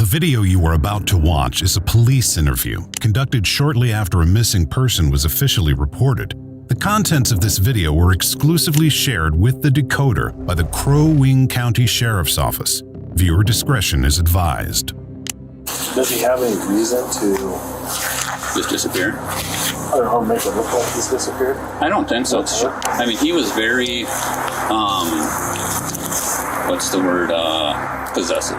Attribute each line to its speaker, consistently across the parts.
Speaker 1: video you are about to watch is a police interview conducted shortly after a missing person was officially reported. The contents of this video were exclusively shared with the decoder by the Crow Wing County Sheriff's Office. Viewer discretion is advised.
Speaker 2: Does he have any reason to
Speaker 3: just disappear?
Speaker 2: Or make it look like he's disappeared?
Speaker 3: I don't think so. I mean, he was very, possessive.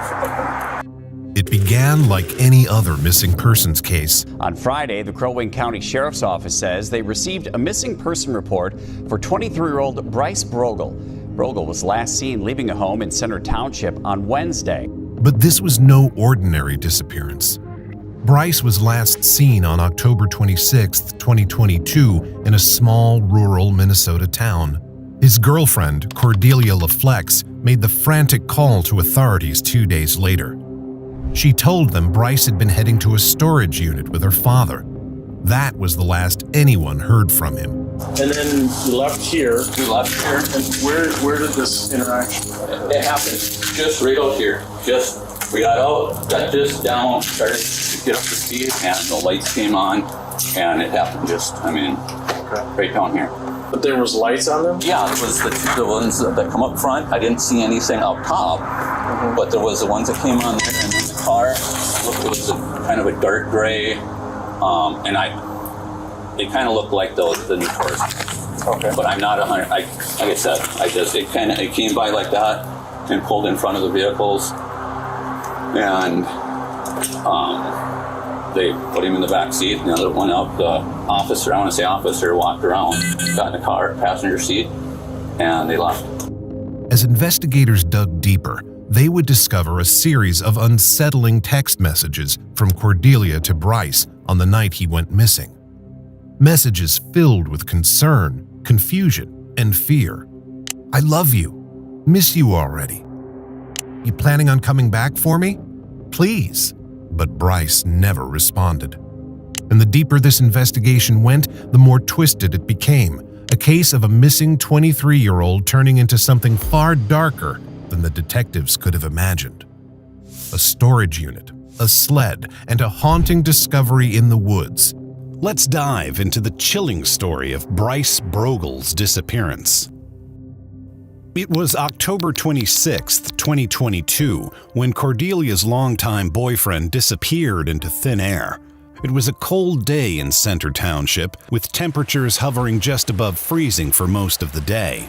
Speaker 1: It began like any other missing persons case.
Speaker 4: On Friday, the Crow Wing County Sheriff's Office says they received a missing person report for 23-year-old Bryce Brogel. Brogel was last seen leaving a home in Center Township on Wednesday.
Speaker 1: But this was no ordinary disappearance. Bryce was last seen on October 26, 2022, in a small rural Minnesota town. His girlfriend, Cordelia LaFlex, made the frantic call to authorities 2 days later. She told them Bryce had been heading to a storage unit with her father. That was the last anyone heard from him.
Speaker 2: And then you left here.
Speaker 3: We left here.
Speaker 2: And where did this interaction happen?
Speaker 3: It happened just right out here. We got out, got this down, started to get up to speed, and the lights came on, and it happened right down here.
Speaker 2: But there was lights on them?
Speaker 3: Yeah, it was the ones that come up front. I didn't see anything up top, but there was the ones that came on there, and then the car, it was kind of a dark gray, and it kind of looked like the new cars.
Speaker 2: Okay.
Speaker 3: But I'm not 100. Like I said, it came by like that and pulled in front of the vehicles, and they put him in the back seat, and the other one out. The officer, walked around, got in the car, passenger seat, and they left.
Speaker 1: As investigators dug deeper, they would discover a series of unsettling text messages from Cordelia to Bryce on the night he went missing. Messages filled with concern, confusion, and fear. "I love you. Miss you already. You planning on coming back for me? Please." But Bryce never responded. And the deeper this investigation went, the more twisted it became. A case of a missing 23-year-old turning into something far darker than the detectives could have imagined. A storage unit, a sled, and a haunting discovery in the woods. Let's dive into the chilling story of Bryce Brogel's disappearance. It was October 26, 2022, when Cordelia's longtime boyfriend disappeared into thin air. It was a cold day in Center Township, with temperatures hovering just above freezing for most of the day.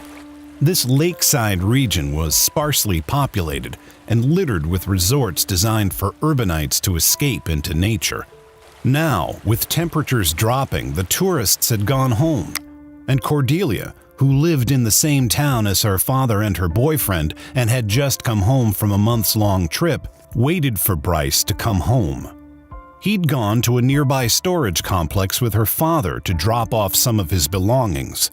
Speaker 1: This lakeside region was sparsely populated and littered with resorts designed for urbanites to escape into nature. Now, with temperatures dropping, the tourists had gone home, and Cordelia, who lived in the same town as her father and her boyfriend and had just come home from a months-long trip, waited for Bryce to come home. He'd gone to a nearby storage complex with her father to drop off some of his belongings.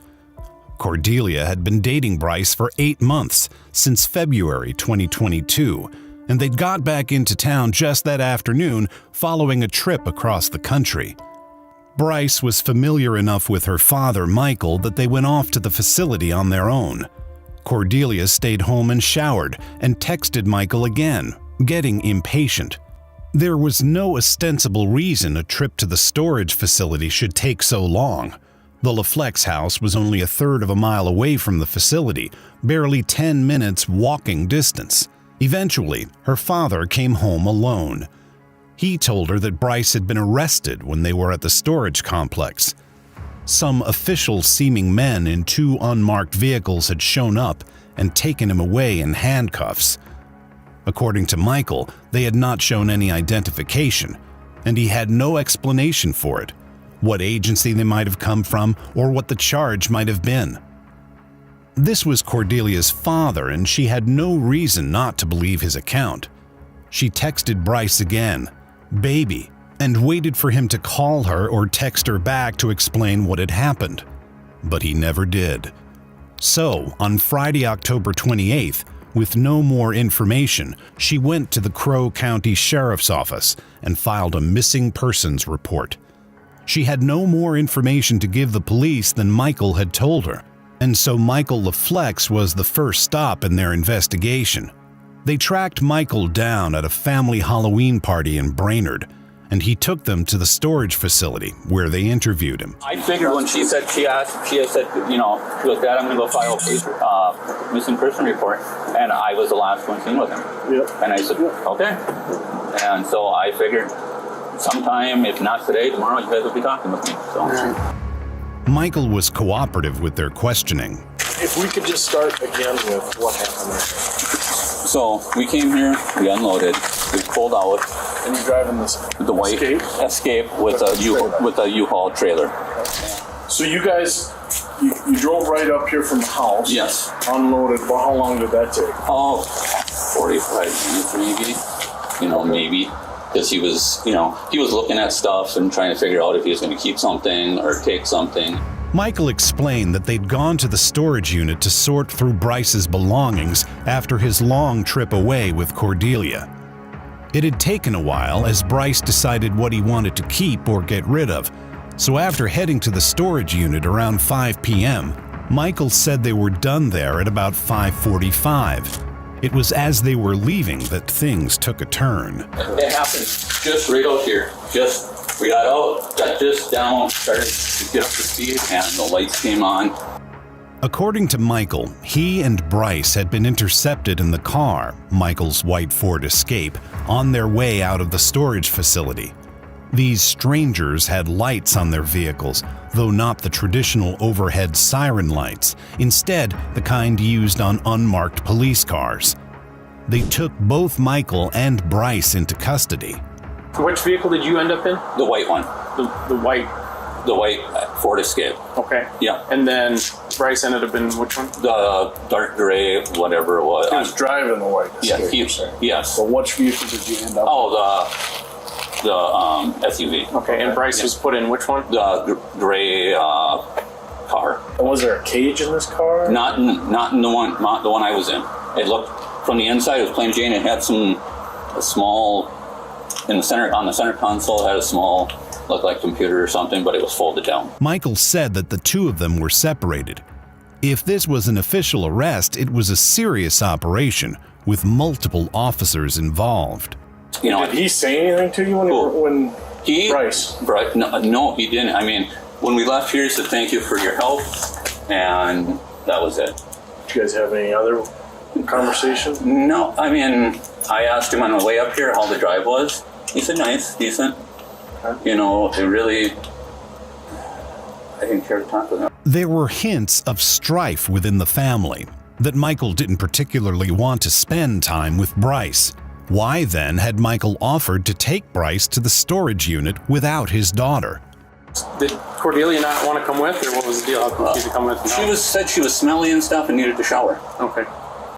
Speaker 1: Cordelia had been dating Bryce for 8 months, since February 2022, and they'd got back into town just that afternoon following a trip across the country. Bryce was familiar enough with her father, Michael, that they went off to the facility on their own. Cordelia stayed home and showered and texted Michael again, getting impatient. There was no ostensible reason a trip to the storage facility should take so long. The LaFlex house was only a third of a mile away from the facility, barely 10 minutes walking distance. Eventually, her father came home alone. He told her that Bryce had been arrested when they were at the storage complex. Some official-seeming men in 2 unmarked vehicles had shown up and taken him away in handcuffs. According to Michael, they had not shown any identification, and he had no explanation for it, what agency they might have come from, or what the charge might have been. This was Cordelia's father, and she had no reason not to believe his account. She texted Bryce again, "Baby," and waited for him to call her or text her back to explain what had happened. But he never did. So, on Friday, October 28th, with no more information, she went to the Crow County Sheriff's Office and filed a missing persons report. She had no more information to give the police than Michael had told her, and so Michael LaFlex was the first stop in their investigation. They tracked Michael down at a family Halloween party in Brainerd, and he took them to the storage facility where they interviewed him.
Speaker 3: I figured when she had said, she goes, Dad, I'm going to go file a police missing person report. And I was the last one seen with him.
Speaker 2: Yep.
Speaker 3: And I said, okay. And so I figured sometime, if not today, tomorrow, you guys will be talking with me. So.
Speaker 1: Michael was cooperative with their questioning.
Speaker 2: If we could just start again with what happened there.
Speaker 3: So we came here, we unloaded, we pulled out.
Speaker 2: And you're driving this
Speaker 3: the white Escape with a U-Haul trailer.
Speaker 2: So you guys, you drove right up here from the house.
Speaker 3: Yes.
Speaker 2: Unloaded. Well, how long did that take?
Speaker 3: Oh, 45 minutes maybe. Maybe. Because he was looking at stuff and trying to figure out if he was going to keep something or take something.
Speaker 1: Michael explained that they'd gone to the storage unit to sort through Bryce's belongings after his long trip away with Cordelia. It had taken a while as Bryce decided what he wanted to keep or get rid of, so after heading to the storage unit around 5 p.m., Michael said they were done there at about 5:45. It was as they were leaving that things took a turn.
Speaker 3: It happened just right out here. We got out, got just down, started to get up to speed, and the lights came on.
Speaker 1: According to Michael, he and Bryce had been intercepted in the car, Michael's white Ford Escape, on their way out of the storage facility. These strangers had lights on their vehicles, though not the traditional overhead siren lights, instead the kind used on unmarked police cars. They took both Michael and Bryce into custody.
Speaker 5: Which vehicle did you end up in?
Speaker 3: The white one.
Speaker 5: The white.
Speaker 3: The white Ford Escape.
Speaker 5: Okay.
Speaker 3: Yeah.
Speaker 5: And then Bryce ended up in which one?
Speaker 3: The dark gray, whatever it was.
Speaker 2: He was driving the white Escape.
Speaker 3: Yes.
Speaker 2: So which vehicle did you end up
Speaker 3: the SUV.
Speaker 5: Okay, and Bryce was put in which one?
Speaker 3: The gray car.
Speaker 2: And was there a cage in this car?
Speaker 3: Not in the one I was in. It looked from the inside. It was plain Jane. It had a small in the center on the center console. It had a small looked like computer or something, but it was folded down.
Speaker 1: Michael said that the two of them were separated. If this was an official arrest, it was a serious operation with multiple officers involved.
Speaker 2: Did he say anything to you when Bryce?
Speaker 3: No, he didn't. I mean, when we left here, he said thank you for your help, and that was it.
Speaker 2: Did you guys have any other conversation?
Speaker 3: No, I mean, I asked him on the way up here how the drive was. He said nice, decent. It really, I didn't care to talk with him.
Speaker 1: There were hints of strife within the family, that Michael didn't particularly want to spend time with Bryce. Why then had Michael offered to take Bryce to the storage unit without his daughter?
Speaker 5: Did Cordelia not want to come with, or what was the deal? How come she could come with?
Speaker 3: Said she was smelly and stuff and needed to shower.
Speaker 5: Okay.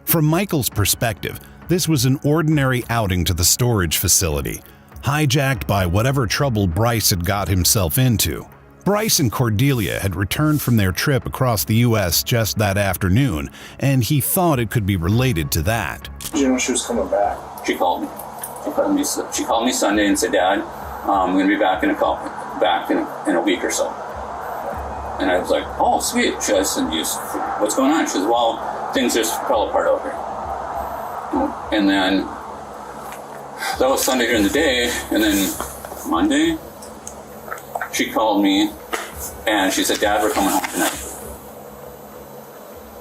Speaker 1: From Michael's perspective, this was an ordinary outing to the storage facility, hijacked by whatever trouble Bryce had got himself into. Bryce and Cordelia had returned from their trip across the U.S. just that afternoon, and he thought it could be related to that.
Speaker 2: Did you know she was coming back?
Speaker 3: She called me. She called me Sunday and said, Dad, I'm going to be back in a week or so. And I was like, oh, sweet. I said, what's going on? She said, well, things just fell apart out here. And then that was Sunday during the day, and then Monday, she called me, and she said, Dad, we're coming home tonight.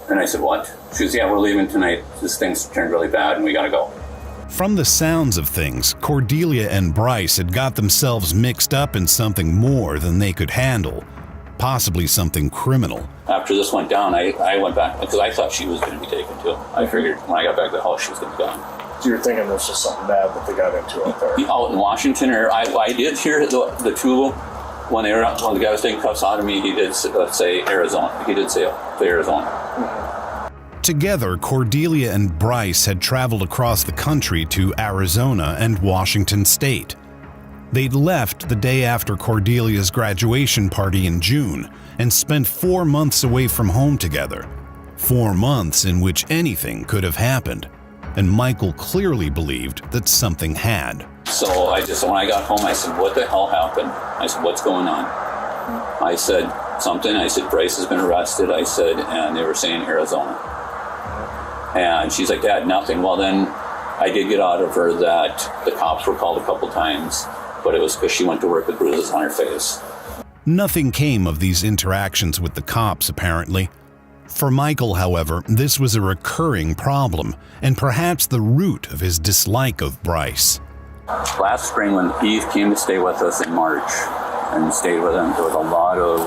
Speaker 3: And I said, what? She said, yeah, we're leaving tonight. This thing's turned really bad, and we gotta go.
Speaker 1: From the sounds of things, Cordelia and Bryce had got themselves mixed up in something more than they could handle, possibly something criminal.
Speaker 3: After this went down, I went back, because I thought she was going to be taken too. I figured when I got back to the house, she was going to be gone.
Speaker 2: So you're thinking this was something bad that they got into out there?
Speaker 3: Out in Washington, I did hear the two, when the guy was taking cuffs out of me, he did say Arizona. He did say Arizona.
Speaker 2: Mm-hmm.
Speaker 1: Together, Cordelia and Bryce had traveled across the country to Arizona and Washington State. They'd left the day after Cordelia's graduation party in June and spent 4 months away from home together. 4 months in which anything could have happened. And Michael clearly believed that something had.
Speaker 3: So when I got home, I said, what the hell happened? I said, what's going on? I said something. I said, Bryce has been arrested. I said, and they were saying Arizona. And she's like, Dad, nothing. Well, then I did get out of her that the cops were called a couple times, but it was because she went to work with bruises on her face.
Speaker 1: Nothing came of these interactions with the cops, apparently. For Michael, however, this was a recurring problem, and perhaps the root of his dislike of Bryce.
Speaker 3: Last spring, when he came to stay with us in March and stayed with him, there was a lot of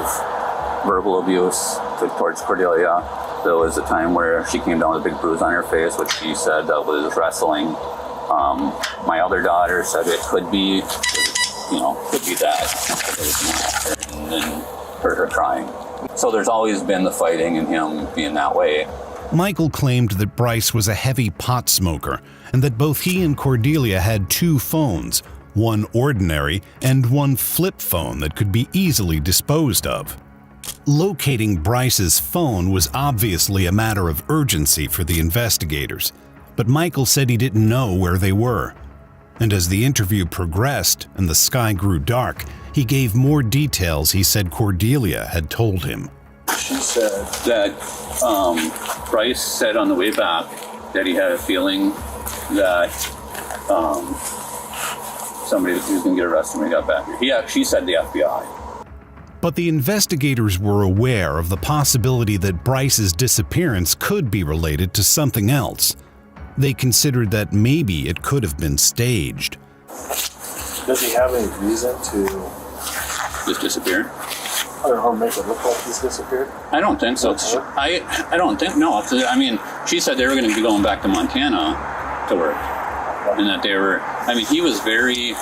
Speaker 3: verbal abuse towards Cordelia. There was a time where she came down with a big bruise on her face, which she said that was wrestling. My other daughter said it could be, could be that. And then heard her crying. So there's always been the fighting and him being that way.
Speaker 1: Michael claimed that Bryce was a heavy pot smoker and that both he and Cordelia had 2 phones, one ordinary and one flip phone that could be easily disposed of. Locating Bryce's phone was obviously a matter of urgency for the investigators, but Michael said he didn't know where they were. And as the interview progressed and the sky grew dark, he gave more details he said Cordelia had told him.
Speaker 3: She said that Bryce said on the way back that he had a feeling that somebody was going to get arrested when he got back here. She said the FBI.
Speaker 1: But the investigators were aware of the possibility that Bryce's disappearance could be related to something else. They considered that maybe it could have been staged.
Speaker 2: Does he have any reason to
Speaker 3: Just disappeared?
Speaker 2: or make it look like he's disappeared?
Speaker 3: I don't think so. I don't think, no. I mean, she said they were going to be going back to Montana to work. And that they were, he was very,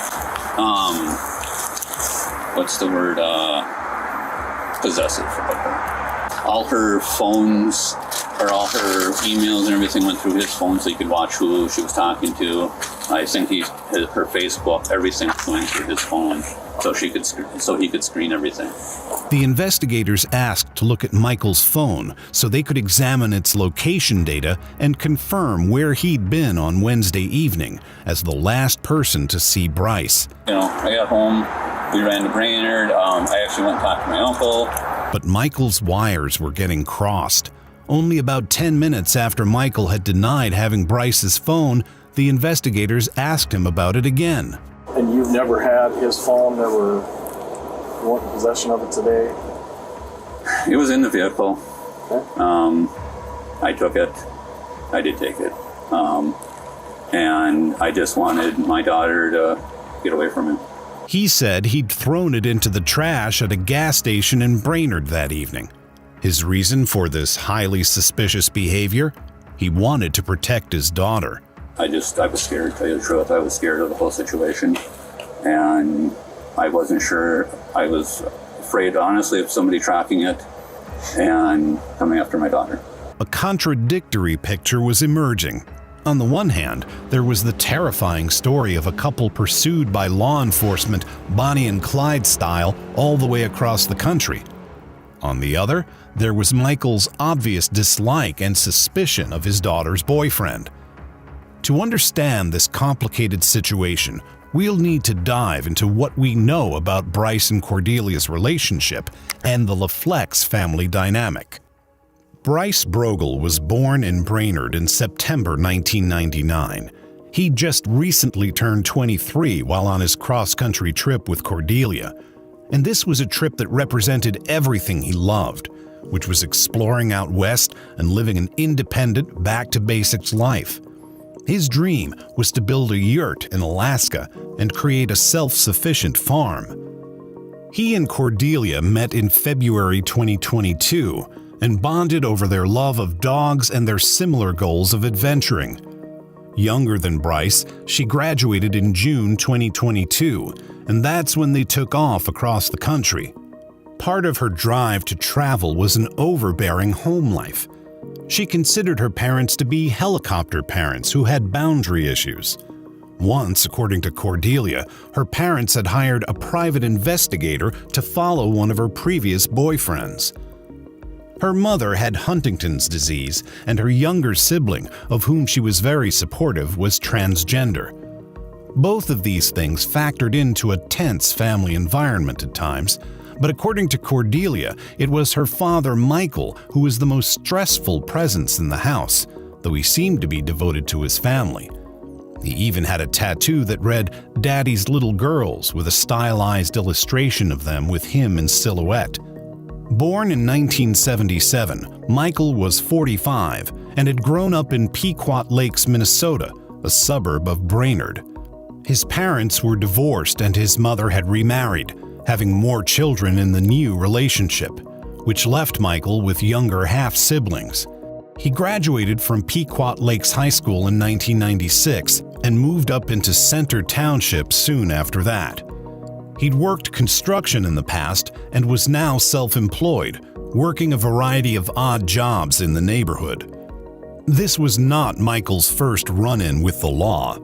Speaker 3: possessive of her. All her phones, or all her emails and everything went through his phone so he could watch who she was talking to. I think her Facebook, everything was going through his phone so he could screen everything.
Speaker 1: The investigators asked to look at Michael's phone so they could examine its location data and confirm where he'd been on Wednesday evening as the last person to see Bryce.
Speaker 3: I got home, we ran to Brainerd, I actually went and talked to my uncle.
Speaker 1: But Michael's wires were getting crossed. Only about 10 minutes after Michael had denied having Bryce's phone, the investigators asked him about it again.
Speaker 2: And you've never had his phone, never want in possession of it today?
Speaker 3: It was in the vehicle.
Speaker 2: Okay.
Speaker 3: I took it. I did take it. And I just wanted my daughter to get away from him.
Speaker 1: He said he'd thrown it into the trash at a gas station in Brainerd that evening. His reason for this highly suspicious behavior? He wanted to protect his daughter.
Speaker 3: I was scared, to tell you the truth. I was scared of the whole situation. And I wasn't sure. I was afraid, honestly, of somebody tracking it and coming after my daughter.
Speaker 1: A contradictory picture was emerging. On the one hand, there was the terrifying story of a couple pursued by law enforcement, Bonnie and Clyde style, all the way across the country. On the other, there was Michael's obvious dislike and suspicion of his daughter's boyfriend. To understand this complicated situation, we'll need to dive into what we know about Bryce and Cordelia's relationship and the LaFlex family dynamic. Bryce Brogel was born in Brainerd in September 1999. He just recently turned 23 while on his cross-country trip with Cordelia. And this was a trip that represented everything he loved, which was exploring out west and living an independent, back-to-basics life. His dream was to build a yurt in Alaska and create a self-sufficient farm. He and Cordelia met in February 2022 and bonded over their love of dogs and their similar goals of adventuring. Younger than Bryce, she graduated in June 2022, and that's when they took off across the country. Part of her drive to travel was an overbearing home life. She considered her parents to be helicopter parents who had boundary issues. Once, according to Cordelia, her parents had hired a private investigator to follow one of her previous boyfriends. Her mother had Huntington's disease, and her younger sibling, of whom she was very supportive, was transgender. Both of these things factored into a tense family environment at times, but according to Cordelia, it was her father, Michael, who was the most stressful presence in the house, though he seemed to be devoted to his family. He even had a tattoo that read "Daddy's Little Girls" with a stylized illustration of them with him in silhouette. Born in 1977, Michael was 45 and had grown up in Pequot Lakes, Minnesota, a suburb of Brainerd. His parents were divorced and his mother had remarried, having more children in the new relationship, which left Michael with younger half-siblings. He graduated from Pequot Lakes High School in 1996 and moved up into Center Township soon after that. He'd worked construction in the past and was now self-employed, working a variety of odd jobs in the neighborhood. This was not Michael's first run-in with the law.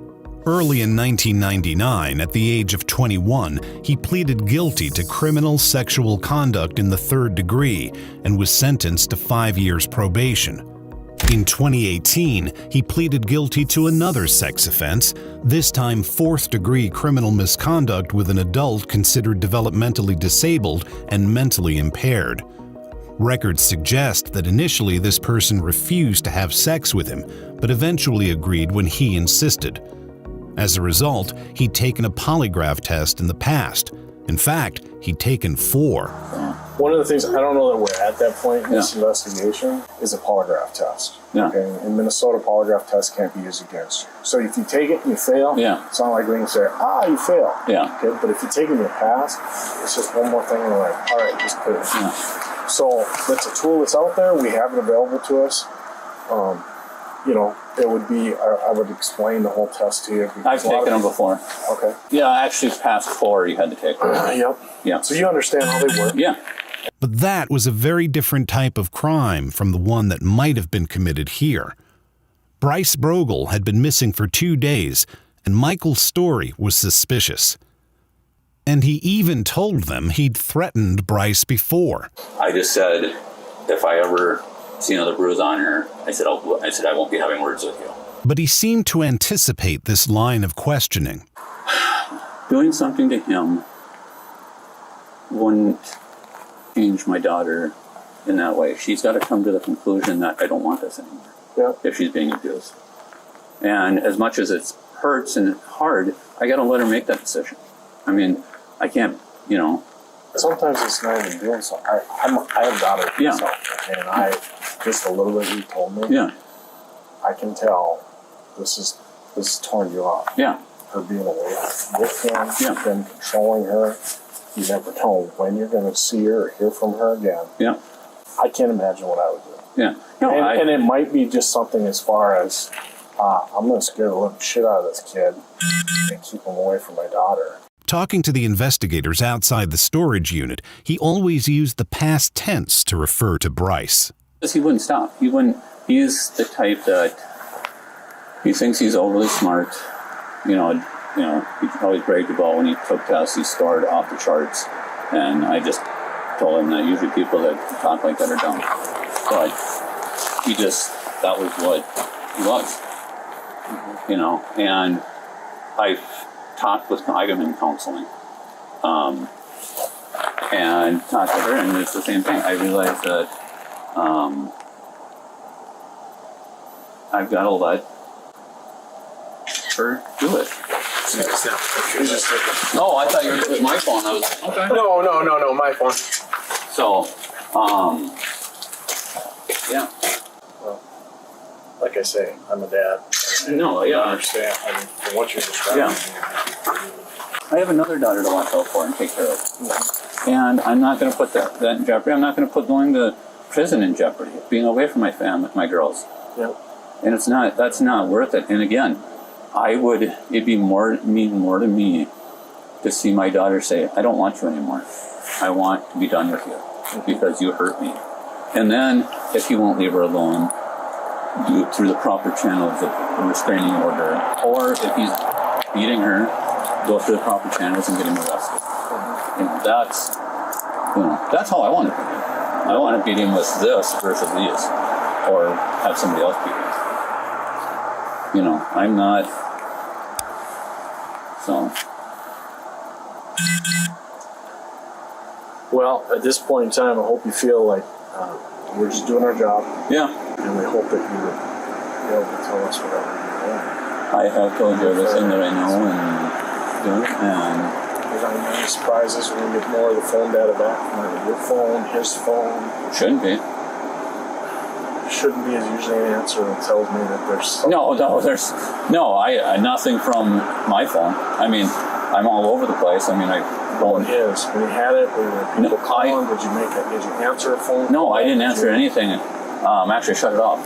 Speaker 1: Early in 1999, at the age of 21, he pleaded guilty to criminal sexual conduct in the third degree and was sentenced to 5 years probation. In 2018, he pleaded guilty to another sex offense, this time fourth-degree criminal misconduct with an adult considered developmentally disabled and mentally impaired. Records suggest that initially this person refused to have sex with him, but eventually agreed when he insisted. As a result, he'd taken a polygraph test in the past. In fact, he'd taken 4.
Speaker 2: One of the things, I don't know that we're at that point in this investigation, is a polygraph test.
Speaker 3: Yeah.
Speaker 2: Okay? In Minnesota, polygraph tests can't be used against you. So if you take it and you fail, it's not like we can say, you failed.
Speaker 3: Yeah.
Speaker 2: Okay? But if you take it and you pass, it's just one more thing and we're like, all right, just clear.
Speaker 3: Yeah.
Speaker 2: So that's a tool that's out there. We have it available to us. It would be, I would explain the whole test to you.
Speaker 3: I've taken them before.
Speaker 2: Okay.
Speaker 3: Yeah, actually past 4 you had to take them.
Speaker 2: Yep.
Speaker 3: Yeah.
Speaker 2: So you understand how they work.
Speaker 3: Yeah.
Speaker 1: But that was a very different type of crime from the one that might have been committed here. Bryce Brogel had been missing for 2 days, and Michael's story was suspicious. And he even told them he'd threatened Bryce before.
Speaker 3: I just said, if I ever see another bruise on her, I said I won't be having words with you.
Speaker 1: But he seemed to anticipate this line of questioning.
Speaker 3: Doing something to him wouldn't change my daughter in that way. She's got to come to the conclusion that I don't want this anymore if she's being abused. And as much as it hurts and hard, I got to let her make that decision. I mean, I can't,
Speaker 2: Sometimes it's not even doing something. I have daughters myself, and just a little bit you told me.
Speaker 3: Yeah.
Speaker 2: I can tell this is torn you off.
Speaker 3: Yeah.
Speaker 2: Her being away with him, him controlling her. You never know when you're going to see her or hear from her again.
Speaker 3: Yeah.
Speaker 2: I can't imagine what I would do.
Speaker 3: Yeah. No,
Speaker 2: and it might be just something as far as I'm going to scare the living shit out of this kid and keep him away from my daughter.
Speaker 1: Talking to the investigators outside the storage unit, he always used the past tense to refer to Bryce.
Speaker 3: He wouldn't stop. He's the type that he thinks he's overly smart. He always bragged about when he took tests, he scored off the charts. And I just told him that usually people that talk like that are dumb. But that was what he was. And I've I'm in counseling. And talked to her, and it's the same thing. I realized that I've got to let her do it. No, I thought it was my phone. I was okay.
Speaker 5: No, my phone.
Speaker 3: So, yeah.
Speaker 2: Well, like I say, I'm a dad.
Speaker 3: No, yeah.
Speaker 2: I understand. I mean, from what you're describing.
Speaker 3: Yeah. I have another daughter to watch out for and take care of. And I'm not going to put that in jeopardy. I'm not going to put going to prison in jeopardy, being away from my family, my girls.
Speaker 2: Yep.
Speaker 3: And that's not worth it. And again, it'd mean more to me to see my daughter say, I don't want you anymore. I want to be done with you because you hurt me. And then if he won't leave her alone, do it through the proper channels of a restraining order. Or if he's beating her, go through the proper channels and get him arrested. And that's how I want to beat him. I want to beat him with this versus these. Or have somebody else beat him. I'm not. So.
Speaker 2: Well, at this point in time, I hope you feel like we're just doing our job.
Speaker 3: Yeah.
Speaker 2: And we hope that you would be able to tell us whatever you want.
Speaker 3: I have told you everything that I know and
Speaker 2: Is there any surprises when you get more of the phone data back from either your phone, his phone?
Speaker 3: shouldn't be.
Speaker 2: Shouldn't be is usually an answer that tells me that there's something.
Speaker 3: There's nothing from my phone. I mean, I'm all over the place. I mean,
Speaker 2: When you had it, were there people calling? Did you answer a phone?
Speaker 3: No, I didn't answer anything. Actually shut it off.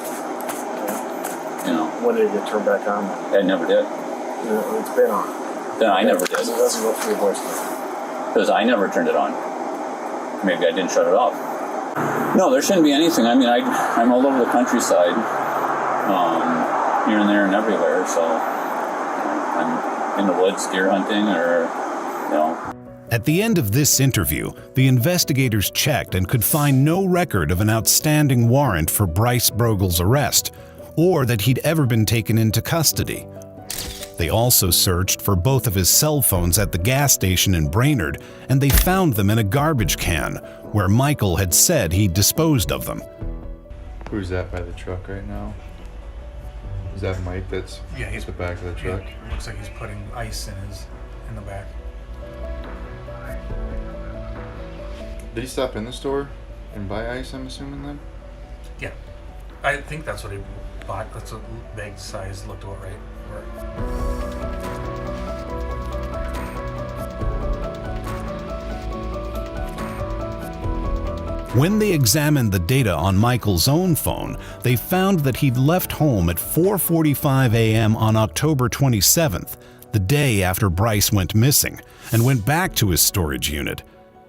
Speaker 3: You know.
Speaker 2: When did it get turned back on?
Speaker 3: I never did.
Speaker 2: It's been on.
Speaker 3: Then I never
Speaker 2: It
Speaker 3: did.
Speaker 2: doesn't go through your voicemail.
Speaker 3: Because I never turned it on. Maybe I didn't shut it off. No, there shouldn't be anything. I mean, I'm all over the countryside, here and there and everywhere. So I'm in the woods, deer hunting, or
Speaker 1: At the end of this interview, the investigators checked and could find no record of an outstanding warrant for Bryce Brogel's arrest, or that he'd ever been taken into custody. They also searched for both of his cell phones at the gas station in Brainerd, and they found them in a garbage can, where Michael had said he'd disposed of them.
Speaker 6: Who's that by the truck right now? Is that Mike that's
Speaker 7: he's
Speaker 6: at the back of the truck?
Speaker 7: It looks like he's putting ice in the back.
Speaker 6: Did he stop in the store and buy ice, I'm assuming then?
Speaker 7: Yeah. I think that's what he bought. That's a bag size looked about right.
Speaker 1: When they examined the data on Michael's own phone, they found that he'd left home at 4:45 a.m. on October 27th, the day after Bryce went missing, and went back to his storage unit.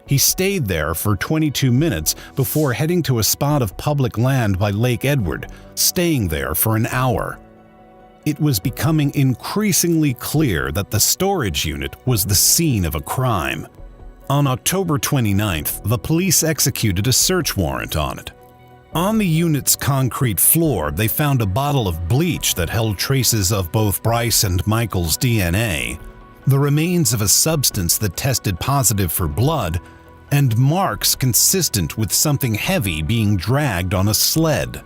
Speaker 1: He stayed there for 22 minutes before heading to a spot of public land by Lake Edward, staying there for an hour. It was becoming increasingly clear that the storage unit was the scene of a crime. On October 29th, the police executed a search warrant on it. On the unit's concrete floor, they found a bottle of bleach that held traces of both Bryce and Michael's DNA, the remains of a substance that tested positive for blood, and marks consistent with something heavy being dragged on a sled.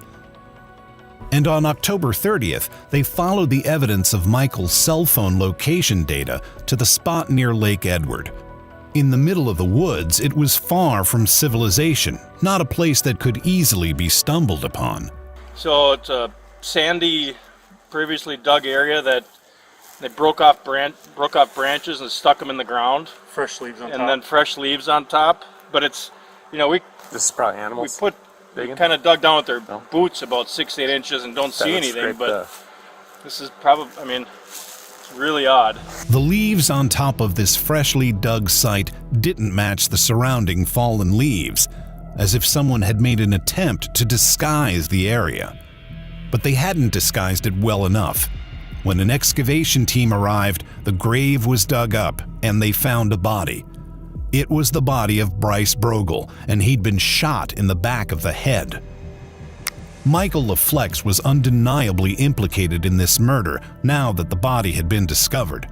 Speaker 1: And on October 30th, they followed the evidence of Michael's cell phone location data to the spot near Lake Edward. In the middle of the woods, it was far from civilization, not a place that could easily be stumbled upon.
Speaker 8: So it's a sandy, previously dug area that they broke off branches and stuck them in the ground.
Speaker 5: Fresh leaves on top.
Speaker 8: And then fresh leaves on top. But it's,
Speaker 5: This is probably animals.
Speaker 8: We kind of dug down with their boots about 6-8 inches and don't see anything, but this is probably, it's really odd.
Speaker 1: The leaves on top of this freshly dug site didn't match the surrounding fallen leaves, as if someone had made an attempt to disguise the area. But they hadn't disguised it well enough. When an excavation team arrived, the grave was dug up and they found a body. It was the body of Bryce Brogel, and he'd been shot in the back of the head. Michael LaFlex was undeniably implicated in this murder now that the body had been discovered.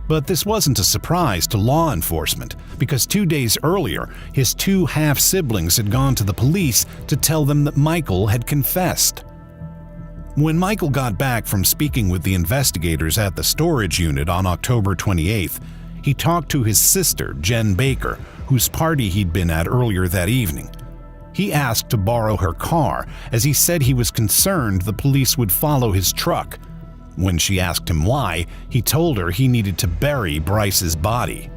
Speaker 1: But this wasn't a surprise to law enforcement, because 2 days earlier, his 2 half-siblings had gone to the police to tell them that Michael had confessed. When Michael got back from speaking with the investigators at the storage unit on October 28th, he talked to his sister, Jen Baker, whose party he'd been at earlier that evening. He asked to borrow her car, as he said he was concerned the police would follow his truck. When she asked him why, he told her he needed to bury Bryce's body.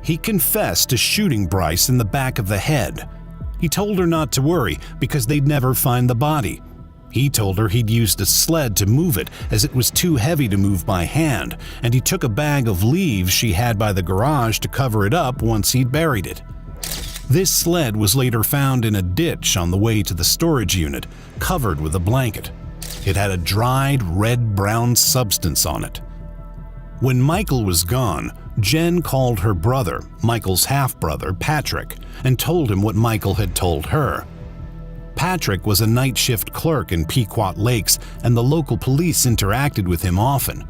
Speaker 1: He confessed to shooting Bryce in the back of the head. He told her not to worry because they'd never find the body. He told her he'd used a sled to move it as it was too heavy to move by hand, and he took a bag of leaves she had by the garage to cover it up once he'd buried it. This sled was later found in a ditch on the way to the storage unit, covered with a blanket. It had a dried red-brown substance on it. When Michael was gone, Jen called her brother, Michael's half-brother, Patrick, and told him what Michael had told her. Patrick was a night shift clerk in Pequot Lakes, and the local police interacted with him often.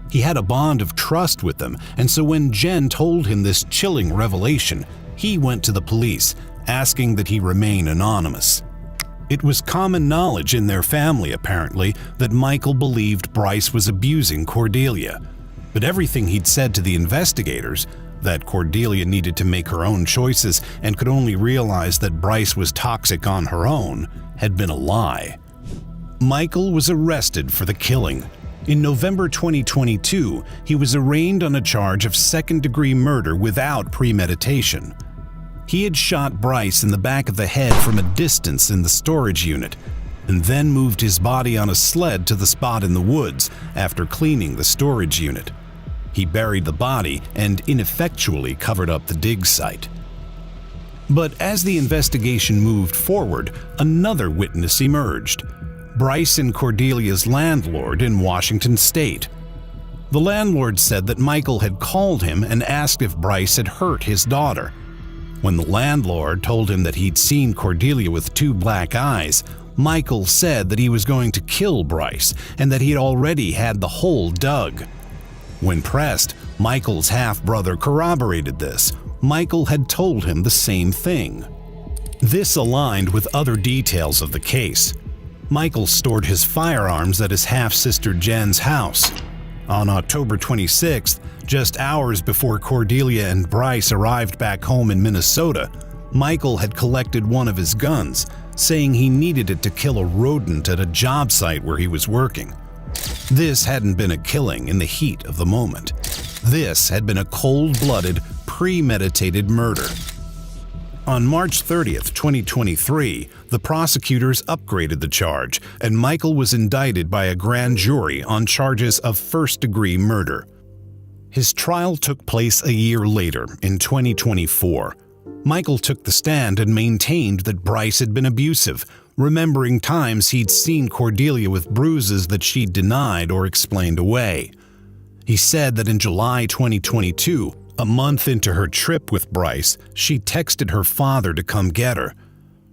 Speaker 1: He had a bond of trust with them, and so when Jen told him this chilling revelation, he went to the police, asking that he remain anonymous. It was common knowledge in their family, apparently, that Michael believed Bryce was abusing Cordelia. But everything he'd said to the investigators, that Cordelia needed to make her own choices and could only realize that Bryce was toxic on her own, had been a lie. Michael was arrested for the killing. In November 2022, he was arraigned on a charge of second-degree murder without premeditation. He had shot Bryce in the back of the head from a distance in the storage unit, and then moved his body on a sled to the spot in the woods after cleaning the storage unit. He buried the body and ineffectually covered up the dig site. But as the investigation moved forward, another witness emerged: Bryce and Cordelia's landlord in Washington State. The landlord said that Michael had called him and asked if Bryce had hurt his daughter. When the landlord told him that he'd seen Cordelia with 2 black eyes, Michael said that he was going to kill Bryce and that he had already had the hole dug. When pressed, Michael's half-brother corroborated this. Michael had told him the same thing. This aligned with other details of the case. Michael stored his firearms at his half-sister Jen's house. On October 26th, just hours before Cordelia and Bryce arrived back home in Minnesota, Michael had collected one of his guns, saying he needed it to kill a rodent at a job site where he was working. This hadn't been a killing in the heat of the moment. This had been a cold-blooded, premeditated murder. On March 30th, 2023, the prosecutors upgraded the charge, and Michael was indicted by a grand jury on charges of first-degree murder. His trial took place a year later, in 2024. Michael took the stand and maintained that Bryce had been abusive, remembering times he'd seen Cordelia with bruises that she'd denied or explained away. He said that in July 2022, a month into her trip with Bryce, she texted her father to come get her.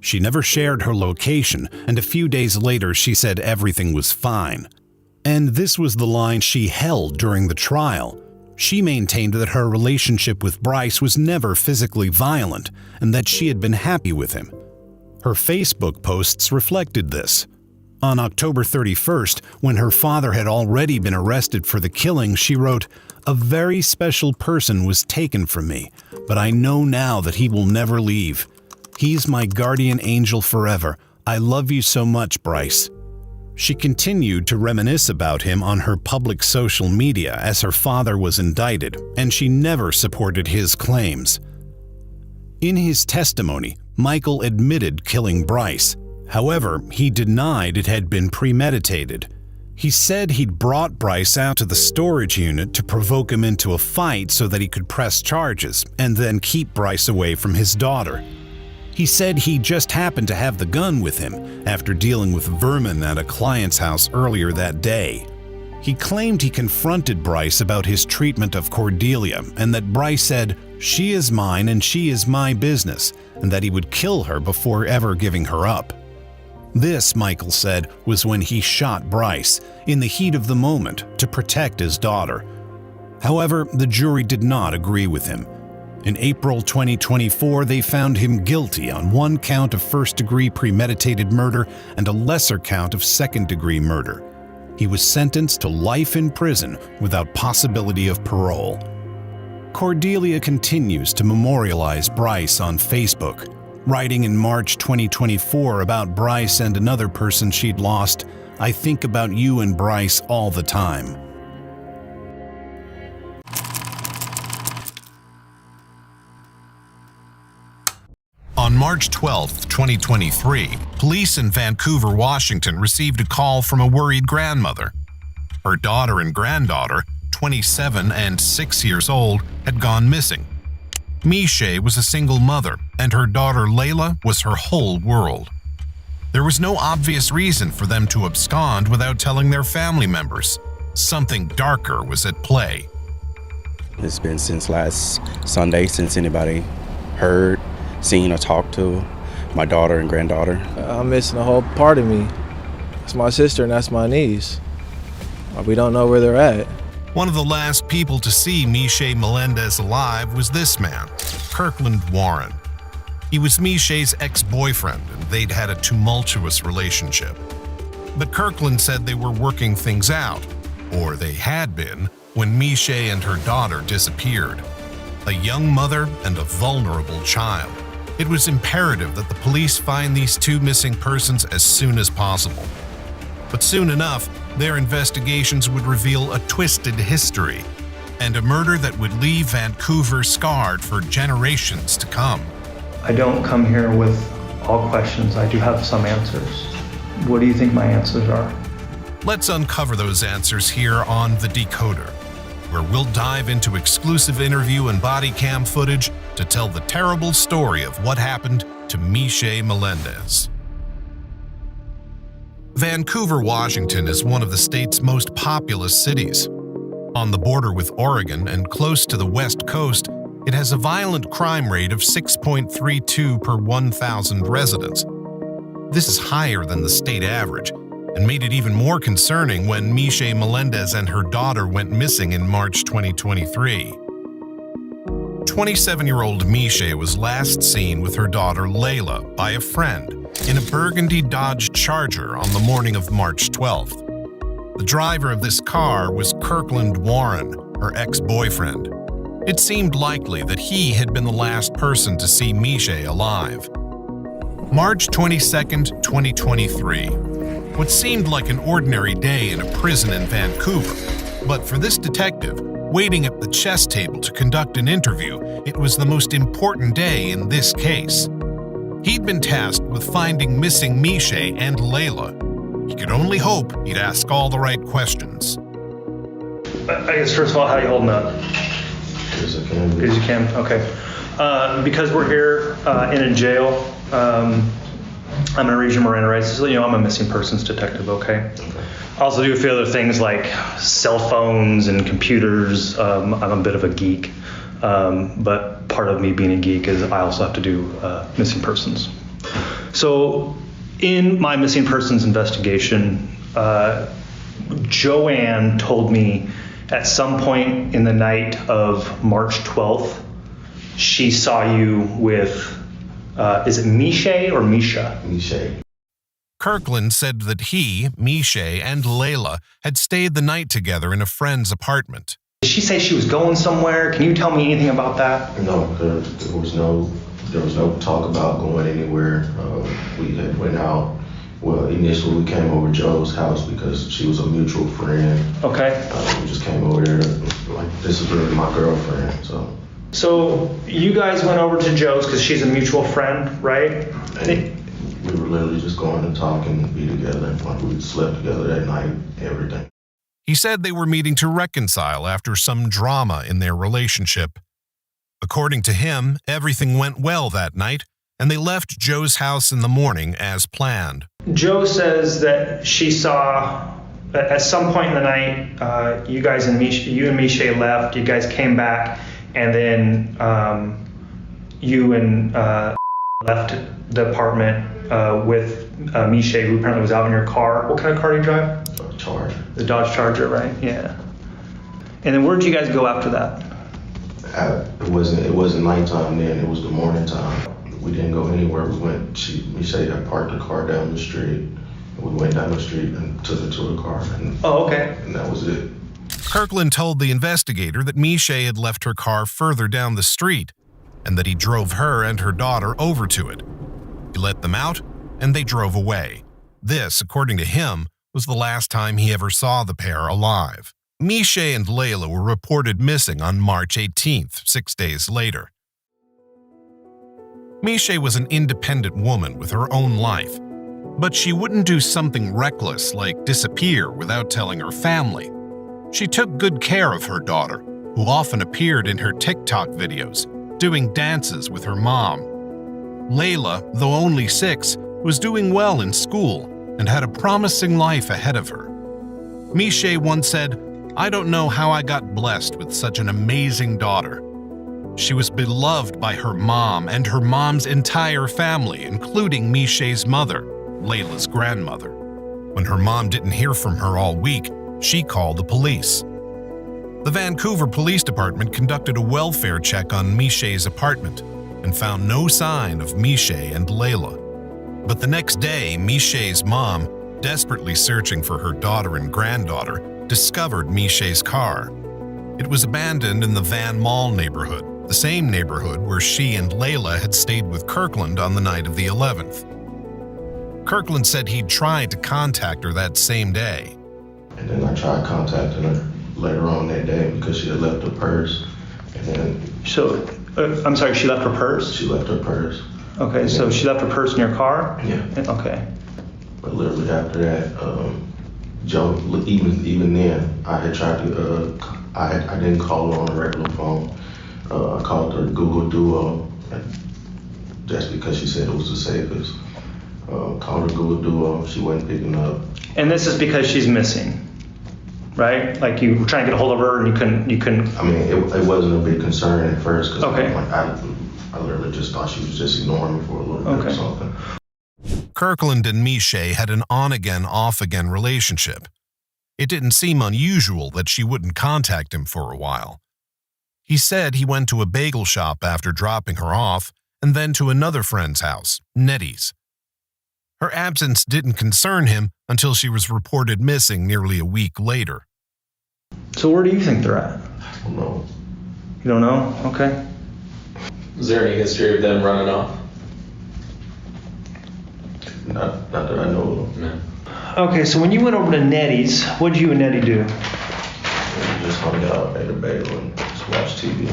Speaker 1: She never shared her location, and a few days later she said everything was fine. And this was the line she held during the trial. She maintained that her relationship with Bryce was never physically violent and that she had been happy with him. Her Facebook posts reflected this. On October 31st, when her father had already been arrested for the killing, she wrote, "A very special person was taken from me, but I know now that he will never leave. He's my guardian angel forever. I love you so much, Bryce." She continued to reminisce about him on her public social media as her father was indicted, and she never supported his claims. In his testimony, Michael admitted killing Bryce. However, he denied it had been premeditated. He said he'd brought Bryce out to the storage unit to provoke him into a fight so that he could press charges and then keep Bryce away from his daughter. He said he just happened to have the gun with him after dealing with vermin at a client's house earlier that day. He claimed he confronted Bryce about his treatment of Cordelia and that Bryce said, "She is mine and she is my business," and that he would kill her before ever giving her up. This, Michael said, was when he shot Bryce, in the heat of the moment, to protect his daughter. However, the jury did not agree with him. In April 2024, they found him guilty on one count of first-degree premeditated murder and a lesser count of second-degree murder. He was sentenced to life in prison without possibility of parole. Cordelia continues to memorialize Bryce on Facebook, writing in March 2024 about Bryce and another person she'd lost, "I think about you and Bryce all the time." On March 12, 2023, police in Vancouver, Washington received a call from a worried grandmother. Her daughter and granddaughter, 27 and 6 years old, had gone missing. Miche was a single mother, and her daughter Layla was her whole world. There was no obvious reason for them to abscond without telling their family members. Something darker was at play.
Speaker 9: It's been since last Sunday since anybody heard, seen, or talked to my daughter and granddaughter.
Speaker 10: I'm missing a whole part of me. It's my sister and that's my niece. We don't know where they're at.
Speaker 1: One of the last people to see Miche Melendez alive was this man, Kirkland Warren. He was Miché's ex-boyfriend, and they'd had a tumultuous relationship. But Kirkland said they were working things out, or they had been, when Miché and her daughter disappeared. A young mother and a vulnerable child. It was imperative that the police find these two missing persons as soon as possible. But soon enough, their investigations would reveal a twisted history and a murder that would leave Vancouver scarred for generations to come.
Speaker 11: I don't come here with all questions. I do have some answers. What do you think my answers are?
Speaker 1: Let's uncover those answers here on The Decoder, where we'll dive into exclusive interview and body cam footage to tell the terrible story of what happened to Miché Melendez. Vancouver, Washington is one of the state's most populous cities. On the border with Oregon and close to the West Coast, it has a violent crime rate of 6.32 per 1,000 residents. This is higher than the state average, and made it even more concerning when Miché Melendez and her daughter went missing in March 2023. 27-year-old Miché was last seen with her daughter Layla by a friend in a burgundy Dodge Charger on the morning of March 12th. The driver of this car was Kirkland Warren, her ex-boyfriend. It seemed likely that he had been the last person to see Miché alive. March 22nd, 2023. What seemed like an ordinary day in a prison in Vancouver, but for this detective, waiting at the chess table to conduct an interview, it was the most important day in this case. He'd been tasked with finding missing Miché and Layla. He could only hope he'd ask all the right questions.
Speaker 11: I guess first of all, how are you holding up?
Speaker 12: As I can.
Speaker 11: As you can, okay. Because we're here in a jail, I'm gonna read your Miranda rights. So, I'm a missing persons detective, okay? I also do a few other things like cell phones and computers. I'm a bit of a geek, but part of me being a geek is I also have to do missing persons. So in my missing persons investigation, Joanne told me at some point in the night of March 12th, she saw you with, is it Miché or Misha?
Speaker 12: Miché.
Speaker 1: Kirkland said that he, Miché, and Layla had stayed the night together in a friend's apartment.
Speaker 11: Did she say she was going somewhere? Can you tell me anything about that?
Speaker 12: No, there was no talk about going anywhere. We had went out. Well, initially we came over to Joe's house because she was a mutual friend.
Speaker 11: Okay.
Speaker 12: We just came over there to, this is really my girlfriend, so.
Speaker 11: So you guys went over to Joe's because she's a mutual friend, right?
Speaker 12: And we were literally just going to talk and be together. We slept together that night, everything.
Speaker 1: He said they were meeting to reconcile after some drama in their relationship. According to him, everything went well that night, and they left Joe's house in the morning as planned.
Speaker 11: Joe says that she saw, at some point in the night, you and Miché left, you guys came back, and then you and left the apartment with Miché, who apparently was out in your car. What kind of car do you drive?
Speaker 12: Charger.
Speaker 11: The Dodge Charger, right? Yeah. And then where did you guys go after that?
Speaker 12: It wasn't nighttime then, it was the morning time. We didn't go anywhere. Miché had parked the car down the street. We went down the street and took her to the car.
Speaker 11: Oh, okay.
Speaker 12: And that was it.
Speaker 1: Kirkland told the investigator that Miché had left her car further down the street and that he drove her and her daughter over to it. He let them out and they drove away. This, according to him, was the last time he ever saw the pair alive. Miché and Layla were reported missing on March 18th, 6 days later. Miché was an independent woman with her own life, but she wouldn't do something reckless like disappear without telling her family. She took good care of her daughter, who often appeared in her TikTok videos, doing dances with her mom. Layla, though only 6, was doing well in school and had a promising life ahead of her. Miché once said, "I don't know how I got blessed with such an amazing daughter. She was beloved by her mom and her mom's entire family, including Miché's mother, Layla's grandmother. When her mom didn't hear from her all week, she called the police." The Vancouver Police Department conducted a welfare check on Miché's apartment. and found no sign of Miche and Layla. But the next day, Miche's mom, desperately searching for her daughter and granddaughter, discovered Miche's car. It was abandoned in the Van Mall neighborhood, the same neighborhood where she and Layla had stayed with Kirkland on the night of the 11th. Kirkland said he'd tried to contact her that same day.
Speaker 12: And then I tried contacting her later on that day because she had left her purse. And then
Speaker 11: I'm sorry, she left her purse?
Speaker 12: She left her purse.
Speaker 11: Okay, so she left her purse in your car?
Speaker 12: Yeah.
Speaker 11: Okay.
Speaker 12: But literally after that, Joe, even then, I had tried to, I didn't call her on a regular phone. I called her Google Duo, just because she said it was the safest. Called her Google Duo, she wasn't picking up.
Speaker 11: And this is because she's missing, right? Like you were trying to get a hold of her and you couldn't.
Speaker 12: I mean, it wasn't a big concern at first because
Speaker 11: okay.
Speaker 12: I literally just thought she was just ignoring me for a little bit or something.
Speaker 1: Kirkland and Miche had an on-again, off-again relationship. It didn't seem unusual that she wouldn't contact him for a while. He said he went to a bagel shop after dropping her off and then to another friend's house, Nettie's. Her absence didn't concern him until she was reported missing nearly a week later.
Speaker 11: So where do you think they're at?
Speaker 12: I don't know.
Speaker 11: You don't know? Okay.
Speaker 5: Is there any history of them running off?
Speaker 12: Not that I know of.
Speaker 5: No.
Speaker 11: Okay, so when you went over to Nettie's, what did you and Nettie do?
Speaker 12: We just hung out, ate a bagel, and just watched TV.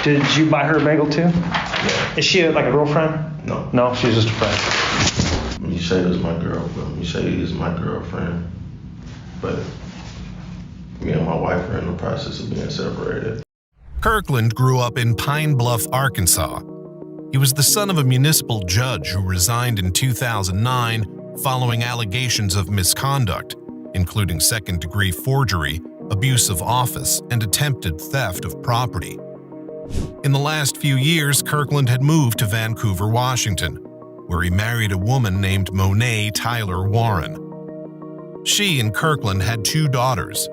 Speaker 11: Did you buy her a bagel too?
Speaker 12: Yeah.
Speaker 11: Is she like a girlfriend?
Speaker 12: No.
Speaker 11: No, she's just a friend.
Speaker 12: Miche is my girlfriend. Miche is my girlfriend. But me and my wife are in the process of being separated.
Speaker 1: Kirkland grew up in Pine Bluff, Arkansas. He was the son of a municipal judge who resigned in 2009 following allegations of misconduct, including second-degree forgery, abuse of office, and attempted theft of property. In the last few years, Kirkland had moved to Vancouver, Washington, where he married a woman named Monet Tyler Warren. She and Kirkland had 2 daughters.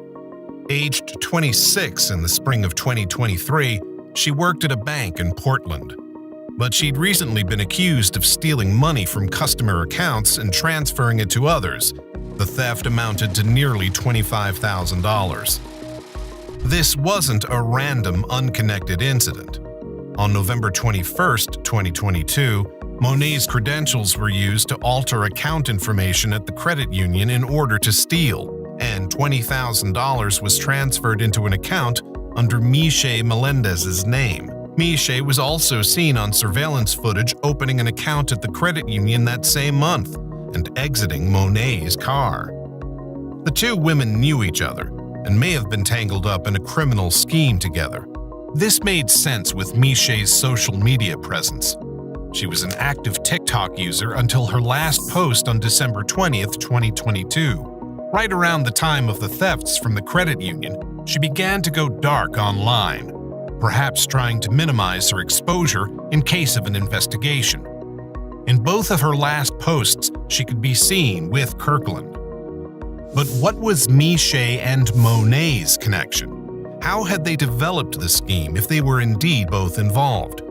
Speaker 1: Aged 26 in the spring of 2023, she worked at a bank in Portland. But she'd recently been accused of stealing money from customer accounts and transferring it to others. The theft amounted to nearly $25,000. This wasn't a random, unconnected incident. On November 21st, 2022, Monet's credentials were used to alter account information at the credit union in order to steal, and $20,000 was transferred into an account under Miche Melendez's name. Miche was also seen on surveillance footage opening an account at the credit union that same month and exiting Monet's car. The 2 women knew each other and may have been tangled up in a criminal scheme together. This made sense with Miche's social media presence. She was an active TikTok user until her last post on December 20th, 2022. Right around the time of the thefts from the credit union, she began to go dark online, perhaps trying to minimize her exposure in case of an investigation. In both of her last posts, she could be seen with Kirkland. But what was Miche and Monet's connection? How had they developed the scheme if they were indeed both involved?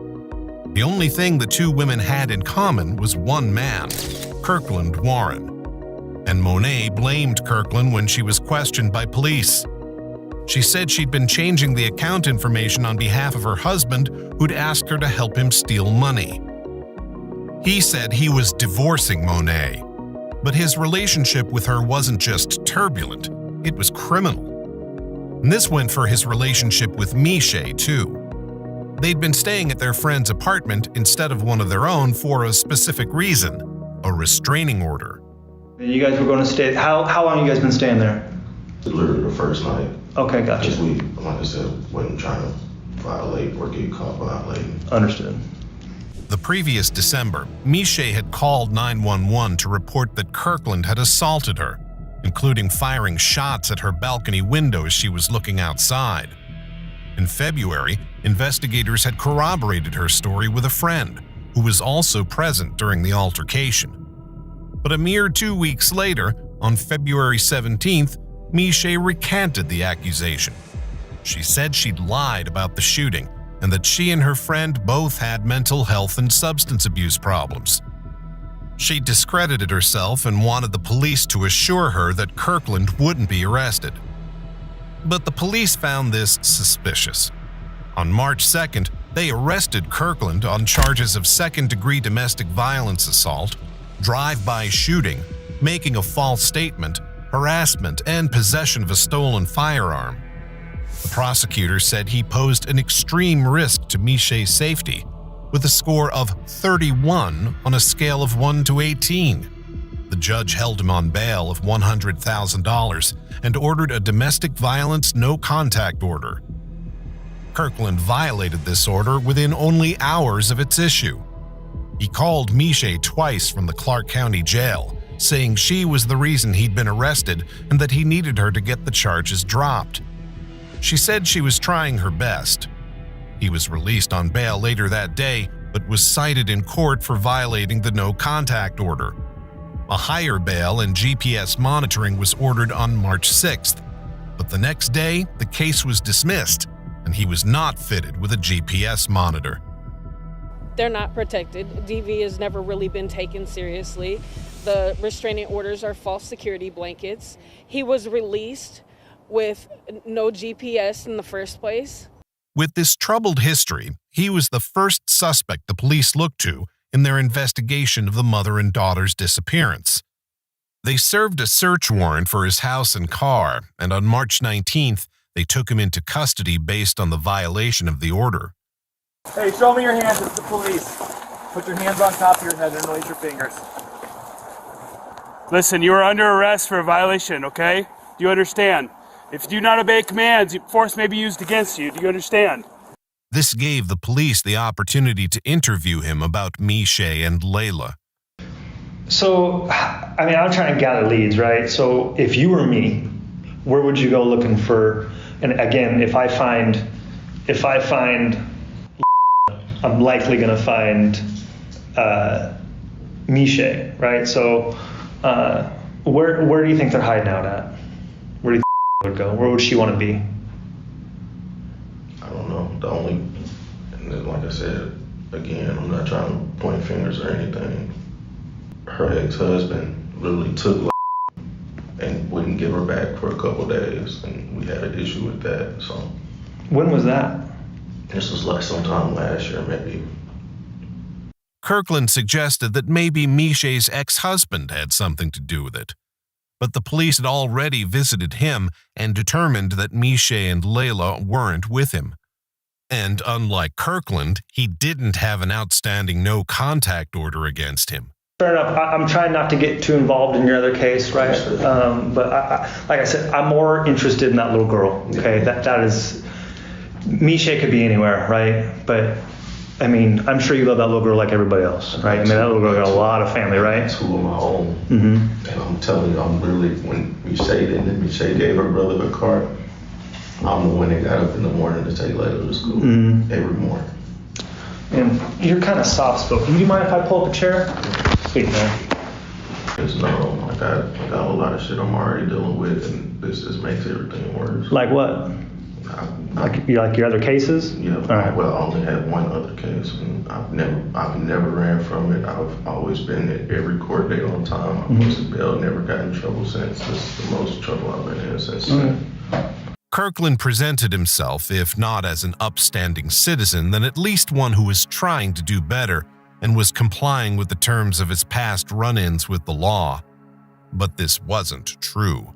Speaker 1: The only thing the 2 women had in common was one man, Kirkland Warren. And Monet blamed Kirkland when she was questioned by police. She said she'd been changing the account information on behalf of her husband, who'd asked her to help him steal money. He said he was divorcing Monet, but his relationship with her wasn't just turbulent, it was criminal. And this went for his relationship with Miche, too. They'd been staying at their friend's apartment instead of one of their own for a specific reason, a restraining order.
Speaker 11: You guys were going to stay, how long have you guys been staying there?
Speaker 12: Literally the first night.
Speaker 11: Okay, gotcha.
Speaker 12: Because we, like I said, wasn't trying to violate or get caught violating.
Speaker 11: Understood.
Speaker 1: The previous December, Miche had called 911 to report that Kirkland had assaulted her, including firing shots at her balcony window as she was looking outside. In February, investigators had corroborated her story with a friend, who was also present during the altercation. But a mere 2 weeks later, on February 17th, Miche recanted the accusation. She said she'd lied about the shooting and that she and her friend both had mental health and substance abuse problems. She discredited herself and wanted the police to assure her that Kirkland wouldn't be arrested. But the police found this suspicious. On March 2nd, they arrested Kirkland on charges of second-degree domestic violence assault, drive-by shooting, making a false statement, harassment, and possession of a stolen firearm. The prosecutor said he posed an extreme risk to Miché's safety, with a score of 31 on a scale of 1 to 18. The judge held him on bail of $100,000 and ordered a domestic violence no-contact order. Kirkland violated this order within only hours of its issue. He called Miché twice from the Clark County Jail, saying she was the reason he'd been arrested and that he needed her to get the charges dropped. She said she was trying her best. He was released on bail later that day, but was cited in court for violating the no-contact order. A higher bail and GPS monitoring was ordered on March 6th, but the next day the case was dismissed, and he was not fitted with a GPS monitor.
Speaker 13: They're not protected. DV has never really been taken seriously. The restraining orders are false security blankets. He was released with no GPS in the first place.
Speaker 1: With this troubled history, he was the first suspect the police looked to in their investigation of the mother and daughter's disappearance. They served a search warrant for his house and car, and on March 19th, they took him into custody based on the violation of the order.
Speaker 14: Hey, show me your hands, it's the police. Put your hands on top of your head and release your fingers.
Speaker 15: Listen, you are under arrest for a violation, okay? Do you understand? If you do not obey commands, force may be used against you. Do you understand?
Speaker 1: This gave the police the opportunity to interview him about Miché and Layla.
Speaker 11: So, I mean, I'm trying to gather leads, right? So if you were me, where would you go looking for, and again, if I find, I'm likely going to find Miché, right? So where do you think they're hiding out at? Where do you think would go? Where would she want to be?
Speaker 12: I don't know. The only, and then like I said, again, I'm not trying to point fingers or anything. Her ex-husband literally took and wouldn't give her back for a couple days, and we had an issue with that. So
Speaker 11: when was that?
Speaker 12: This was like sometime last year, maybe.
Speaker 1: Kirkland suggested that maybe Miché's ex-husband had something to do with it. But the police had already visited him and determined that Miché and Layla weren't with him. And unlike Kirkland, he didn't have an outstanding no-contact order against him.
Speaker 11: Fair enough. I'm trying not to get too involved in your other case, right? But like I said, I'm more interested in that little girl. Okay, that is, Miché could be anywhere, right? But I mean, I'm sure you love that little girl like everybody else, right? I mean, that little girl got a lot of family, right?
Speaker 12: Two of my own.
Speaker 11: Mm-hmm.
Speaker 12: And I'm telling you, I'm really, when Miché gave her brother the car, I'm the one that got up in the morning to take Layla to school every morning.
Speaker 11: And you're kind of soft-spoken. Do you mind if I pull up a chair? Sweet, man.
Speaker 12: There's no, I got a lot of shit I'm already dealing with, and this just makes everything worse.
Speaker 11: Like what? Like your other cases?
Speaker 12: Yeah.
Speaker 11: All right.
Speaker 12: Well, I only had one other case, and I've never ran from it. I've always been at every court date on time. I posted bail, never got in trouble since. This is the most trouble I've been in since.
Speaker 1: Kirkland presented himself, if not as an upstanding citizen, then at least one who was trying to do better and was complying with the terms of his past run-ins with the law. But this wasn't true,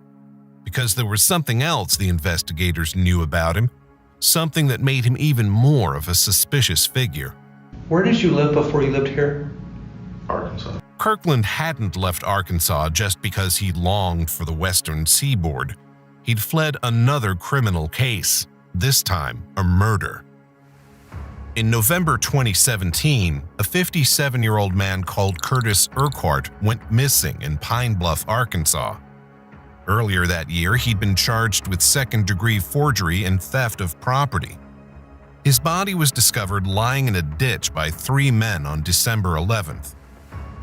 Speaker 1: because there was something else the investigators knew about him, something that made him even more of a suspicious figure.
Speaker 16: Where did you live before you lived here?
Speaker 12: Arkansas.
Speaker 1: Kirkland hadn't left Arkansas just because he longed for the western seaboard. He'd fled another criminal case, this time a murder. In November 2017, a 57-year-old man called Curtis Urquhart went missing in Pine Bluff, Arkansas. Earlier that year, he'd been charged with second-degree forgery and theft of property. His body was discovered lying in a ditch by 3 men on December 11th.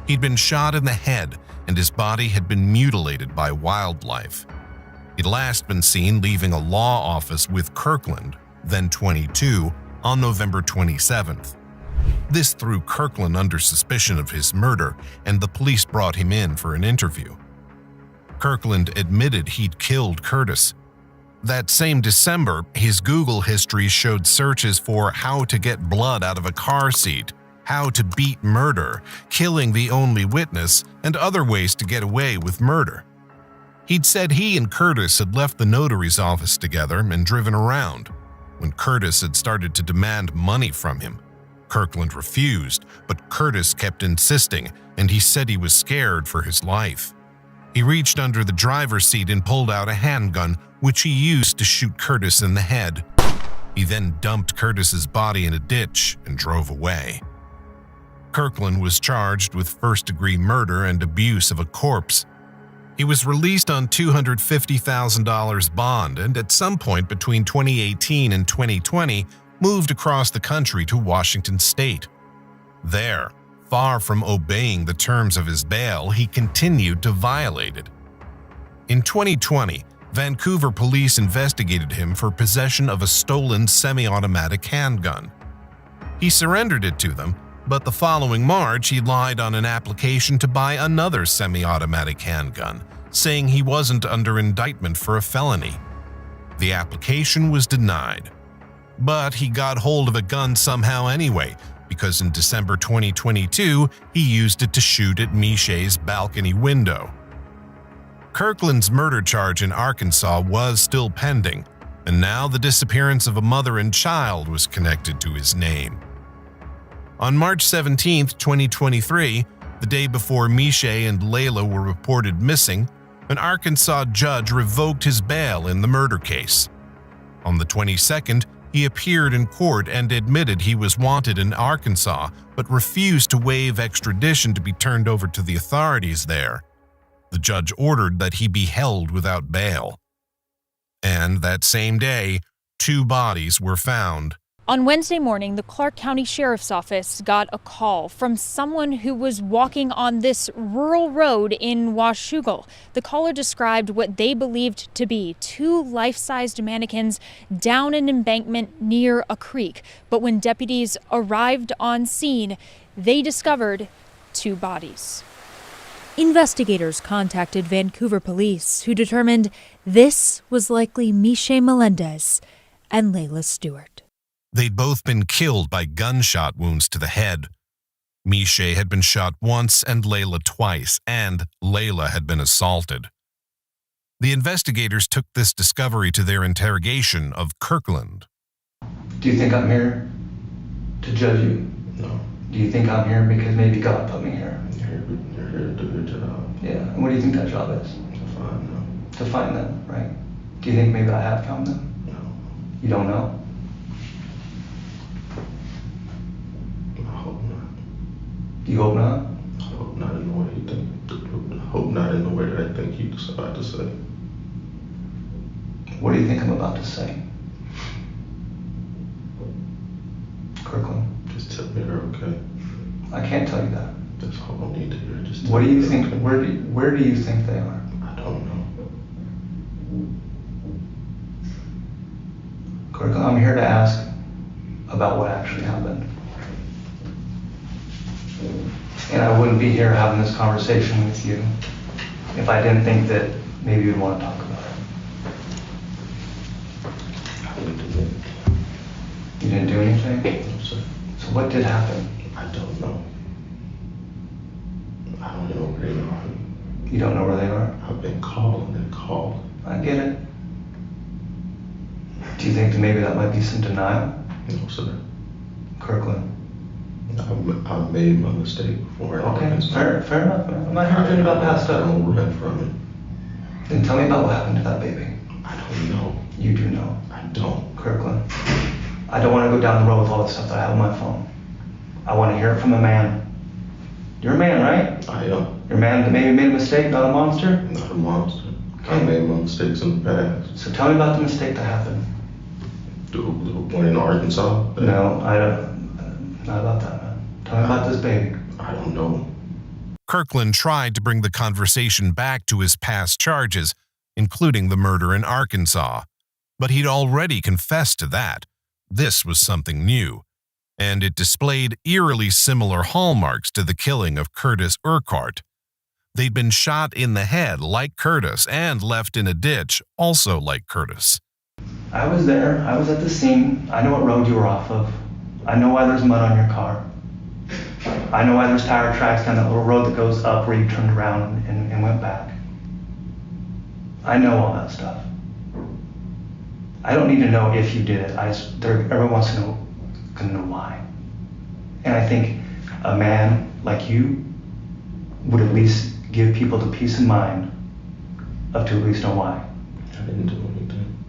Speaker 1: He'd been shot in the head, and his body had been mutilated by wildlife. He'd last been seen leaving a law office with Kirkland, then 22, on November 27th. This threw Kirkland under suspicion of his murder, and the police brought him in for an interview. Kirkland admitted he'd killed Curtis. That same December, his Google history showed searches for how to get blood out of a car seat, how to beat murder, killing the only witness, and other ways to get away with murder. He'd said he and Curtis had left the notary's office together and driven around, when Curtis had started to demand money from him. Kirkland refused, but Curtis kept insisting, and he said he was scared for his life. He reached under the driver's seat and pulled out a handgun, which he used to shoot Curtis in the head. He then dumped Curtis's body in a ditch and drove away. Kirkland was charged with first-degree murder and abuse of a corpse. He was released on $250,000 bond and at some point between 2018 and 2020 moved across the country to Washington State. There, far from obeying the terms of his bail, he continued to violate it. In 2020, Vancouver police investigated him for possession of a stolen semi-automatic handgun. He surrendered it to them, but the following March he lied on an application to buy another semi-automatic handgun, saying he wasn't under indictment for a felony. The application was denied. But he got hold of a gun somehow anyway, because in December 2022, he used it to shoot at Miche's balcony window. Kirkland's murder charge in Arkansas was still pending, and now the disappearance of a mother and child was connected to his name. On March 17, 2023, the day before Miche and Layla were reported missing, an Arkansas judge revoked his bail in the murder case. On the 22nd, he appeared in court and admitted he was wanted in Arkansas, but refused to waive extradition to be turned over to the authorities there. The judge ordered that he be held without bail. And that same day, 2 bodies were found.
Speaker 17: On Wednesday morning, the Clark County Sheriff's Office got a call from someone who was walking on this rural road in Washougal. The caller described what they believed to be 2 life-sized mannequins down an embankment near a creek. But when deputies arrived on scene, they discovered 2 bodies. Investigators contacted Vancouver police, who determined this was likely Miche Melendez and Layla Stewart.
Speaker 1: They'd both been killed by gunshot wounds to the head. Miche had been shot once and Layla twice, and Layla had been assaulted. The investigators took this discovery to their interrogation of Kirkland.
Speaker 16: Do you think I'm here to judge you?
Speaker 12: No.
Speaker 16: Do you think I'm here because maybe God put me here?
Speaker 12: You're here to do your job.
Speaker 16: Yeah. And what do you think that job is?
Speaker 12: To find them.
Speaker 16: To find them, right? Do you think maybe I have found them?
Speaker 12: No.
Speaker 16: You don't know?
Speaker 12: I hope not.
Speaker 16: You hope not?
Speaker 12: I hope not in the way you think. I hope not in the way that I think you're about to say.
Speaker 16: What do you think I'm about to say? Kirkland?
Speaker 12: Just tell me they're okay.
Speaker 16: I can't tell you that.
Speaker 12: That's all I need to hear. Just tell
Speaker 16: What do
Speaker 12: me
Speaker 16: you
Speaker 12: they're
Speaker 16: think?
Speaker 12: okay.
Speaker 16: Where do you think they are?
Speaker 12: I don't know.
Speaker 16: Kirkland, I'm here to ask about what actually happened. And I wouldn't be here having this conversation with you if I didn't think that maybe you'd want to talk about it.
Speaker 12: I didn't do anything.
Speaker 16: You didn't do anything?
Speaker 12: No, sir.
Speaker 16: So what did happen?
Speaker 12: I don't know. I don't know where they are.
Speaker 16: You don't know where they are?
Speaker 12: I've been calling and calling.
Speaker 16: I get it. Do you think that maybe that might be some denial?
Speaker 12: No, sir.
Speaker 16: Kirkland?
Speaker 12: I've made my mistake before.
Speaker 16: Okay, fair enough, man. I'm not here to tell you about past
Speaker 12: I
Speaker 16: stuff.
Speaker 12: don't run from it.
Speaker 16: Then tell me about what happened to that baby.
Speaker 12: I don't know.
Speaker 16: You do know.
Speaker 12: I don't.
Speaker 16: Kirkland, I don't want to go down the road with all the stuff that I have on my phone. I want to hear it from a man. You're a man, right?
Speaker 12: I am.
Speaker 16: You're a man that maybe made a mistake, not a monster?
Speaker 12: Not a monster.
Speaker 16: Okay.
Speaker 12: I made my mistakes in the past.
Speaker 16: So tell me about the mistake that happened.
Speaker 12: The one in Arkansas?
Speaker 16: No, I don't. Not about that, man. Tell me about this baby.
Speaker 12: I don't know.
Speaker 1: Kirkland tried to bring the conversation back to his past charges, including the murder in Arkansas. But he'd already confessed to that, This was something new, and it displayed eerily similar hallmarks to the killing of Curtis Urquhart. They'd been shot in the head like Curtis and left in a ditch also like Curtis.
Speaker 16: I was there. I was at the scene. I know what road you were off of. I know why there's mud on your car. I know why there's tire tracks down that little road that goes up where you turned around and went back. I know all that stuff. I don't need to know if you did it. Everyone wants to know why. And I think a man like you would at least give people the peace of mind of to at least know why.
Speaker 12: I didn't do anything.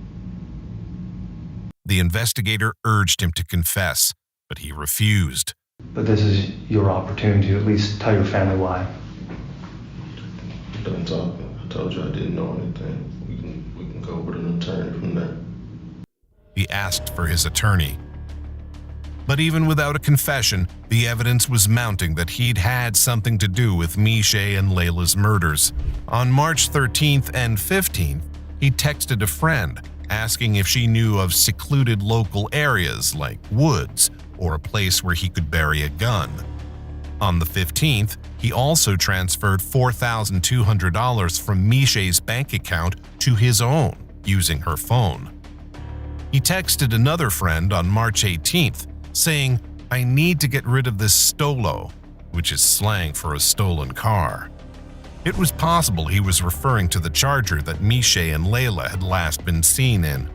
Speaker 1: The investigator urged him to confess, but he refused.
Speaker 16: But this is your opportunity to at least tell your family why.
Speaker 12: Done talking. I told you I didn't know anything. We can go with an attorney from there.
Speaker 1: He asked for his attorney. But even without a confession, the evidence was mounting that he'd had something to do with Miche and Layla's murders. On March 13th and 15th, he texted a friend asking if she knew of secluded local areas like woods or a place where he could bury a gun. On the 15th, he also transferred $4,200 from Miche's bank account to his own using her phone. He texted another friend on March 18th saying, "I need to get rid of this stolo," which is slang for a stolen car. It was possible he was referring to the Charger that Miche and Layla had last been seen in.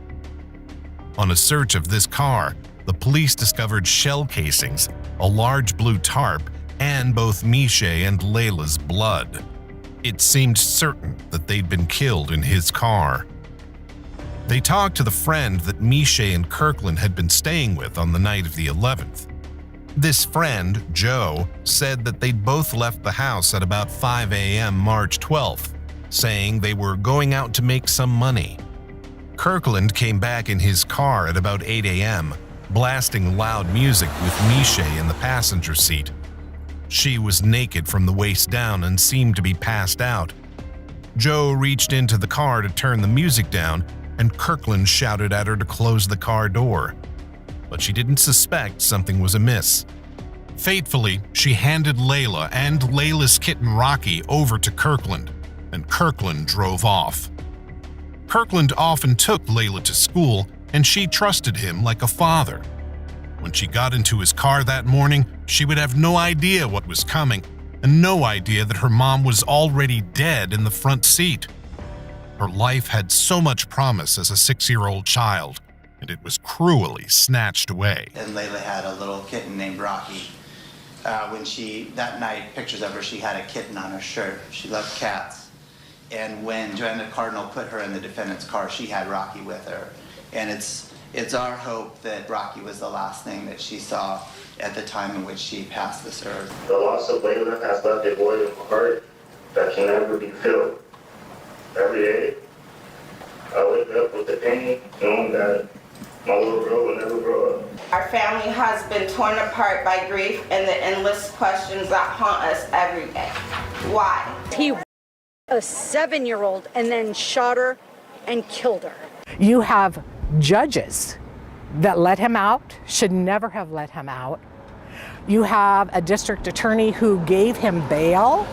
Speaker 1: On a search of this car, the police discovered shell casings, a large blue tarp, and both Miche and Layla's blood. It seemed certain that they'd been killed in his car. They talked to the friend that Miche and Kirkland had been staying with on the night of the 11th. This friend, Joe, said that they'd both left the house at about 5 a.m. March 12th, saying they were going out to make some money. Kirkland came back in his car at about 8 a.m., blasting loud music with Miche in the passenger seat. She was naked from the waist down and seemed to be passed out. Joe reached into the car to turn the music down, and Kirkland shouted at her to close the car door. But she didn't suspect something was amiss. Fatefully, she handed Layla and Layla's kitten Rocky over to Kirkland, and Kirkland drove off. Kirkland often took Layla to school, and she trusted him like a father. When she got into his car that morning, she would have no idea what was coming, and no idea that her mom was already dead in the front seat. Her life had so much promise as a 6-year-old child, and it was cruelly snatched away.
Speaker 18: And Layla had a little kitten named Rocky. That night, pictures of her, she had a kitten on her shirt. She loved cats. And when Joanna Cardinal put her in the defendant's car, she had Rocky with her. And it's our hope that Rocky was the last thing that she saw at the time in which she passed this earth.
Speaker 12: The loss of Layla has left a void in my heart that can never be filled. Every day, I wake up with the pain, knowing that my little girl will never grow up.
Speaker 19: Our family has been torn apart by grief and the endless questions that haunt us every day. Why?
Speaker 20: He a 7-year-old and then shot her and killed her.
Speaker 21: You have judges that let him out, should never have let him out. You have a district attorney who gave him bail.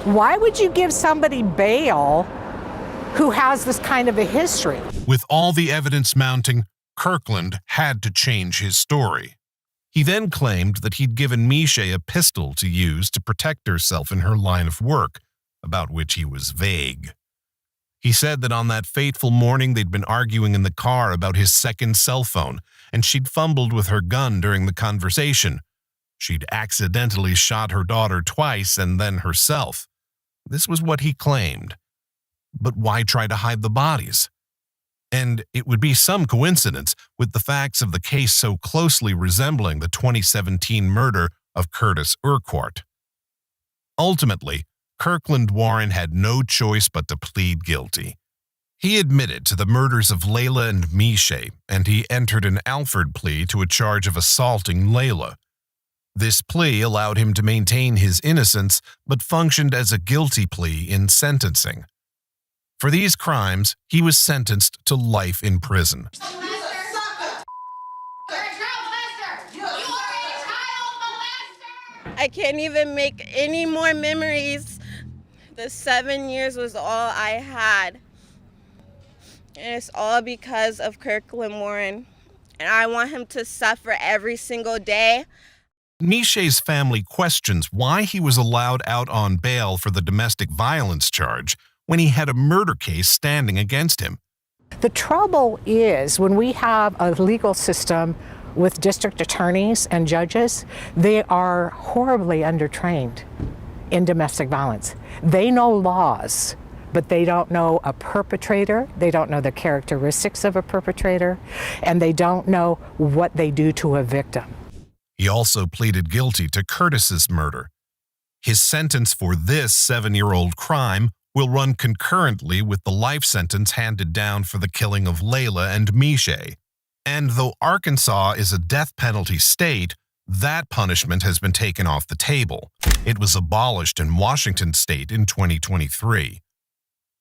Speaker 21: Why would you give somebody bail who has this kind of a history?
Speaker 1: With all the evidence mounting, Kirkland had to change his story. He then claimed that he'd given Miche a pistol to use to protect herself in her line of work, about which he was vague. He said that on that fateful morning they'd been arguing in the car about his second cell phone, and she'd fumbled with her gun during the conversation. She'd accidentally shot her daughter twice and then herself. This was what he claimed. But why try to hide the bodies? And it would be some coincidence with the facts of the case so closely resembling the 2017 murder of Curtis Urquhart. Ultimately, Kirkland Warren had no choice but to plead guilty. He admitted to the murders of Layla and Miche, and he entered an Alford plea to a charge of assaulting Layla. This plea allowed him to maintain his innocence, but functioned as a guilty plea in sentencing. For these crimes, he was sentenced to life in prison.
Speaker 19: I can't even make any more memories. The 7 years was all I had. And it's all because of Kirkland Warren. And I want him to suffer every single day.
Speaker 1: Miché's family questions why he was allowed out on bail for the domestic violence charge when he had a murder case standing against him.
Speaker 21: The trouble is when we have a legal system with district attorneys and judges, they are horribly undertrained in domestic violence. They know laws, but they don't know a perpetrator, they don't know the characteristics of a perpetrator, and they don't know what they do to a victim.
Speaker 1: He also pleaded guilty to Curtis's murder. His sentence for this 7-year-old crime will run concurrently with the life sentence handed down for the killing of Layla and Miché. And though Arkansas is a death penalty state, that punishment has been taken off the table. It was abolished in Washington state in 2023.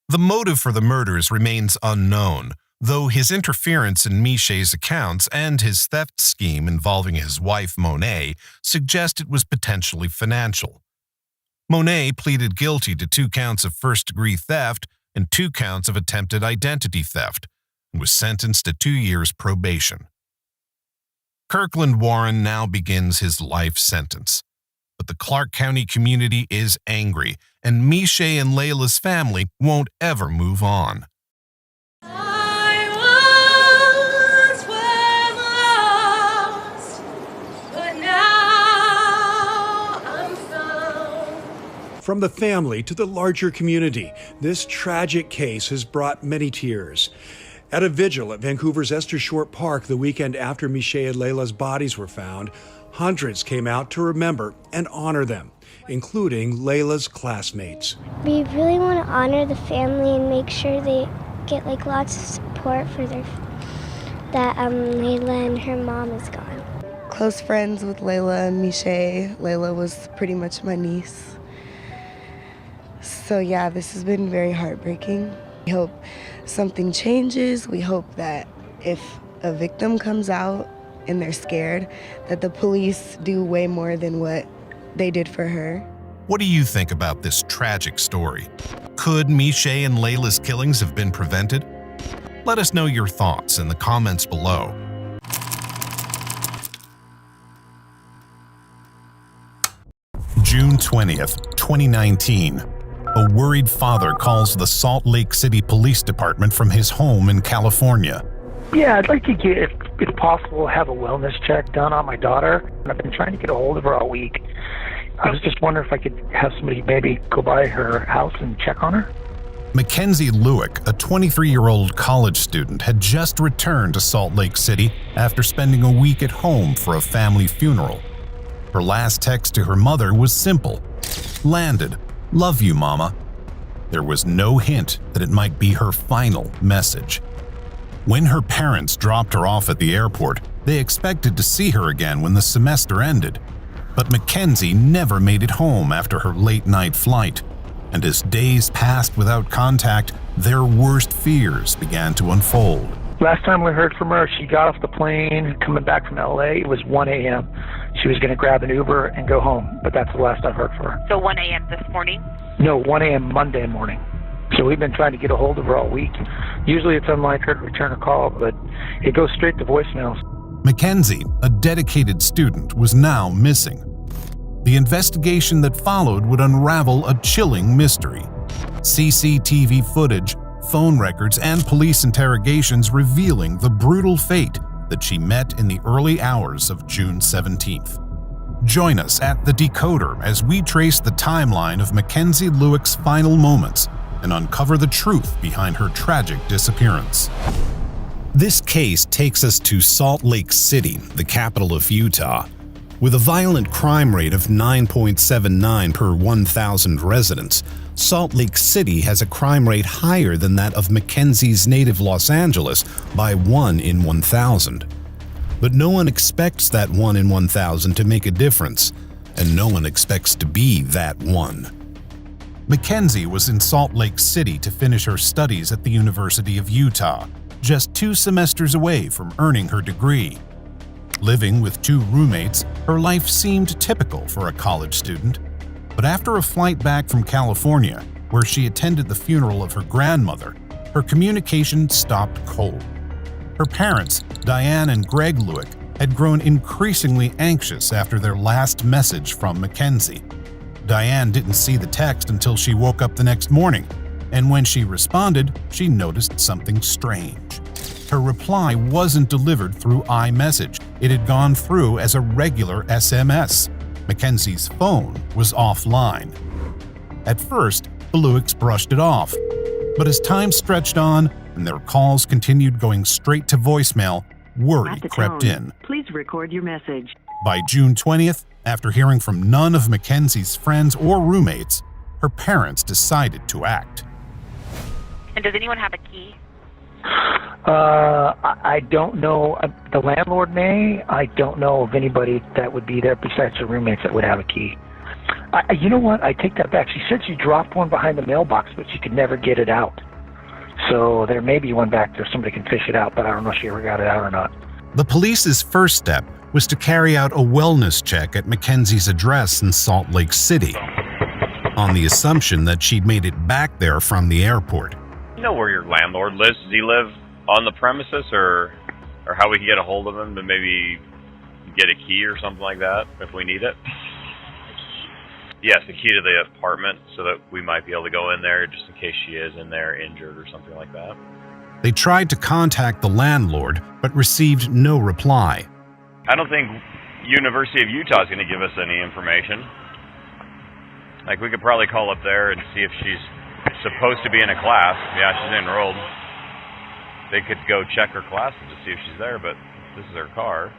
Speaker 1: The motive for the murders remains unknown, though his interference in Miché's accounts and his theft scheme involving his wife Monet suggest it was potentially financial. Monet pleaded guilty to 2 counts of first-degree theft and 2 counts of attempted identity theft and was sentenced to 2 years probation. Kirkland Warren now begins his life sentence. But the Clark County community is angry, and Miché and Layla's family won't ever move on.
Speaker 4: From the family to the larger community, this tragic case has brought many tears. At a vigil at Vancouver's Esther Short Park the weekend after Miché and Layla's bodies were found, hundreds came out to remember and honor them, including Layla's classmates.
Speaker 22: We really want to honor the family and make sure they get lots of support for that Layla and her mom is gone.
Speaker 23: Close friends with Layla and Miché. Layla was pretty much my niece. So yeah, this has been very heartbreaking. We hope something changes. We hope that if a victim comes out and they're scared, that the police do way more than what they did for her.
Speaker 1: What do you think about this tragic story? Could Miché and Layla's killings have been prevented? Let us know your thoughts in the comments below. June 20th, 2019. A worried father calls the Salt Lake City Police Department from his home in California.
Speaker 24: Yeah, I'd like to get, if possible, have a wellness check done on my daughter. I've been trying to get a hold of her all week. I was just wondering if I could have somebody maybe go by her house and check on her.
Speaker 1: Mackenzie Lewick, a 23-year-old college student, had just returned to Salt Lake City after spending a week at home for a family funeral. Her last text to her mother was simple: "Landed. Love you, Mama." There was no hint that it might be her final message. When her parents dropped her off at the airport, they expected to see her again when the semester ended. But Mackenzie never made it home after her late-night flight, and as days passed without contact, their worst fears began to unfold.
Speaker 24: Last time we heard from her, she got off the plane coming back from LA. It was 1 a.m. She was going to grab an Uber and go home, but that's the last I heard from her.
Speaker 25: So 1 a.m. this morning?
Speaker 24: No, 1 a.m. Monday morning. So we've been trying to get a hold of her all week. Usually it's unlike her to return a call, but it goes straight to voicemails.
Speaker 1: Mackenzie, a dedicated student, was now missing. The investigation that followed would unravel a chilling mystery. CCTV footage, phone records, and police interrogations revealing the brutal fate that she met in the early hours of June 17th. Join us at The Decoder as we trace the timeline of Mackenzie Lewick's final moments and uncover the truth behind her tragic disappearance. This case takes us to Salt Lake City, the capital of Utah. With a violent crime rate of 9.79 per 1,000 residents, Salt Lake City has a crime rate higher than that of Mackenzie's native Los Angeles by 1 in 1,000. But no one expects that 1 in 1,000 to make a difference, and no one expects to be that one. Mackenzie was in Salt Lake City to finish her studies at the University of Utah, just 2 semesters away from earning her degree. Living with 2 roommates, her life seemed typical for a college student. But after a flight back from California, where she attended the funeral of her grandmother, her communication stopped cold. Her parents, Diane and Greg Lewick, had grown increasingly anxious after their last message from Mackenzie. Diane didn't see the text until she woke up the next morning, and when she responded, she noticed something strange. Her reply wasn't delivered through iMessage. It had gone through as a regular SMS. Mackenzie's phone was offline. At first, the Lewicks brushed it off, but as time stretched on and their calls continued going straight to voicemail, worry crept in.
Speaker 2: Please record your message.
Speaker 1: By June 20th, after hearing from none of Mackenzie's friends or roommates, her parents decided to act.
Speaker 2: And does anyone have a key?
Speaker 24: I don't know. The landlord may. I don't know of anybody that would be there besides the roommates that would have a key. You know what? I take that back. She said she dropped one behind the mailbox, but she could never get it out. So there may be one back there. Somebody can fish it out, but I don't know if she ever got it out or not.
Speaker 1: The police's first step was to carry out a wellness check at Mackenzie's address in Salt Lake City, on the assumption that she'd made it back there from the airport.
Speaker 3: You know where your landlord lives? Does he live on the premises, or how we can get a hold of him to maybe get a key or something like that if we need it? Yes, the key to the apartment so that we might be able to go in there just in case she is in there injured or something like that.
Speaker 1: They tried to contact the landlord, but received no reply.
Speaker 3: I don't think University of Utah is going to give us any information. Like, we could probably call up there and see if she's supposed to be in a class. Yeah, she's enrolled. They could go check her classes to see if she's there, but this is her car.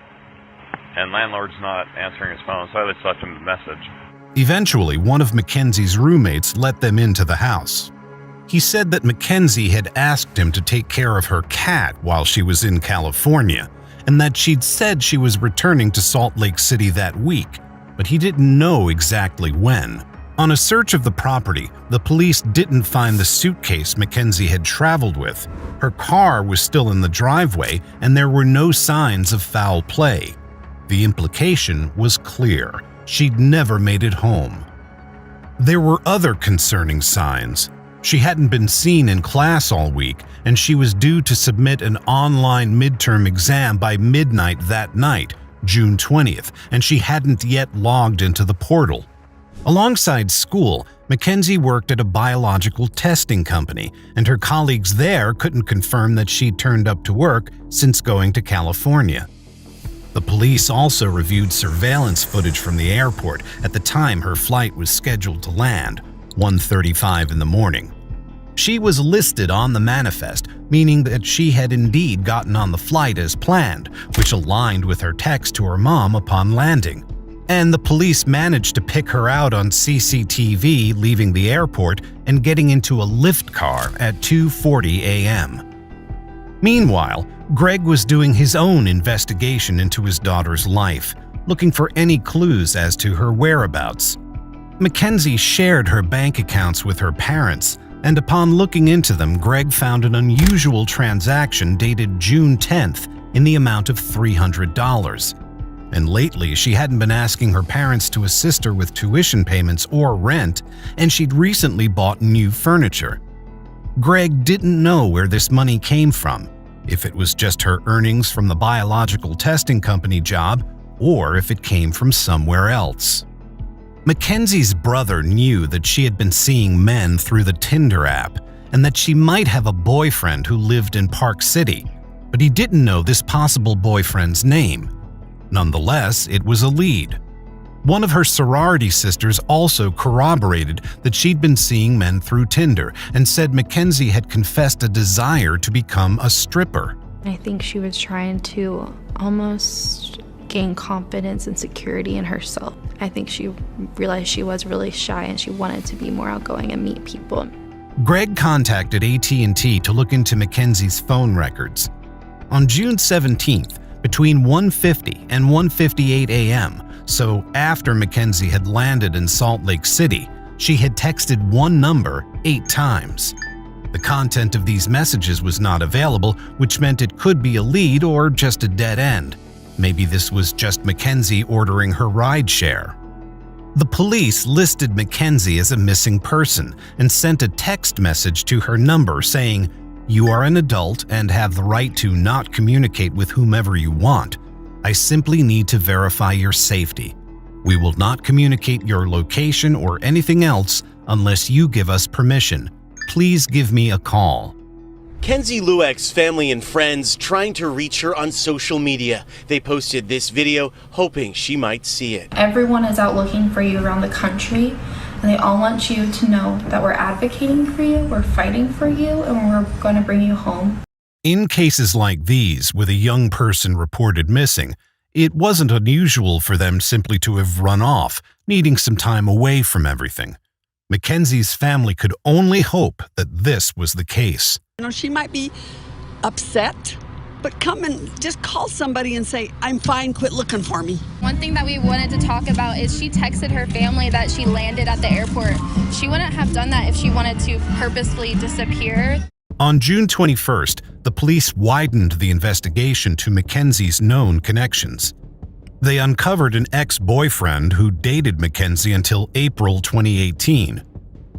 Speaker 3: And landlord's not answering his phone, so I just left him a message.
Speaker 1: Eventually, one of Mackenzie's roommates let them into the house. He said that Mackenzie had asked him to take care of her cat while she was in California, and that she'd said she was returning to Salt Lake City that week, but he didn't know exactly when. On a search of the property, the police didn't find the suitcase Mackenzie had traveled with. Her car was still in the driveway, and there were no signs of foul play. The implication was clear. She'd never made it home. There were other concerning signs. She hadn't been seen in class all week, and she was due to submit an online midterm exam by midnight that night, June 20th, and she hadn't yet logged into the portal. Alongside school, Mackenzie worked at a biological testing company, and her colleagues there couldn't confirm that she'd turned up to work since going to California. The police also reviewed surveillance footage from the airport at the time her flight was scheduled to land, 1:35 in the morning. She was listed on the manifest, meaning that she had indeed gotten on the flight as planned, which aligned with her text to her mom upon landing. And the police managed to pick her out on CCTV leaving the airport and getting into a Lyft car at 2:40 a.m. Meanwhile, Greg was doing his own investigation into his daughter's life, looking for any clues as to her whereabouts. Mackenzie shared her bank accounts with her parents, and upon looking into them, Greg found an unusual transaction dated June 10th in the amount of $300. And lately, she hadn't been asking her parents to assist her with tuition payments or rent, and she'd recently bought new furniture. Greg didn't know where this money came from, if it was just her earnings from the biological testing company job, or if it came from somewhere else. Mackenzie's brother knew that she had been seeing men through the Tinder app, and that she might have a boyfriend who lived in Park City, but he didn't know this possible boyfriend's name. Nonetheless, it was a lead. One of her sorority sisters also corroborated that she'd been seeing men through Tinder and said Mackenzie had confessed a desire to become a stripper.
Speaker 6: I think she was trying to almost gain confidence and security in herself. I think she realized she was really shy and she wanted to be more outgoing and meet people.
Speaker 1: Greg contacted AT&T to look into Mackenzie's phone records. On June 17th, between 1:50 and 1:58 a.m., so after Mackenzie had landed in Salt Lake City, she had texted one number 8 times. The content of these messages was not available, which meant it could be a lead or just a dead end. Maybe this was just Mackenzie ordering her rideshare. The police listed Mackenzie as a missing person and sent a text message to her number saying, "You are an adult and have the right to not communicate with whomever you want. I simply need to verify your safety. We will not communicate your location or anything else unless you give us permission. Please give me a call."
Speaker 7: Kenzie Lueck's family and friends trying to reach her on social media. They posted this video hoping she might see it.
Speaker 6: Everyone is out looking for you around the country, and they all want you to know that we're advocating for you, we're fighting for you, and we're going to bring you home.
Speaker 1: In cases like these, with a young person reported missing, it wasn't unusual for them simply to have run off, needing some time away from everything. Mackenzie's family could only hope that this was the case.
Speaker 8: You know, she might be upset, but come and just call somebody and say, "I'm fine, quit looking for me."
Speaker 6: One thing that we wanted to talk about is she texted her family that she landed at the airport. She wouldn't have done that if she wanted to purposely disappear.
Speaker 1: On June 21st, the police widened the investigation to Mackenzie's known connections. They uncovered an ex-boyfriend who dated Mackenzie until April 2018.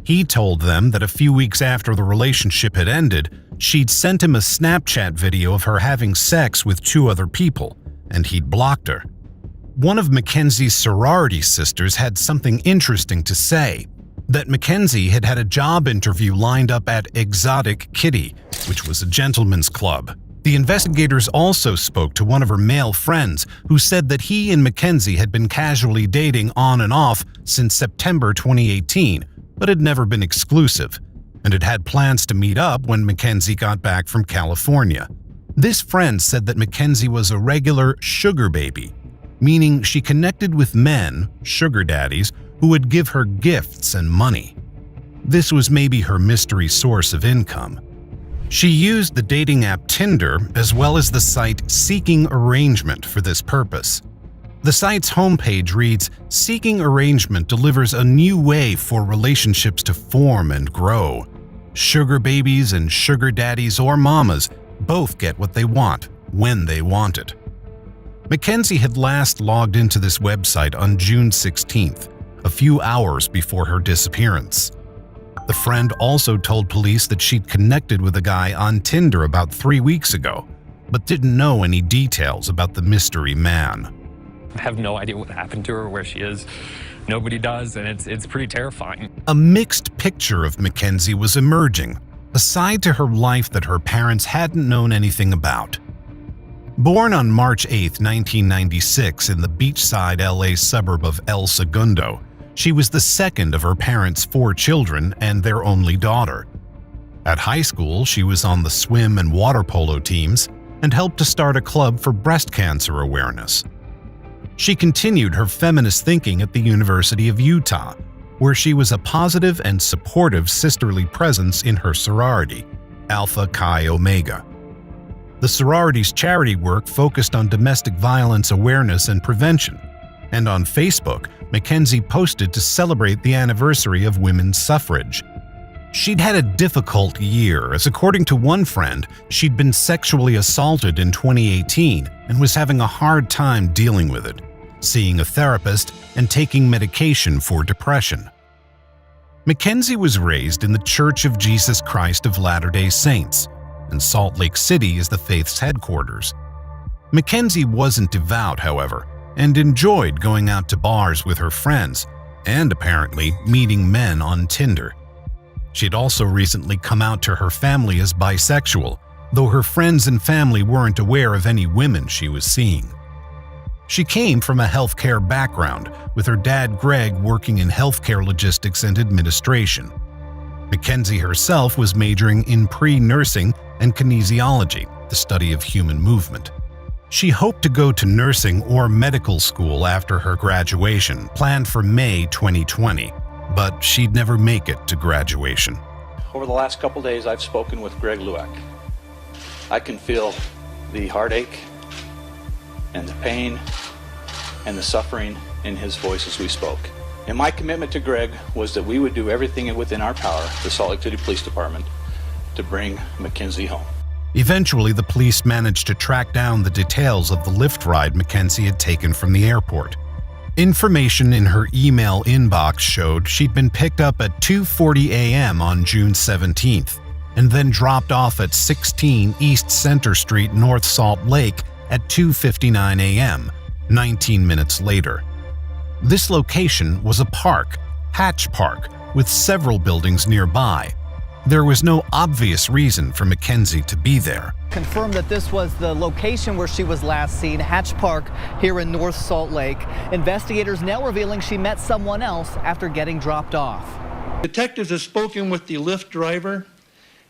Speaker 1: He told them that a few weeks after the relationship had ended, she'd sent him a Snapchat video of her having sex with 2 other people, and he'd blocked her. One of Mackenzie's sorority sisters had something interesting to say, that Mackenzie had had a job interview lined up at Exotic Kitty, which was a gentleman's club. The investigators also spoke to one of her male friends who said that he and Mackenzie had been casually dating on and off since September 2018, but had never been exclusive, and had had plans to meet up when Mackenzie got back from California. This friend said that Mackenzie was a regular sugar baby, meaning she connected with men, sugar daddies, who would give her gifts and money. This was maybe her mystery source of income. She used the dating app Tinder as well as the site Seeking Arrangement for this purpose. The site's homepage reads, "Seeking Arrangement delivers a new way for relationships to form and grow. Sugar babies and sugar daddies or mamas both get what they want when they want it." Mackenzie had last logged into this website on June 16th, a few hours before her disappearance. The friend also told police that she'd connected with a guy on Tinder about 3 weeks ago, but didn't know any details about the mystery man.
Speaker 9: I have no idea what happened to her, where she is. Nobody does, and it's pretty terrifying.
Speaker 1: A mixed picture of Mackenzie was emerging, a side to her life that her parents hadn't known anything about. Born on March 8, 1996 in the beachside LA suburb of El Segundo, she was the second of her parents' 4 children and their only daughter. At high school, she was on the swim and water polo teams and helped to start a club for breast cancer awareness. She continued her feminist thinking at the University of Utah, where she was a positive and supportive sisterly presence in her sorority, Alpha Chi Omega. The sorority's charity work focused on domestic violence awareness and prevention, and on Facebook, Mackenzie posted to celebrate the anniversary of women's suffrage. She'd had a difficult year, as according to one friend, she'd been sexually assaulted in 2018 and was having a hard time dealing with it, seeing a therapist and taking medication for depression. Mackenzie was raised in the Church of Jesus Christ of Latter-day Saints, and Salt Lake City is the faith's headquarters. Mackenzie wasn't devout, however, and enjoyed going out to bars with her friends and apparently meeting men on Tinder. She'd also recently come out to her family as bisexual, though her friends and family weren't aware of any women she was seeing. She came from a healthcare background, with her dad Greg working in healthcare logistics and administration. Mackenzie herself was majoring in pre-nursing and kinesiology, the study of human movement. She hoped to go to nursing or medical school after her graduation, planned for May 2020, but she'd never make it to graduation.
Speaker 10: Over the last couple days, I've spoken with Greg Lueck. I can feel the heartache and the pain and the suffering in his voice as we spoke. And my commitment to Greg was that we would do everything within our power, the Salt Lake City Police Department, to bring Mackenzie home.
Speaker 1: Eventually, the police managed to track down the details of the Lyft ride Mackenzie had taken from the airport. Information in her email inbox showed she'd been picked up at 2:40 a.m. on June 17th, and then dropped off at 16 East Center Street, North Salt Lake at 2:59 a.m., 19 minutes later. This location was a park, Hatch Park, with several buildings nearby. There was no obvious reason for Mackenzie to be there.
Speaker 5: Confirmed that this was the location where she was last seen, Hatch Park here in North Salt Lake. Investigators now revealing she met someone else after getting dropped off.
Speaker 13: Detectives have spoken with the Lyft driver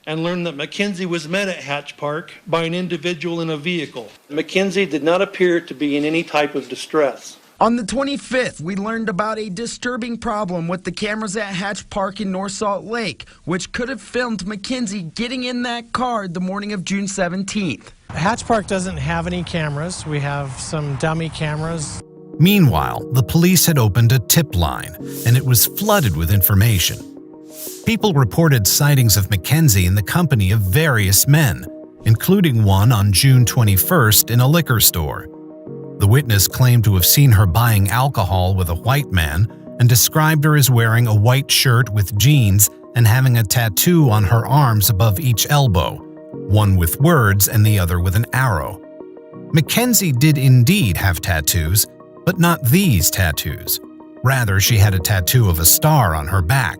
Speaker 13: and learned that Mackenzie was met at Hatch Park by an individual in a vehicle. Mackenzie did not appear to be in any type of distress.
Speaker 14: On the 25th, we learned about a disturbing problem with the cameras at Hatch Park in North Salt Lake, which could have filmed Mackenzie getting in that car the morning of June 17th.
Speaker 15: Hatch Park doesn't have any cameras. We have some dummy cameras.
Speaker 1: Meanwhile, the police had opened a tip line, and it was flooded with information. People reported sightings of Mackenzie in the company of various men, including one on June 21st in a liquor store. The witness claimed to have seen her buying alcohol with a white man and described her as wearing a white shirt with jeans and having a tattoo on her arms above each elbow, one with words and the other with an arrow. Mackenzie did indeed have tattoos, but not these tattoos. Rather, she had a tattoo of a star on her back.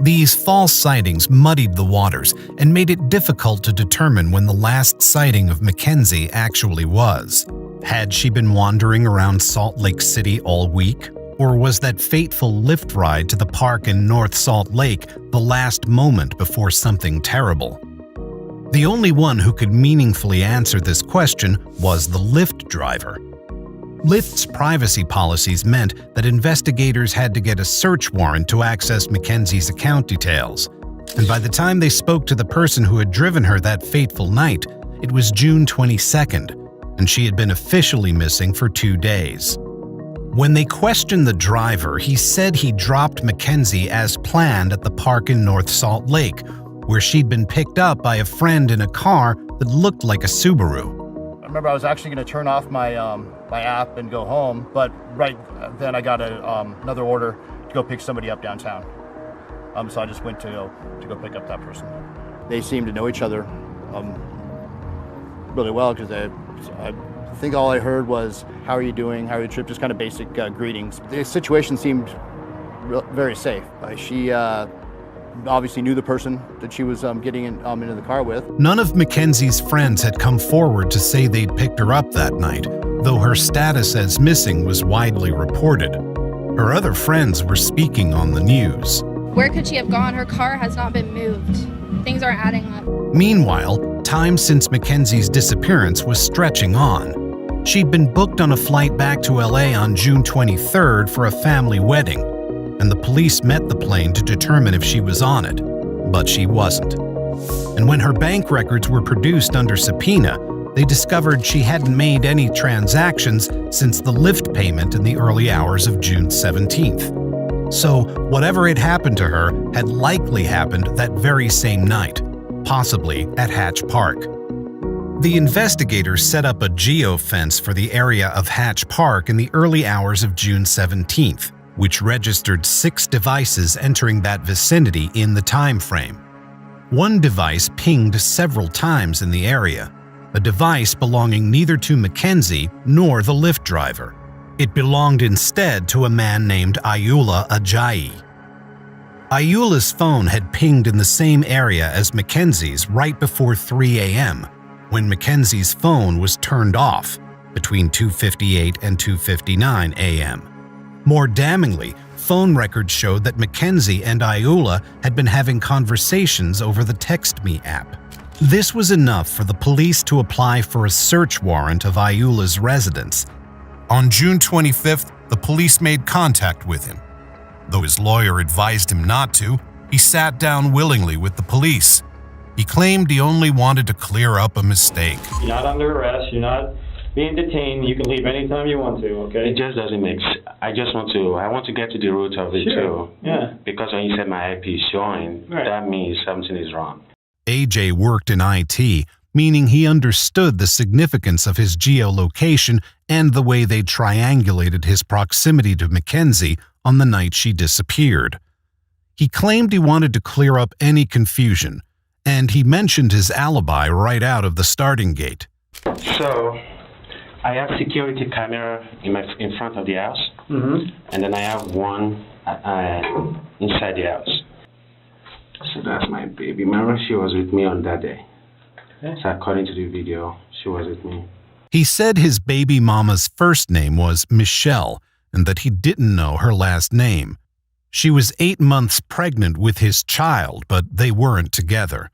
Speaker 1: These false sightings muddied the waters and made it difficult to determine when the last sighting of Mackenzie actually was. Had she been wandering around Salt Lake City all week? Or was that fateful Lyft ride to the park in North Salt Lake the last moment before something terrible? The only one who could meaningfully answer this question was the Lyft driver. Lyft's privacy policies meant that investigators had to get a search warrant to access Mackenzie's account details, and by the time they spoke to the person who had driven her that fateful night, it was June 22nd, and she had been officially missing for 2 days. When they questioned the driver, he said he dropped Mackenzie as planned at the park in North Salt Lake, where she'd been picked up by a friend in a car that looked like a Subaru.
Speaker 25: I remember I was actually going to turn off my my app and go home, but right then I got another order to go pick somebody up downtown. So I just went to go pick up that person. They seemed to know each other really well, because I think all I heard was, "How are you doing? How are your trip?" Just kind of basic greetings. The situation seemed very safe. She obviously knew the person that she was getting into the car with.
Speaker 1: None of Mackenzie's friends had come forward to say they'd picked her up that night, though her status as missing was widely reported. Her other friends were speaking on the news.
Speaker 6: Where could she have gone? Her car has not been moved. Things are adding up.
Speaker 1: Meanwhile, time since Mackenzie's disappearance was stretching on. She'd been booked on a flight back to LA on June 23rd for a family wedding, and the police met the plane to determine if she was on it, but she wasn't. And when her bank records were produced under subpoena, they discovered she hadn't made any transactions since the Lyft payment in the early hours of June 17th. So whatever had happened to her had likely happened that very same night, possibly at Hatch Park. The investigators set up a geofence for the area of Hatch Park in the early hours of June 17th, which registered 6 devices entering that vicinity in the time frame. One device pinged several times in the area, a device belonging neither to Mackenzie nor the Lyft driver. It belonged instead to a man named Ayoola Ajayi. Ayoola's phone had pinged in the same area as Mackenzie's right before 3 a.m., when Mackenzie's phone was turned off between 2:58 and 2:59 a.m. More damningly, phone records showed that Mackenzie and Ayoola had been having conversations over the TextMe app. This was enough for the police to apply for a search warrant of Ayoola's residence. On June 25th, the police made contact with him. Though his lawyer advised him not to, he sat down willingly with the police. He claimed he only wanted to clear up a mistake.
Speaker 26: You're not under arrest, you're not being detained, you can leave anytime you want to, okay?
Speaker 27: It just doesn't make sense. I want to get to the root of it too.
Speaker 26: Yeah.
Speaker 27: Because when you said my IP is showing,
Speaker 26: right,
Speaker 27: that means something is wrong.
Speaker 1: AJ worked in IT, meaning he understood the significance of his geolocation and the way they triangulated his proximity to Mackenzie on the night she disappeared. He claimed he wanted to clear up any confusion, and he mentioned his alibi right out of the starting gate.
Speaker 27: So, I have security camera in front of the house, and then I have one inside the house. So that's my baby. Remember, she was with me on that day. So according to the video, she was with me.
Speaker 1: He said his baby mama's first name was Michelle and that he didn't know her last name. She was 8 months pregnant with his child, but they weren't together.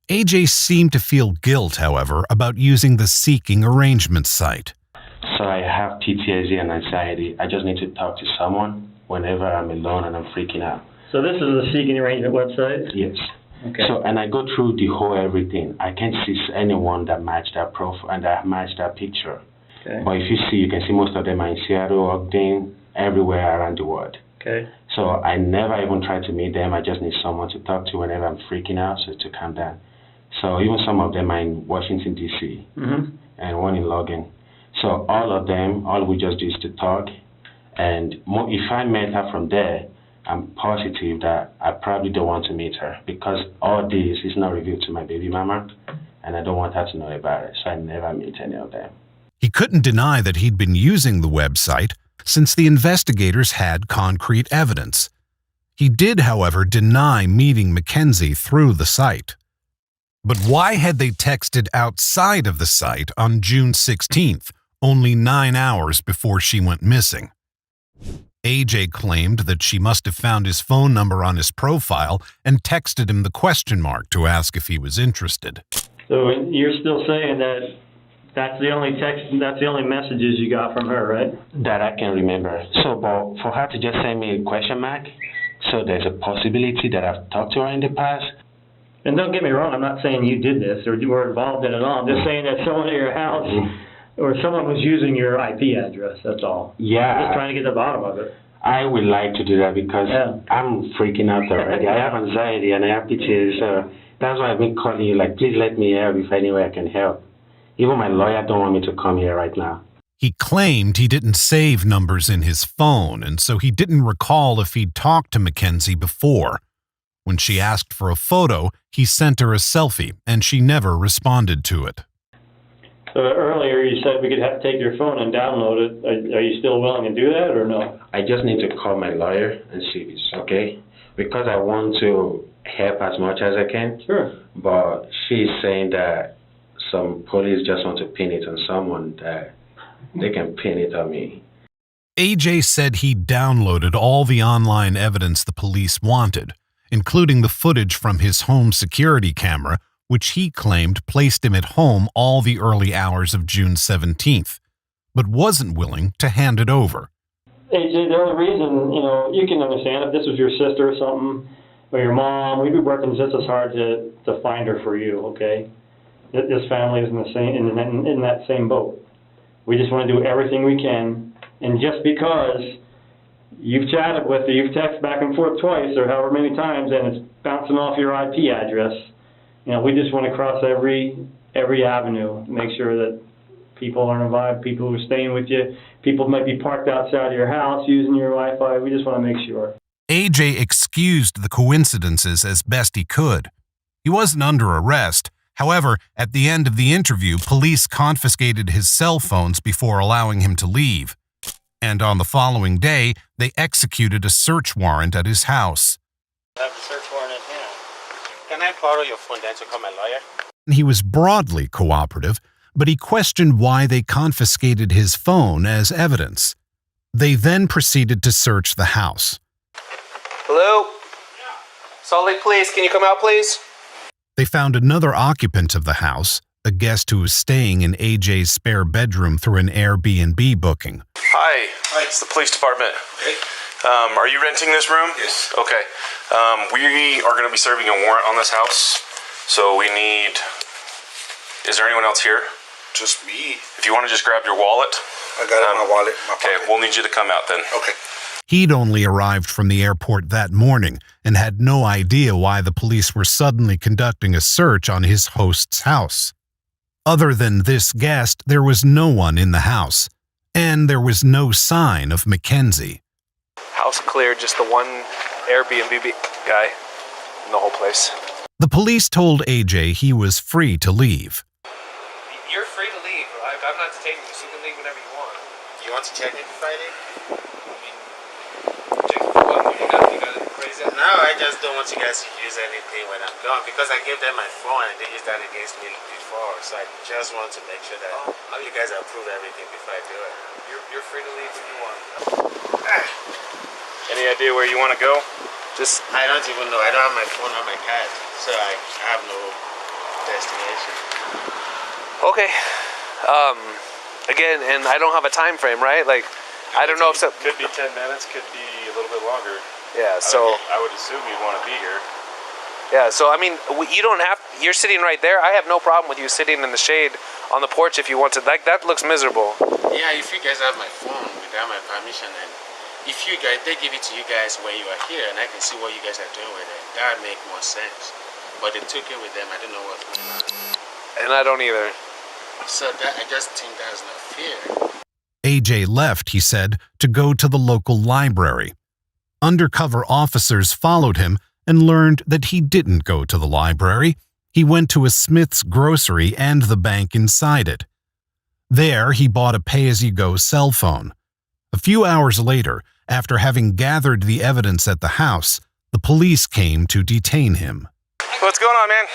Speaker 1: AJ seemed to feel guilt, however, about using the seeking arrangement site.
Speaker 27: So I have PTSD and anxiety. I just need to talk to someone whenever I'm alone and I'm freaking out.
Speaker 11: So this is a seeking arrangement website?
Speaker 27: Yes.
Speaker 11: Okay.
Speaker 27: So, and I go through the whole everything. I can't see anyone that matched that profile and that matched that picture.
Speaker 11: Okay.
Speaker 27: But if you see, you can see most of them are in Seattle, Ogden, everywhere around the world.
Speaker 11: Okay. So
Speaker 27: I never even try to meet them. I just need someone to talk to whenever I'm freaking out, so to calm down. So even some of them are in Washington, D.C. And one in Logan. So all of them, all we just do is to talk. And if I met her from there, I'm positive that I probably don't want to meet her because all this is not revealed to my baby mama, and I don't want her to know about it, so I never meet any of them.
Speaker 1: He couldn't deny that he'd been using the website since the investigators had concrete evidence. He did, however, deny meeting Mackenzie through the site. But why had they texted outside of the site on June 16th, only 9 hours before she went missing? AJ claimed that she must have found his phone number on his profile and texted him the question mark to ask if he was interested.
Speaker 11: So you're still saying that that's the only text, that's the only messages you got from her, right?
Speaker 27: That I can remember. So, but for her to just send me a question mark, so there's a possibility that I've talked to her in the past.
Speaker 11: And don't get me wrong, I'm not saying you did this or you were involved in it at all. I'm just saying that someone at your house or someone was using your IP address, that's all.
Speaker 27: Yeah.
Speaker 11: Just trying to get to the bottom of it.
Speaker 27: I would like to do that because I'm freaking out already. I have anxiety and I have PTSD, so that's why I've been calling you, like, please let me help if any way I can help. Even my lawyer don't want me to come here right now.
Speaker 1: He claimed he didn't save numbers in his phone, and so he didn't recall if he'd talked to Mackenzie before. When she asked for a photo, he sent her a selfie, and she never responded to it.
Speaker 11: So earlier you said we could have to take your phone and download it. Are you still willing to do that or no?
Speaker 27: I just need to call my lawyer and see if it's okay. Because I want to help as much as I can.
Speaker 11: Sure.
Speaker 27: But she's saying that some police just want to pin it on someone that they can pin it on me.
Speaker 1: AJ said he downloaded all the online evidence the police wanted, including the footage from his home security camera, which he claimed placed him at home all the early hours of June 17th, but wasn't willing to hand it over.
Speaker 11: AJ, the only reason, you can understand if this was your sister or something, or your mom, we'd be working just as hard to find her for you, okay? This family is in that same boat. We just want to do everything we can, and just because you've chatted with her, you've texted back and forth twice or however many times, and it's bouncing off your IP address, we just want to cross every avenue, make sure that people aren't involved, people who are staying with you, people might be parked outside of your house using your Wi-Fi. We just want to make sure.
Speaker 1: AJ excused the coincidences as best he could. He wasn't under arrest. However, at the end of the interview, police confiscated his cell phones before allowing him to leave. And on the following day, they executed a search warrant at his house.
Speaker 27: I have a search warrant in hand. Can I borrow your phone then to call my lawyer?
Speaker 1: He was broadly cooperative, but he questioned why they confiscated his phone as evidence. They then proceeded to search the house.
Speaker 12: Hello? Salt Lake Police, can you come out, please?
Speaker 1: They found another occupant of the house, a guest who was staying in AJ's spare bedroom through an Airbnb booking.
Speaker 12: Hi, it's the police department. Okay. Are you renting this room? Yes. Okay. We are going to be serving a warrant on this house, so we need... Is there anyone else here? Just me. If you want to just grab your wallet. I got it in my wallet. Okay, we'll need you to come out then. Okay.
Speaker 1: He'd only arrived from the airport that morning and had no idea why the police were suddenly conducting a search on his host's house. Other than this guest, there was no one in the house, and there was no sign of Mackenzie.
Speaker 4: House cleared, just the one Airbnb guy in the whole place.
Speaker 1: The police told AJ he was free to leave.
Speaker 4: You're free to leave. I'm not detaining you, so you can leave whenever you want.
Speaker 16: You want to check it Friday?
Speaker 4: Check it for what? You got it crazy?
Speaker 16: No, I just don't want you guys to use anything when I'm gone because I gave them my phone and they used that against me before. So I just want to make sure that you guys approve everything before I do it.
Speaker 4: You're free to leave when you want. Any idea where you want to go?
Speaker 16: I don't even know. I don't have my phone or my card, so I have no destination.
Speaker 4: Okay. Again, and I don't have a time frame, right? Like, I don't know if
Speaker 12: could be 10 minutes, could be a little bit longer.
Speaker 4: Yeah. So
Speaker 12: I would assume you'd want to be here.
Speaker 4: Yeah. So I mean, you don't have. You're sitting right there. I have no problem with you sitting in the shade on the porch if you want to. Like, that looks miserable.
Speaker 16: Yeah. If you guys have my phone without my permission and if they give it to you guys when you are here and I can see what you guys are doing with it, that would make more sense. But they took it with them, I don't know what's going on.
Speaker 4: And I don't either.
Speaker 16: So I just think that's not fair.
Speaker 1: AJ left, he said, to go to the local library. Undercover officers followed him and learned that he didn't go to the library. He went to a Smith's grocery and the bank inside it. There, he bought a pay-as-you-go cell phone. A few hours later, after having gathered the evidence at the house, the police came to detain him.
Speaker 4: What's going on, man?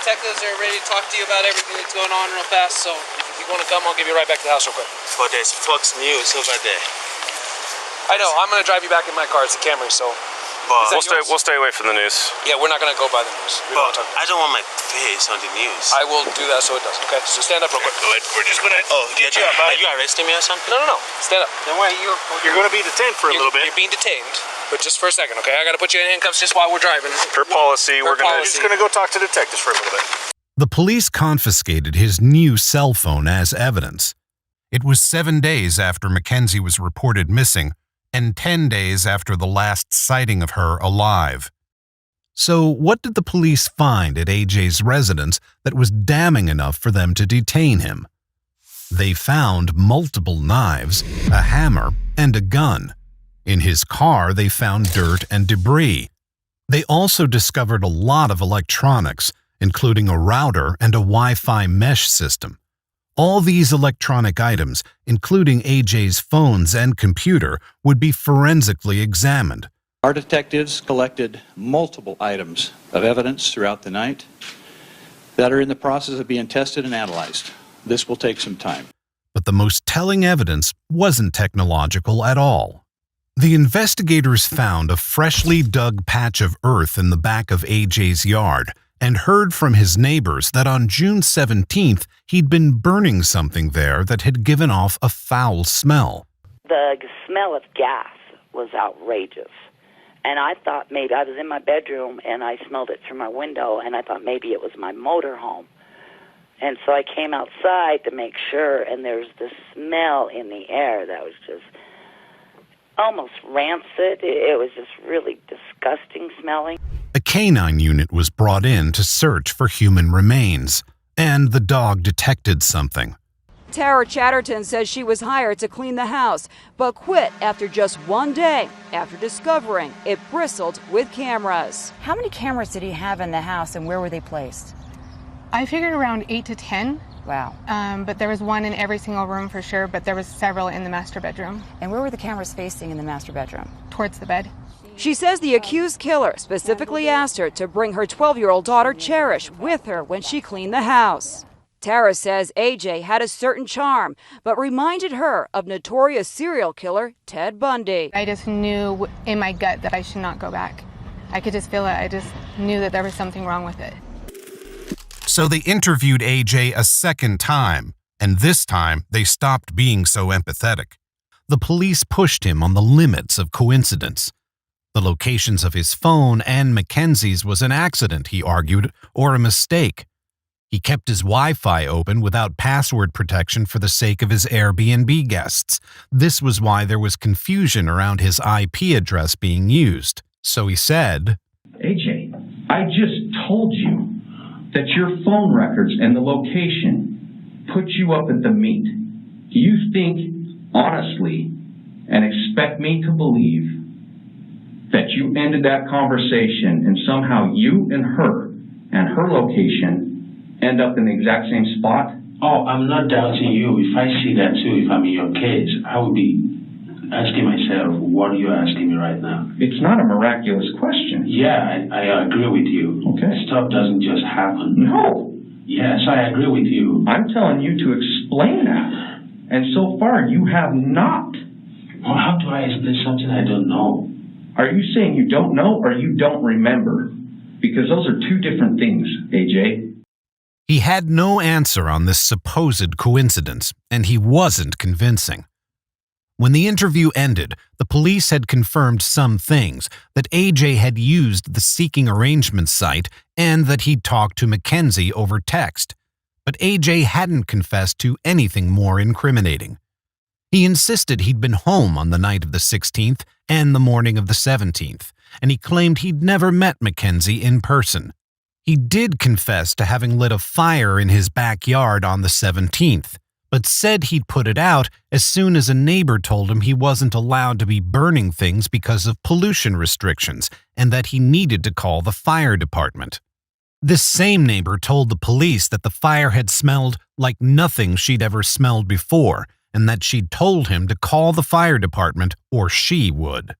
Speaker 17: Detectives are ready to talk to you about everything that's going on real fast, so if you want to come, I'll give you right back to the house real quick.
Speaker 16: But there's Fox News over there.
Speaker 4: I know, I'm going to drive you back in my car. It's a Camry, so...
Speaker 12: We'll stay away from the news.
Speaker 4: Yeah, we're not going to go by the news.
Speaker 16: I don't want my face on the news.
Speaker 4: I will do that so it doesn't, okay? So stand up real quick.
Speaker 16: Good. We're just going to... Oh, are you arresting me or something?
Speaker 4: No. Stand up.
Speaker 16: Then why you're going to be detained for a little bit.
Speaker 4: You're being detained, but just for a second, okay? I got to put you in handcuffs just while we're driving.
Speaker 12: Per policy, we're
Speaker 16: just going to go talk to detectives for a little bit.
Speaker 1: The police confiscated his new cell phone as evidence. It was 7 days after Mackenzie was reported missing, and 10 days after the last sighting of her alive. So what did the police find at AJ's residence that was damning enough for them to detain him? They found multiple knives, a hammer, and a gun. In his car, they found dirt and debris. They also discovered a lot of electronics, including a router and a Wi-Fi mesh system. All these electronic items, including AJ's phones and computer, would be forensically examined.
Speaker 10: Our detectives collected multiple items of evidence throughout the night that are in the process of being tested and analyzed. This will take some time.
Speaker 1: But the most telling evidence wasn't technological at all. The investigators found a freshly dug patch of earth in the back of AJ's yard and heard from his neighbors that on June 17th, he'd been burning something there that had given off a foul smell.
Speaker 18: The smell of gas was outrageous. And I thought maybe I was in my bedroom and I smelled it through my window and I thought maybe it was my motorhome. And so I came outside to make sure, and there's this smell in the air that was just almost rancid. It was just really disgusting smelling.
Speaker 1: A canine unit was brought in to search for human remains, and the dog detected something.
Speaker 19: Tara Chatterton says she was hired to clean the house, but quit after just 1 day after discovering it bristled with cameras.
Speaker 20: How many cameras did he have in the house, and where were they placed?
Speaker 21: I figured around 8 to 10.
Speaker 20: Wow.
Speaker 21: But there was one in every single room for sure, but there was several in the master bedroom.
Speaker 20: And where were the cameras facing in the master bedroom?
Speaker 21: Towards the bed.
Speaker 19: She says the accused killer specifically asked her to bring her 12-year-old daughter, Cherish, with her when she cleaned the house. Tara says AJ had a certain charm, but reminded her of notorious serial killer Ted Bundy.
Speaker 21: I just knew in my gut that I should not go back. I could just feel it. I just knew that there was something wrong with it.
Speaker 1: So they interviewed AJ a second time, and this time they stopped being so empathetic. The police pushed him on the limits of coincidence. The locations of his phone and Mackenzie's was an accident, he argued, or a mistake. He kept his Wi-Fi open without password protection for the sake of his Airbnb guests. This was why there was confusion around his IP address being used. So he said,
Speaker 2: AJ, I just told you that your phone records and the location put you up at the meet. Do you think, honestly, and expect me to believe that you ended that conversation and somehow you and her location end up in the exact same spot?
Speaker 27: Oh, I'm not doubting you. If I see that too, if I'm in your case, I would be asking myself, what are you asking me right now?
Speaker 2: It's not a miraculous question.
Speaker 27: Yeah, I agree with you.
Speaker 2: Okay.
Speaker 27: Stuff doesn't just happen.
Speaker 2: No.
Speaker 27: Yes, I agree with you.
Speaker 2: I'm telling you to explain that. And so far, you have not.
Speaker 27: Well, how do I explain something I don't know?
Speaker 2: Are you saying you don't know or you don't remember? Because those are two different things, AJ.
Speaker 1: He had no answer on this supposed coincidence, and he wasn't convincing. When the interview ended, the police had confirmed some things, that AJ had used the Seeking Arrangements site and that he'd talked to Mackenzie over text. But AJ hadn't confessed to anything more incriminating. He insisted he'd been home on the night of the 16th and the morning of the 17th, and he claimed he'd never met Mackenzie in person. He did confess to having lit a fire in his backyard on the 17th, but said he'd put it out as soon as a neighbor told him he wasn't allowed to be burning things because of pollution restrictions and that he needed to call the fire department. This same neighbor told the police that the fire had smelled like nothing she'd ever smelled before and that she'd told him to call the fire department or she would.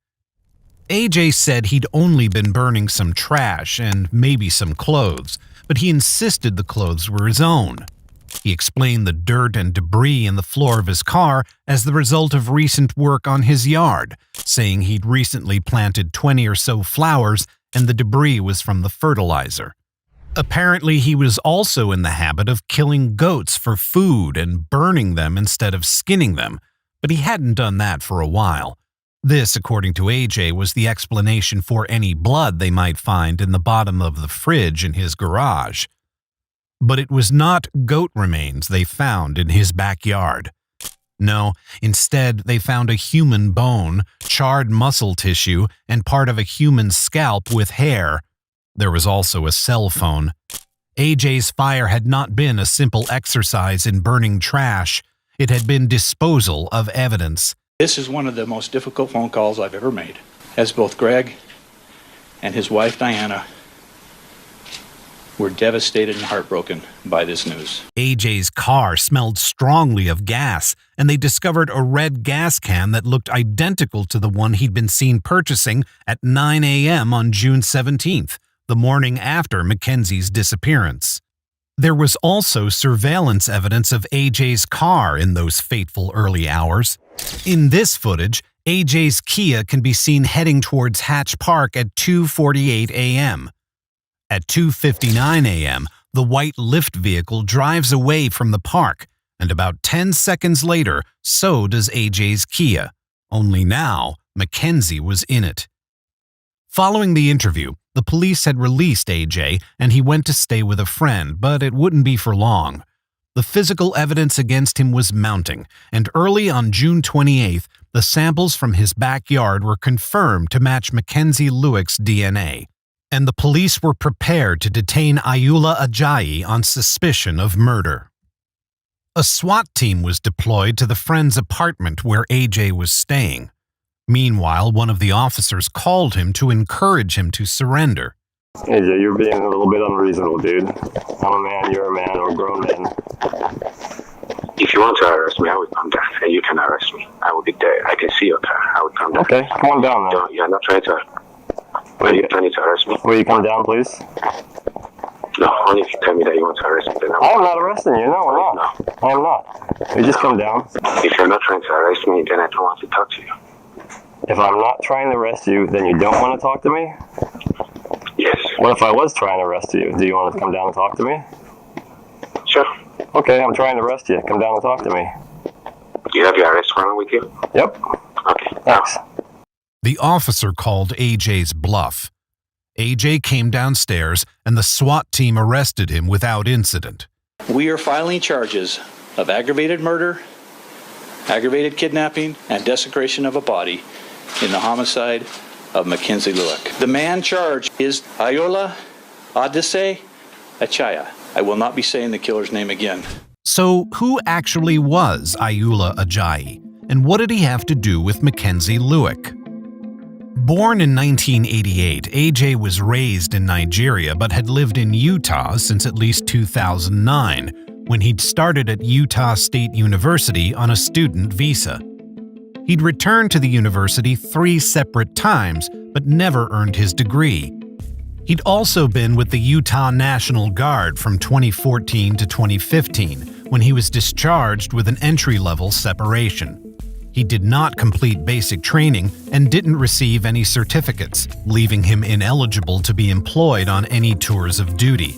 Speaker 1: AJ said he'd only been burning some trash and maybe some clothes, but he insisted the clothes were his own. He explained the dirt and debris in the floor of his car as the result of recent work on his yard, saying he'd recently planted 20 or so flowers and the debris was from the fertilizer. Apparently, he was also in the habit of killing goats for food and burning them instead of skinning them, but he hadn't done that for a while. This, according to AJ, was the explanation for any blood they might find in the bottom of the fridge in his garage. But it was not goat remains they found in his backyard. No, instead they found a human bone, charred muscle tissue, and part of a human scalp with hair. There was also a cell phone. AJ's fire had not been a simple exercise in burning trash. It had been disposal of evidence.
Speaker 10: This is one of the most difficult phone calls I've ever made, as both Greg and his wife Diana were devastated and heartbroken by this news.
Speaker 1: AJ's car smelled strongly of gas, and they discovered a red gas can that looked identical to the one he'd been seen purchasing at 9 a.m. on June 17th, the morning after Mackenzie's disappearance. There was also surveillance evidence of AJ's car in those fateful early hours. In this footage, AJ's Kia can be seen heading towards Hatch Park at 2:48 a.m. At 2:59 a.m., the white lift vehicle drives away from the park, and about 10 seconds later, so does AJ's Kia. Only now, Mackenzie was in it. Following the interview, the police had released AJ and he went to stay with a friend, but it wouldn't be for long. The physical evidence against him was mounting, and early on June 28th, the samples from his backyard were confirmed to match Mackenzie Lueck's DNA, and the police were prepared to detain Ayoola Ajayi on suspicion of murder. A SWAT team was deployed to the friend's apartment where AJ was staying. Meanwhile, one of the officers called him to encourage him to surrender.
Speaker 3: AJ, you're being a little bit unreasonable, dude. I'm a man, you're a man, we're grown men.
Speaker 7: If you want to arrest me, I would come down, and you can arrest me. I will be there. I can see your car. I would come down.
Speaker 3: Okay, come on down then.
Speaker 7: You're not trying to... Are you trying to arrest me?
Speaker 3: Will you come down, please?
Speaker 7: No, only if you tell me that you want to arrest me, then
Speaker 3: I'm not arresting you. No, I'm not. No. I am not. You just come down.
Speaker 7: If you're not trying to arrest me, then I don't want to talk to you.
Speaker 3: If I'm not trying to arrest you, then you don't want to talk to me?
Speaker 7: Yes.
Speaker 3: What if I was trying to arrest you? Do you want to come down and talk to me?
Speaker 7: Sure.
Speaker 3: Okay, I'm trying to arrest you. Come down and talk to me.
Speaker 7: You have your arrest warrant with you?
Speaker 3: Yep.
Speaker 7: Okay.
Speaker 3: Thanks.
Speaker 1: The officer called AJ's bluff. AJ came downstairs and the SWAT team arrested him without incident.
Speaker 10: We are filing charges of aggravated murder, aggravated kidnapping, and desecration of a body in the homicide of Mackenzie Lueck. The man charged is Ayola Adese Achaya. I will not be saying the killer's name again.
Speaker 1: So who actually was Ayoola Ajayi, and what did he have to do with Mackenzie Lueck? Born in 1988, AJ was raised in Nigeria but had lived in Utah since at least 2009, when he'd started at Utah State University on a student visa. He'd returned to the university 3 separate times, but never earned his degree. He'd also been with the Utah National Guard from 2014 to 2015, when he was discharged with an entry-level separation. He did not complete basic training and didn't receive any certificates, leaving him ineligible to be employed on any tours of duty.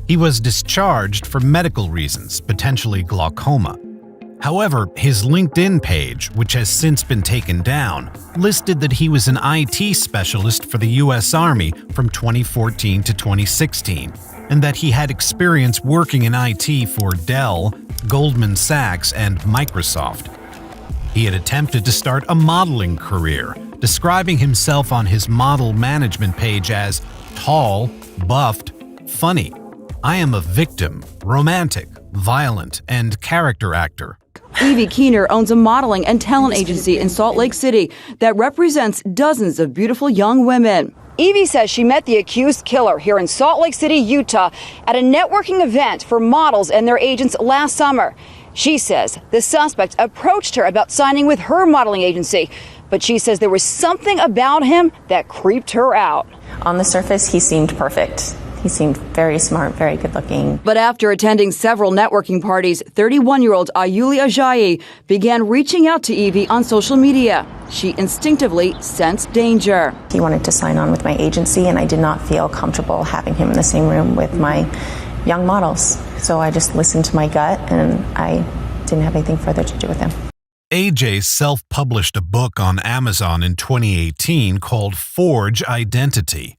Speaker 1: He was discharged for medical reasons, potentially glaucoma. However, his LinkedIn page, which has since been taken down, listed that he was an IT specialist for the U.S. Army from 2014 to 2016, and that he had experience working in IT for Dell, Goldman Sachs, and Microsoft. He had attempted to start a modeling career, describing himself on his model management page as tall, buffed, funny. I am a victim, romantic, violent, and character actor.
Speaker 19: Evie Keener owns a modeling and talent agency in Salt Lake City that represents dozens of beautiful young women. Evie says she met the accused killer here in Salt Lake City, Utah, at a networking event for models and their agents last summer. She says the suspect approached her about signing with her modeling agency, but she says there was something about him that creeped her out.
Speaker 5: On the surface, he seemed perfect. He seemed very smart, very good looking.
Speaker 19: But after attending several networking parties, 31-year-old Ayoola Ajayi began reaching out to Evie on social media. She instinctively sensed danger.
Speaker 5: He wanted to sign on with my agency, and I did not feel comfortable having him in the same room with my young models. So I just listened to my gut, and I didn't have anything further to do with him.
Speaker 1: AJ self-published a book on Amazon in 2018 called Forge Identity.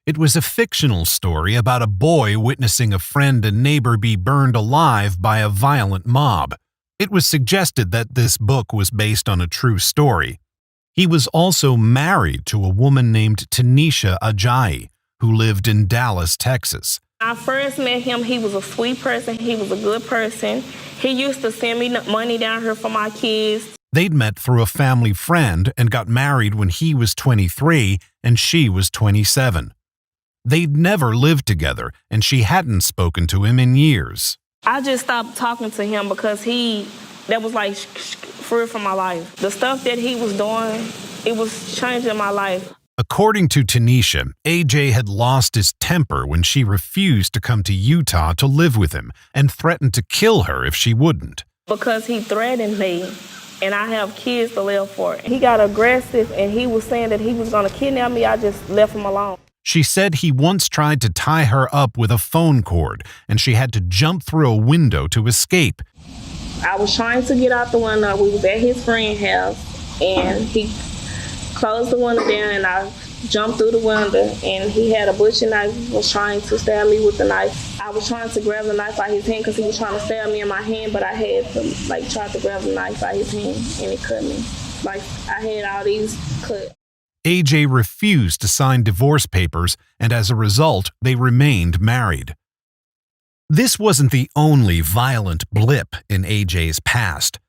Speaker 1: It was a fictional story about a boy witnessing a friend and neighbor be burned alive by a violent mob. It was suggested that this book was based on a true story. He was also married to a woman named Tanisha Ajayi, who lived in Dallas, Texas.
Speaker 8: When I first met him, he was a sweet person. He was a good person. He used to send me money down here for my kids.
Speaker 1: They'd met through a family friend and got married when he was 23 and she was 27. They'd never lived together, and she hadn't spoken to him in years.
Speaker 8: I just stopped talking to him because that was like free from my life. The stuff that he was doing, it was changing my life.
Speaker 1: According to Tanisha, AJ had lost his temper when she refused to come to Utah to live with him and threatened to kill her if she wouldn't.
Speaker 8: Because he threatened me, and I have kids to live for. He got aggressive, and he was saying that he was going to kidnap me. I just left him alone.
Speaker 1: She said he once tried to tie her up with a phone cord, and she had to jump through a window to escape.
Speaker 8: I was trying to get out the window. We was at his friend's house, and he closed the window down, and I jumped through the window, and he had a butcher knife. He was trying to stab me with the knife. I was trying to grab the knife out of his hand because he was trying to stab me in my hand, but I had to try to grab the knife out of his hand, and it cut me. I had all these cuts.
Speaker 1: AJ refused to sign divorce papers, and as a result, they remained married. This wasn't the only violent blip in AJ's past.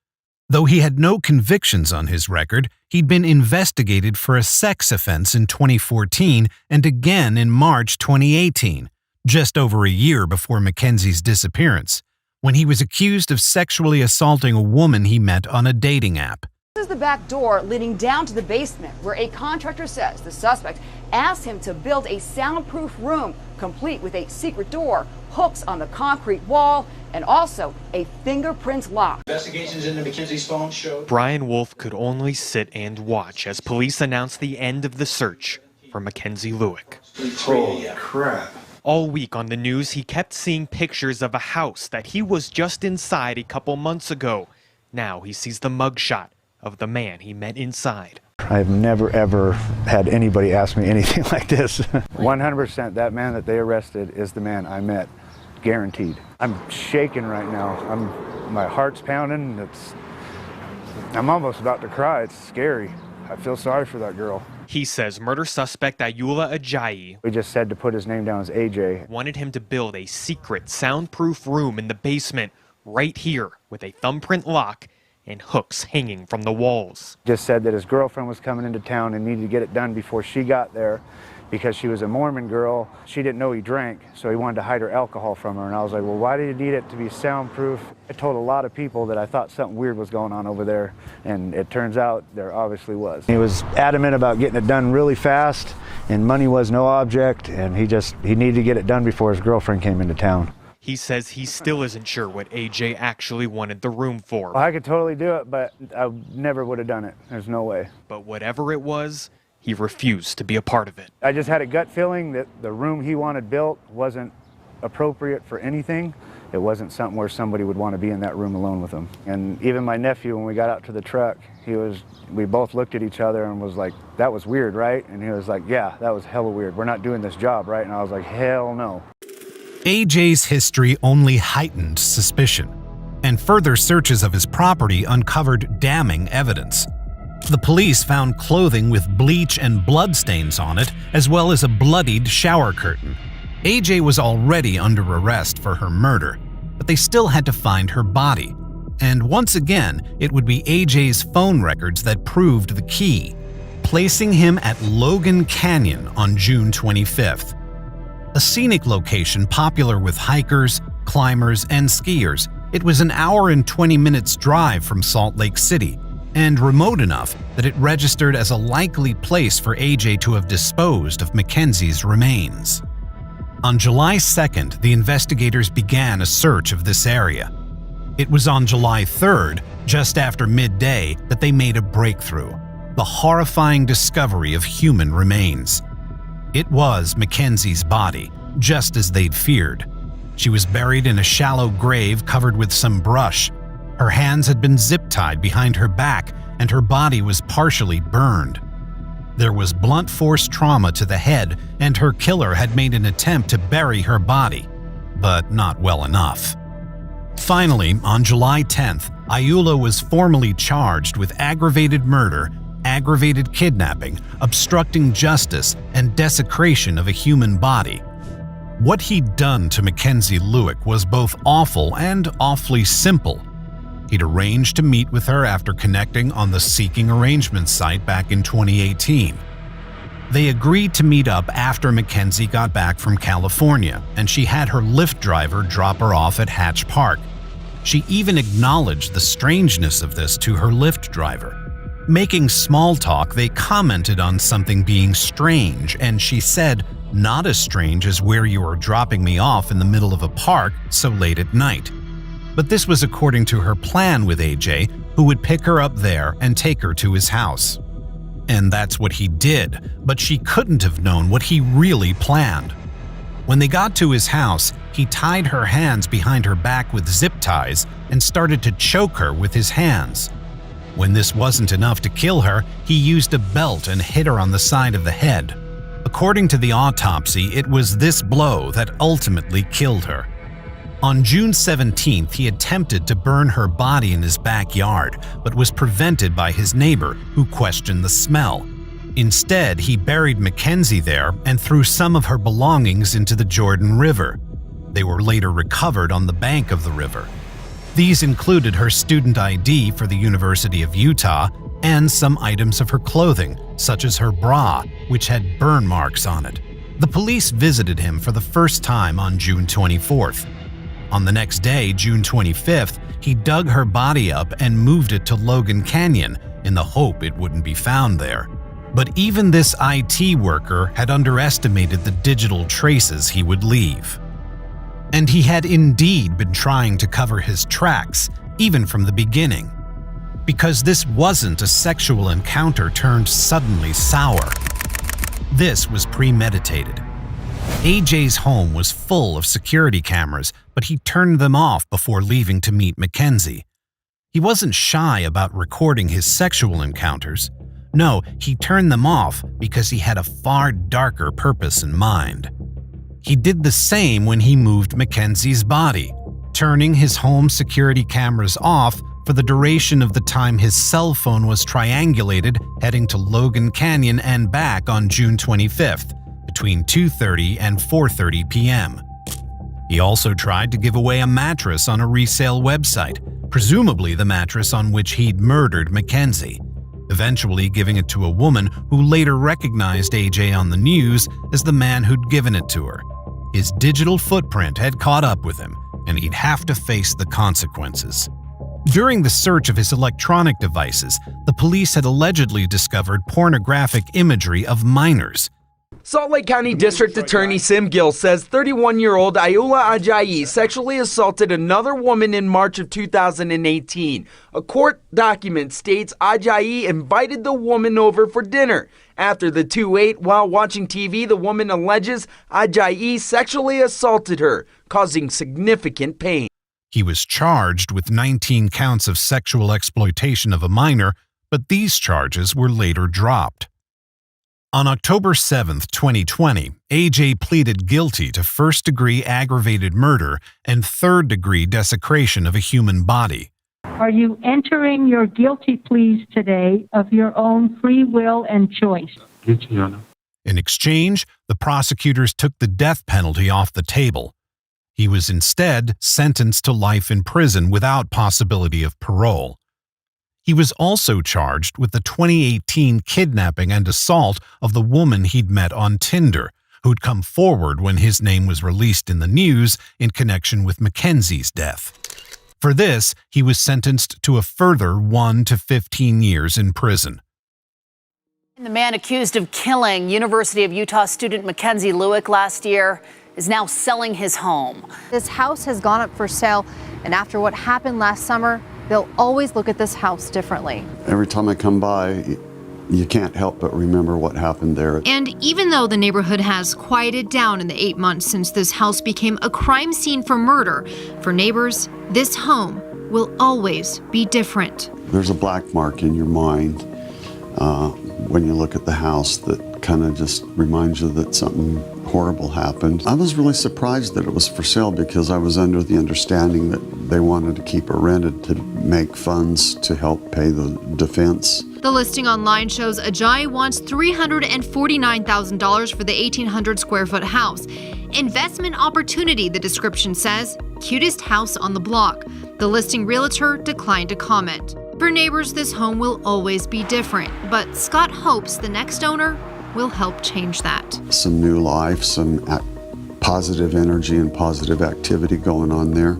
Speaker 1: Though he had no convictions on his record, he'd been investigated for a sex offense in 2014 and again in March 2018, just over a year before Mackenzie's disappearance, when he was accused of sexually assaulting a woman he met on a dating app.
Speaker 19: This is the back door leading down to the basement, where a contractor says the suspect asked him to build a soundproof room, complete with a secret door, hooks on the concrete wall, and also a fingerprint lock.
Speaker 10: Investigations into Mackenzie's phone showed
Speaker 9: Brian Wolf could only sit and watch as police announced the end of the search for Mackenzie Lueck.
Speaker 10: Holy crap.
Speaker 9: All week on the news, he kept seeing pictures of a house that he was just inside a couple months ago. Now he sees the mugshot of the man he met inside.
Speaker 13: I've never ever had anybody ask me anything like this. 100% that man that they arrested is the man I met, guaranteed. I'm shaking right now. My heart's pounding. I'm almost about to cry. It's scary. I feel sorry for that girl.
Speaker 9: He says murder suspect Ayoola Ajayi
Speaker 13: We just said to put his name down as AJ.
Speaker 9: wanted him to build a secret soundproof room in the basement right here with a thumbprint lock and hooks hanging from the walls.
Speaker 13: Just said that his girlfriend was coming into town and needed to get it done before she got there because she was a Mormon girl. She didn't know he drank, so he wanted to hide her alcohol from her. And I was like, well, why do you need it to be soundproof? I told a lot of people that I thought something weird was going on over there, and it turns out there obviously was. He was adamant about getting it done really fast, and money was no object, and he needed to get it done before his girlfriend came into town.
Speaker 9: He says he still isn't sure what AJ actually wanted the room for.
Speaker 13: Well, I could totally do it, but I never would have done it. There's no way.
Speaker 9: But whatever it was, he refused to be a part of it.
Speaker 13: I just had a gut feeling that the room he wanted built wasn't appropriate for anything. It wasn't something where somebody would want to be in that room alone with him. And even my nephew, when we got out to the truck, we both looked at each other and was like, that was weird, right? And he was like, yeah, that was hella weird. We're not doing this job, right? And I was like, hell no.
Speaker 1: AJ's history only heightened suspicion, and further searches of his property uncovered damning evidence. The police found clothing with bleach and bloodstains on it, as well as a bloodied shower curtain. AJ was already under arrest for her murder, but they still had to find her body. And once again, it would be AJ's phone records that proved the key, placing him at Logan Canyon on June 25th. A scenic location popular with hikers, climbers, and skiers, it was an hour and 20 minutes drive from Salt Lake City, and remote enough that it registered as a likely place for AJ to have disposed of Mackenzie's remains. On July 2nd, the investigators began a search of this area. It was on July 3rd, just after midday, that they made a breakthrough, the horrifying discovery of human remains. It was Mackenzie's body, just as they'd feared. She was buried in a shallow grave covered with some brush. Her hands had been zip-tied behind her back, and her body was partially burned. There was blunt force trauma to the head, and her killer had made an attempt to bury her body, but not well enough. Finally, on July 10th, Ayoola was formally charged with aggravated murder, aggravated kidnapping, obstructing justice, and desecration of a human body. What he'd done to Mackenzie Lueck was both awful and awfully simple. He'd arranged to meet with her after connecting on the Seeking Arrangements site back in 2018. They agreed to meet up after Mackenzie got back from California, and she had her Lyft driver drop her off at Hatch Park. She even acknowledged the strangeness of this to her Lyft driver. Making small talk, they commented on something being strange, and she said, "Not as strange as where you are dropping me off in the middle of a park so late at night." But this was according to her plan with AJ, who would pick her up there and take her to his house. And that's what he did, but she couldn't have known what he really planned. When they got to his house, he tied her hands behind her back with zip ties and started to choke her with his hands. When this wasn't enough to kill her, he used a belt and hit her on the side of the head. According to the autopsy, it was this blow that ultimately killed her. On June 17th, he attempted to burn her body in his backyard, but was prevented by his neighbor, who questioned the smell. Instead, he buried Mackenzie there and threw some of her belongings into the Jordan River. They were later recovered on the bank of the river. These included her student ID for the University of Utah and some items of her clothing, such as her bra, which had burn marks on it. The police visited him for the first time on June 24th. On the next day, June 25th, he dug her body up and moved it to Logan Canyon in the hope it wouldn't be found there. But even this IT worker had underestimated the digital traces he would leave. And he had indeed been trying to cover his tracks, even from the beginning. Because this wasn't a sexual encounter turned suddenly sour. This was premeditated. AJ's home was full of security cameras, but he turned them off before leaving to meet Mackenzie. He wasn't shy about recording his sexual encounters. No, he turned them off because he had a far darker purpose in mind. He did the same when he moved Mackenzie's body, turning his home security cameras off for the duration of the time his cell phone was triangulated heading to Logan Canyon and back on June 25th, between 2:30 and 4:30 p.m. He also tried to give away a mattress on a resale website, presumably the mattress on which he'd murdered Mackenzie, eventually giving it to a woman who later recognized AJ on the news as the man who'd given it to her. His digital footprint had caught up with him, and he'd have to face the consequences. During the search of his electronic devices, the police had allegedly discovered pornographic imagery of minors.
Speaker 6: Salt Lake County District Attorney Sim Gill says 31-year-old Ayoola Ajayi sexually assaulted another woman in March of 2018. A court document states Ajayi invited the woman over for dinner. After the two ate while watching TV, the woman alleges Ajayi sexually assaulted her, causing significant pain.
Speaker 1: He was charged with 19 counts of sexual exploitation of a minor, but these charges were later dropped. On October 7, 2020, AJ pleaded guilty to first-degree aggravated murder and third-degree desecration of a human body.
Speaker 14: Are you entering your guilty pleas today of your own free will and choice?
Speaker 1: Guilty, Your Honor. In exchange, the prosecutors took the death penalty off the table. He was instead sentenced to life in prison without possibility of parole. He was also charged with the 2018 kidnapping and assault of the woman he'd met on Tinder, who'd come forward when his name was released in the news in connection with Mackenzie's death. For this, he was sentenced to a further 1 to 15 years in prison.
Speaker 15: The man accused of killing University of Utah student Mackenzie Lueck last year is now selling his home.
Speaker 22: This house has gone up for sale, and after what happened last summer, they'll always look at this house differently.
Speaker 23: Every time I come by, you can't help but remember what happened there.
Speaker 22: And even though the neighborhood has quieted down in the 8 months since this house became a crime scene for murder, for neighbors, this home will always be different.
Speaker 23: There's a black mark in your mind when you look at the house that kind of just reminds you that something horrible happened. I was really surprised that it was for sale because I was under the understanding that they wanted to keep it rented to make funds to help pay the defense.
Speaker 22: The listing online shows Ajayi wants $349,000 for the 1,800 square foot house. Investment opportunity, the description says. Cutest house on the block. The listing realtor declined to comment. For neighbors, this home will always be different, but Scott hopes the next owner will help change that.
Speaker 23: Some new life, some positive energy and positive activity going on there.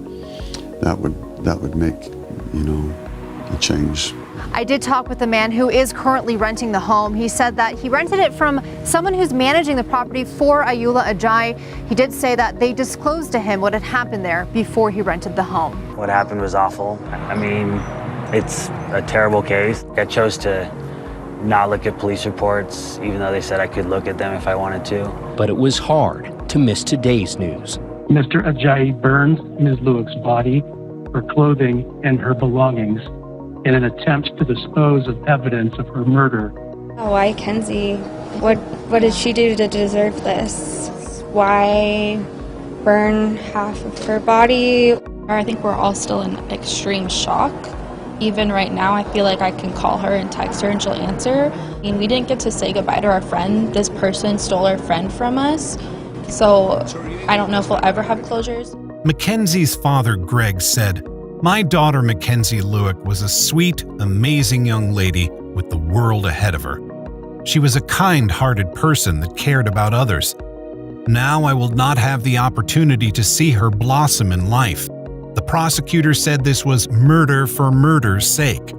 Speaker 23: That would make, a change.
Speaker 22: I did talk with the man who is currently renting the home. He said that he rented it from someone who's managing the property for Ayoola Ajayi. He did say that they disclosed to him what had happened there before he rented the home.
Speaker 24: What happened was awful. I mean, it's a terrible case. I chose to not look at police reports, even though they said I could look at them if I wanted to.
Speaker 25: But it was hard to miss today's news.
Speaker 28: Mr. Ajayi burned Ms. Lueck's body, her clothing, and her belongings in an attempt to dispose of evidence of her murder.
Speaker 29: Why Kenzie? What did she do to deserve this? Why burn half of her body?
Speaker 30: I think we're all still in extreme shock. Even right now, I feel like I can call her and text her and she'll answer. I mean, we didn't get to say goodbye to our friend. This person stole our friend from us. So I don't know if we'll ever have closures.
Speaker 1: Mackenzie's father, Greg, said, "My daughter, Mackenzie Lueck, was a sweet, amazing young lady with the world ahead of her. She was a kind-hearted person that cared about others. Now I will not have the opportunity to see her blossom in life." The prosecutor said this was murder for murder's sake,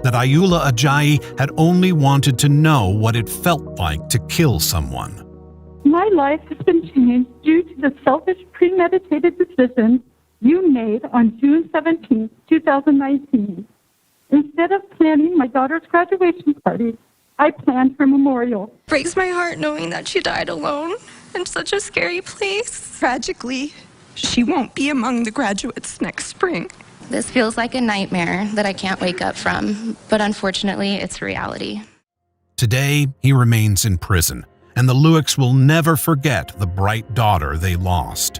Speaker 1: that Ayoola Ajayi had only wanted to know what it felt like to kill someone.
Speaker 14: My life has been changed due to the selfish, premeditated decision you made on June 17, 2019. Instead of planning my daughter's graduation party, I planned her memorial.
Speaker 31: Breaks my heart knowing that she died alone in such a scary place. Tragically, she won't be among the graduates next spring.
Speaker 32: This feels like a nightmare that I can't wake up from, but unfortunately, it's reality.
Speaker 1: Today, he remains in prison, and the Lewicks will never forget the bright daughter they lost.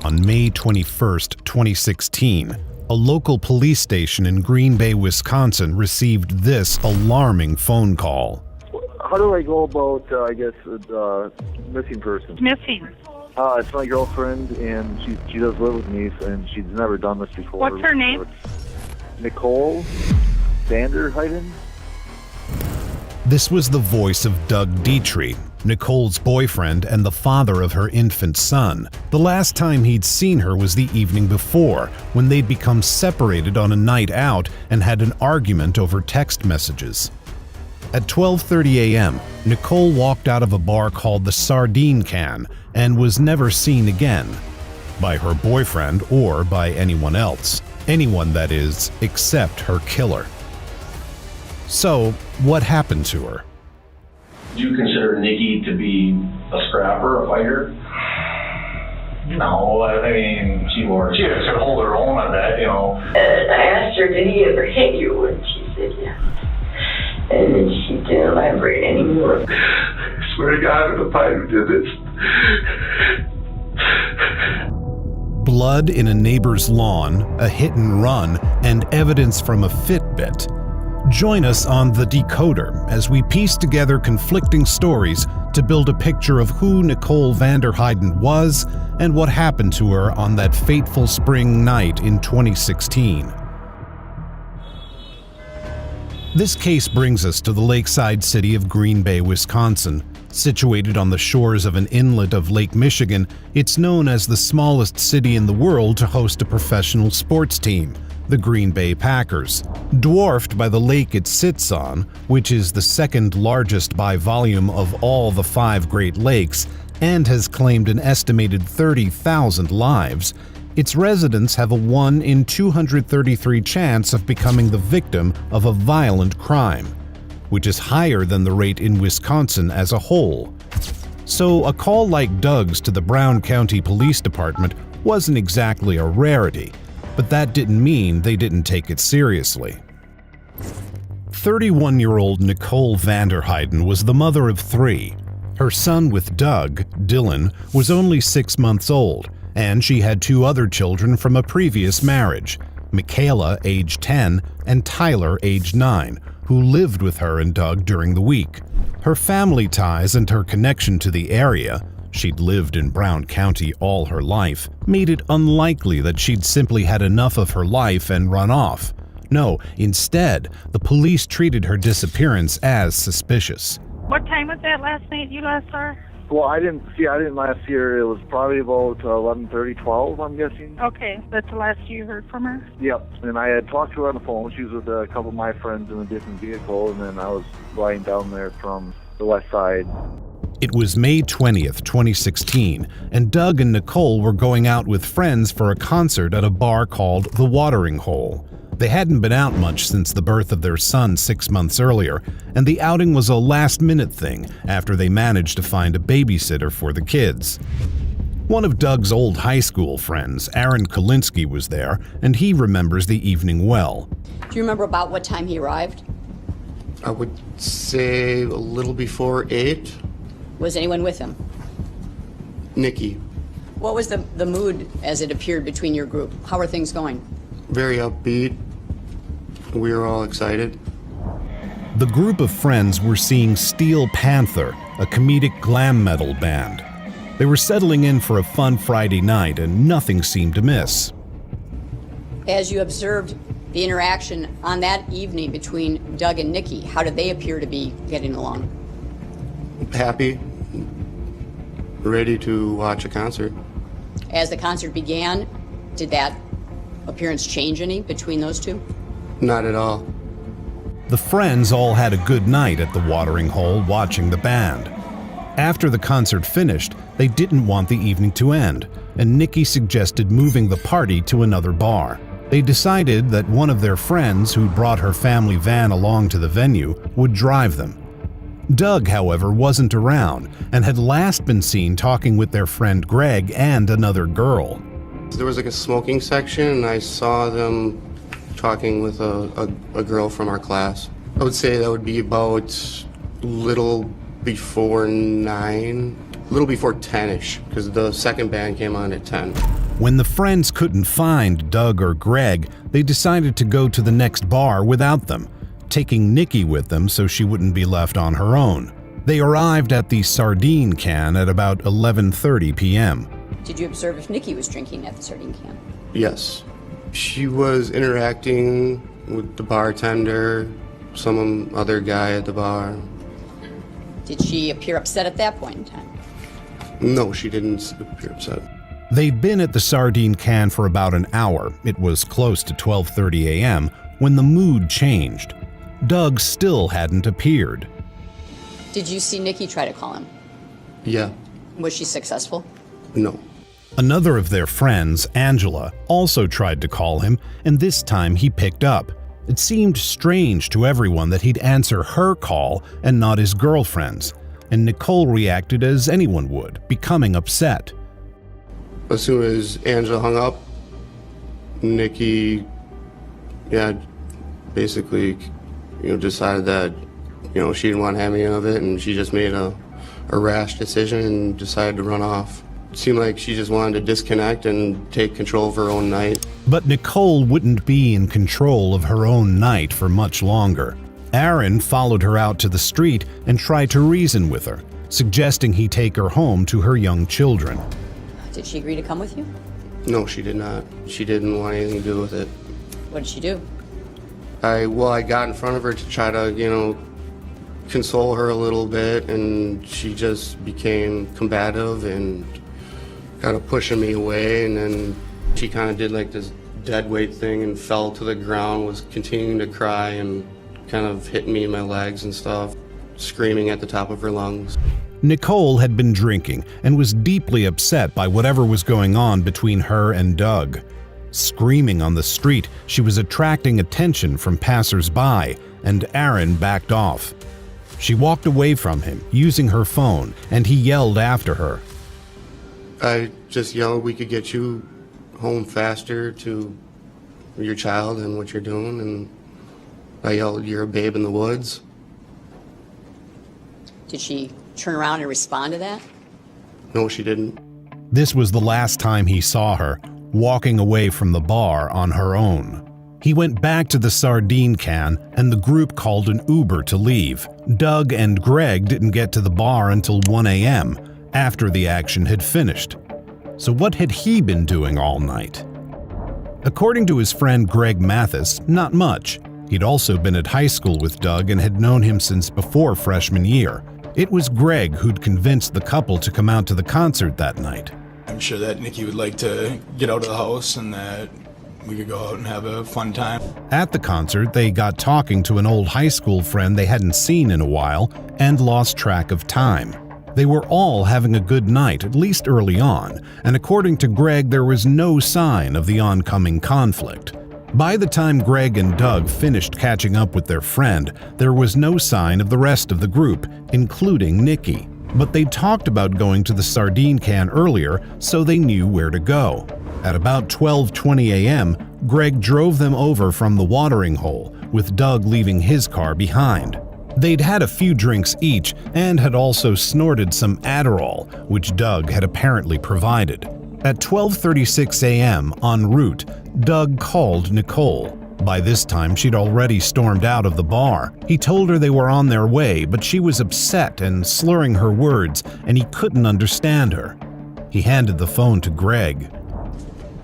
Speaker 1: On May 21, 2016, a local police station in Green Bay, Wisconsin received this alarming phone call.
Speaker 2: How do I go about, missing person?
Speaker 14: Missing.
Speaker 2: It's my girlfriend, and she does live with me, and she's never done this before.
Speaker 14: What's her name?
Speaker 2: Nicole Vanderheiden.
Speaker 1: This was the voice of Doug Dietrich, Nicole's boyfriend and the father of her infant son. The last time he'd seen her was the evening before, when they'd become separated on a night out and had an argument over text messages. At 12:30 a.m., Nicole walked out of a bar called the Sardine Can and was never seen again, by her boyfriend or by anyone else. Anyone, that is, except her killer. So, what happened to her?
Speaker 4: Do you consider Nikki to be a scrapper, a fighter?
Speaker 11: No, I mean, she could hold her own on that, you know.
Speaker 12: I asked her, did he ever hit you? And she said, yes. And then she didn't elaborate anymore.
Speaker 11: I swear to God, if I did this.
Speaker 1: Blood in a neighbor's lawn, a hit and run, and evidence from a Fitbit. Join us on The Decoder as we piece together conflicting stories to build a picture of who Nicole Vanderheiden was and what happened to her on that fateful spring night in 2016. This case brings us to the lakeside city of Green Bay, Wisconsin. Situated on the shores of an inlet of Lake Michigan, it's known as the smallest city in the world to host a professional sports team, the Green Bay Packers. Dwarfed by the lake it sits on, which is the second largest by volume of all the 5 Great Lakes and has claimed an estimated 30,000 lives, its residents have a 1 in 233 chance of becoming the victim of a violent crime, which is higher than the rate in Wisconsin as a whole. So a call like Doug's to the Brown County Police Department wasn't exactly a rarity, but that didn't mean they didn't take it seriously. 31-year-old Nicole Vanderheiden was the mother of 3. Her son with Doug, Dylan, was only 6 months old, and she had 2 other children from a previous marriage, Michaela, age 10, and Tyler, age 9, who lived with her and Doug during the week. Her family ties and her connection to the area — she'd lived in Brown County all her life — made it unlikely that she'd simply had enough of her life and run off. No, instead, the police treated her disappearance as suspicious.
Speaker 14: What time was that last night you last saw her?
Speaker 2: Well, I didn't last hear. It was probably about 11:30, 12, I'm guessing.
Speaker 14: Okay, that's the last you heard from her?
Speaker 2: Yep, and I had talked to her on the phone. She was with a couple of my friends in a different vehicle, and then I was riding down there from the west side.
Speaker 1: It was May 20th, 2016, and Doug and Nicole were going out with friends for a concert at a bar called The Watering Hole. They hadn't been out much since the birth of their son 6 months earlier, and the outing was a last-minute thing after they managed to find a babysitter for the kids. One of Doug's old high school friends, Aaron Kolinsky, was there, and he remembers the evening well.
Speaker 16: Do you remember about what time he arrived?
Speaker 17: I would say a little before 8.
Speaker 16: Was anyone with him?
Speaker 17: Nikki.
Speaker 16: What was the mood as it appeared between your group? How are things going?
Speaker 17: Very upbeat. We were all excited.
Speaker 1: The group of friends were seeing Steel Panther, a comedic glam metal band. They were settling in for a fun Friday night, and nothing seemed amiss.
Speaker 16: As you observed the interaction on that evening between Doug and Nikki, how did they appear to be getting along?
Speaker 17: Happy. Ready to watch a concert.
Speaker 16: As the concert began, did that appearance change any between those two?
Speaker 17: Not at all.
Speaker 1: The friends all had a good night at the Watering Hole watching the band. After the concert finished, they didn't want the evening to end, and Nikki suggested moving the party to another bar. They decided that one of their friends, who brought her family van along to the venue, would drive them. Doug, however, wasn't around and had last been seen talking with their friend Greg and another girl.
Speaker 17: There was like a smoking section, and I saw them talking with a girl from our class. I would say that would be about little before 10-ish, because the second band came on at 10.
Speaker 1: When the friends couldn't find Doug or Greg, they decided to go to the next bar without them, taking Nikki with them so she wouldn't be left on her own. They arrived at the Sardine Can at about 11:30 p.m.
Speaker 16: Did you observe if Nikki was drinking at the Sardine Can?
Speaker 17: Yes. She was interacting with the bartender, some other guy at the bar.
Speaker 16: Did she appear upset at that point in time?
Speaker 17: No, she didn't appear upset.
Speaker 1: They'd been at the Sardine Can for about an hour. It was close to 12:30 a.m. when the mood changed. Doug still hadn't appeared.
Speaker 16: Did you see Nikki try to call him?
Speaker 17: Yeah.
Speaker 16: Was she successful?
Speaker 17: No.
Speaker 1: Another of their friends, Angela, also tried to call him, and this time he picked up. It seemed strange to everyone that he'd answer her call and not his girlfriend's, and Nicole reacted as anyone would, becoming upset.
Speaker 17: As soon as Angela hung up, Nikki, basically, decided that, she didn't want to have any of it, and she just made a rash decision and decided to run off. It seemed like she just wanted to disconnect and take control of her own night.
Speaker 1: But Nicole wouldn't be in control of her own night for much longer. Aaron followed her out to the street and tried to reason with her, suggesting he take her home to her young children.
Speaker 16: Did she agree to come with you?
Speaker 17: No, she did not. She didn't want anything to do with it.
Speaker 16: What did she do?
Speaker 17: I got in front of her to try to, console her a little bit, and she just became combative and kind of pushing me away, and then she kind of did like this dead weight thing and fell to the ground, was continuing to cry and kind of hitting me in my legs and stuff, screaming at the top of her lungs.
Speaker 1: Nicole had been drinking and was deeply upset by whatever was going on between her and Doug. Screaming on the street, she was attracting attention from passers-by, and Aaron backed off. She walked away from him, using her phone, and he yelled after her.
Speaker 17: I just yelled, we could get you home faster to your child and what you're doing, and I yelled, you're a babe in the woods.
Speaker 16: Did she turn around and respond to that?
Speaker 17: No, she didn't.
Speaker 1: This was the last time he saw her, walking away from the bar on her own. He went back to the Sardine Can, and the group called an Uber to leave. Doug and Greg didn't get to the bar until 1 a.m., after the action had finished. So what had he been doing all night? According to his friend Greg Mathis, not much. He'd also been at high school with Doug and had known him since before freshman year. It was Greg who'd convinced the couple to come out to the concert that night.
Speaker 3: I'm sure that Nikki would like to get out of the house and that we could go out and have a fun time.
Speaker 1: At the concert, they got talking to an old high school friend they hadn't seen in a while and lost track of time. They were all having a good night, at least early on, and according to Greg, there was no sign of the oncoming conflict. By the time Greg and Doug finished catching up with their friend, there was no sign of the rest of the group, including Nikki. But they talked about going to the Sardine Can earlier, so they knew where to go. At about 12:20 a.m., Greg drove them over from the watering hole, with Doug leaving his car behind. They'd had a few drinks each and had also snorted some Adderall, which Doug had apparently provided. At 12:36 a.m. en route, Doug called Nicole. By this time, she'd already stormed out of the bar. He told her they were on their way, but she was upset and slurring her words, and he couldn't understand her. He handed the phone to Greg.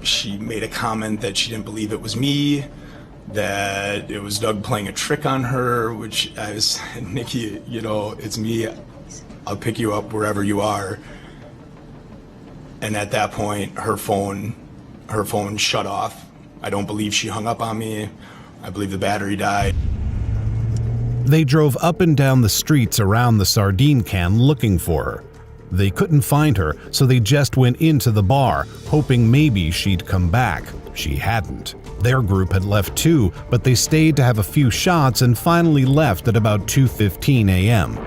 Speaker 3: She made a comment that she didn't believe it was me, that it was Doug playing a trick on her, which I was, Nikki, it's me. I'll pick you up wherever you are. And at that point, her phone shut off. I don't believe she hung up on me. I believe the battery died.
Speaker 1: They drove up and down the streets around the Sardine Can looking for her. They couldn't find her, so they just went into the bar, hoping maybe she'd come back. She hadn't. Their group had left too, but they stayed to have a few shots and finally left at about 2:15 a.m.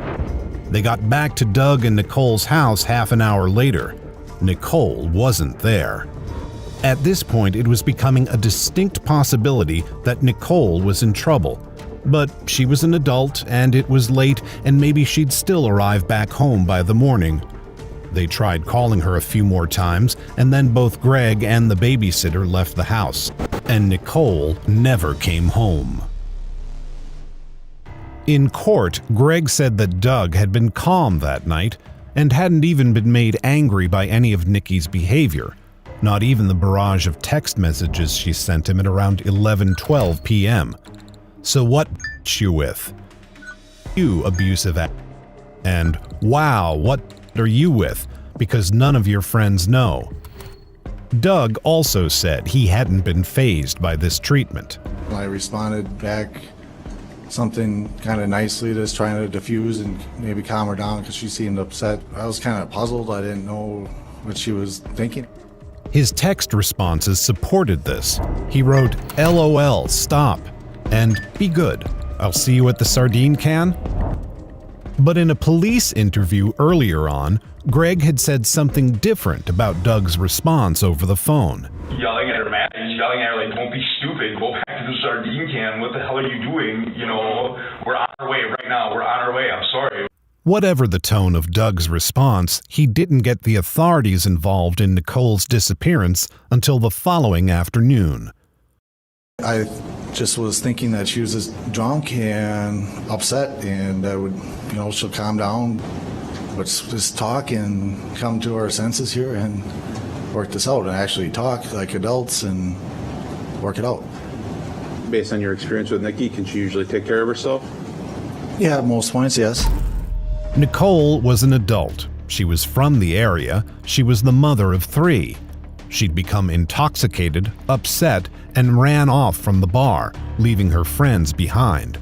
Speaker 1: They got back to Doug and Nicole's house half an hour later. Nicole wasn't there. At this point, it was becoming a distinct possibility that Nicole was in trouble. But she was an adult, and it was late, and maybe she'd still arrive back home by the morning. They tried calling her a few more times, and then both Greg and the babysitter left the house, and Nicole never came home. In court, Greg said that Doug had been calm that night and hadn't even been made angry by any of Nikki's behavior, not even the barrage of text messages she sent him at around 11:12 p.m. So what you with? You abusive and wow, what are you with? Because none of your friends know. Doug also said he hadn't been fazed by this treatment.
Speaker 5: I responded back something kind of nicely, just trying to diffuse and maybe calm her down because she seemed upset. I was kind of puzzled. I didn't know what she was thinking.
Speaker 1: His text responses supported this. He wrote, "LOL, stop," and "Be good. I'll see you at the sardine can." But in a police interview earlier on, Greg had said something different about Doug's response over the phone.
Speaker 11: Yelling at her, Matt. He's yelling at her like, "Don't be stupid. Go back to the sardine can. What the hell are you doing? You know, we're on our way right now. We're on our way. I'm sorry."
Speaker 1: Whatever the tone of Doug's response, he didn't get the authorities involved in Nicole's disappearance until the following afternoon.
Speaker 5: I just was thinking that she was just drunk and upset, and I would, she'll calm down. Let's just talk and come to our senses here and work this out and actually talk like adults and work it out.
Speaker 7: Based on your experience with Nikki, can she usually take care of herself?
Speaker 5: Yeah, at most points, yes.
Speaker 1: Nicole was an adult. She was from the area. She was the mother of 3. She'd become intoxicated, upset, and ran off from the bar, leaving her friends behind.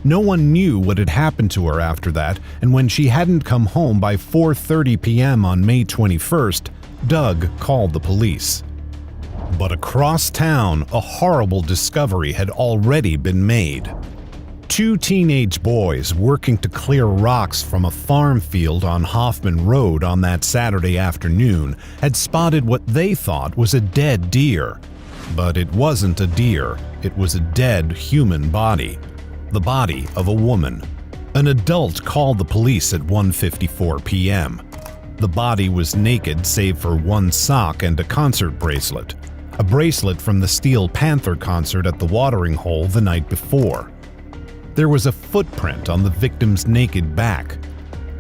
Speaker 1: No one knew what had happened to her after that, and when she hadn't come home by 4:30 p.m. on May 21st, Doug called the police. But across town, a horrible discovery had already been made. 2 teenage boys working to clear rocks from a farm field on Hoffman Road on that Saturday afternoon had spotted what they thought was a dead deer. But it wasn't a deer, it was a dead human body. The body of a woman. An adult called the police at 1:54 p.m. The body was naked save for one sock and a concert bracelet. A bracelet from the Steel Panther concert at the watering hole the night before. There was a footprint on the victim's naked back.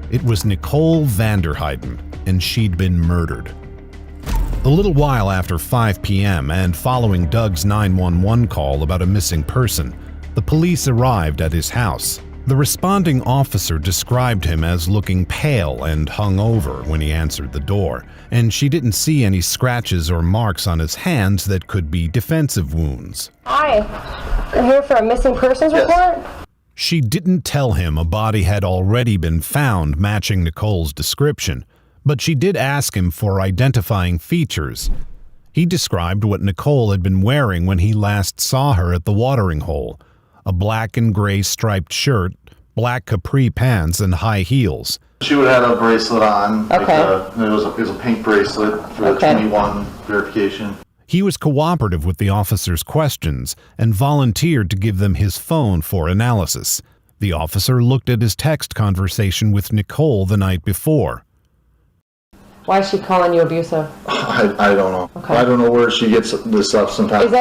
Speaker 1: It was Nicole Vanderheiden, and she'd been murdered. A little while after 5 p.m. and following Doug's 911 call about a missing person, the police arrived at his house. The responding officer described him as looking pale and hungover when he answered the door, and she didn't see any scratches or marks on his hands that could be defensive wounds.
Speaker 8: Hi, I'm here for a missing persons report.
Speaker 1: She didn't tell him a body had already been found matching Nicole's description, but she did ask him for identifying features. He described what Nicole had been wearing when he last saw her at the watering hole: a black and gray striped shirt, black capri pants, and high heels.
Speaker 5: She would have had a bracelet on.
Speaker 8: Okay.
Speaker 5: It was a pink bracelet for the 21 verification.
Speaker 1: He was cooperative with the officer's questions and volunteered to give them his phone for analysis. The officer looked at his text conversation with Nicole the night before.
Speaker 8: Why is she calling you abusive?
Speaker 5: I don't know.
Speaker 8: Okay.
Speaker 5: I don't know where she gets this stuff sometimes.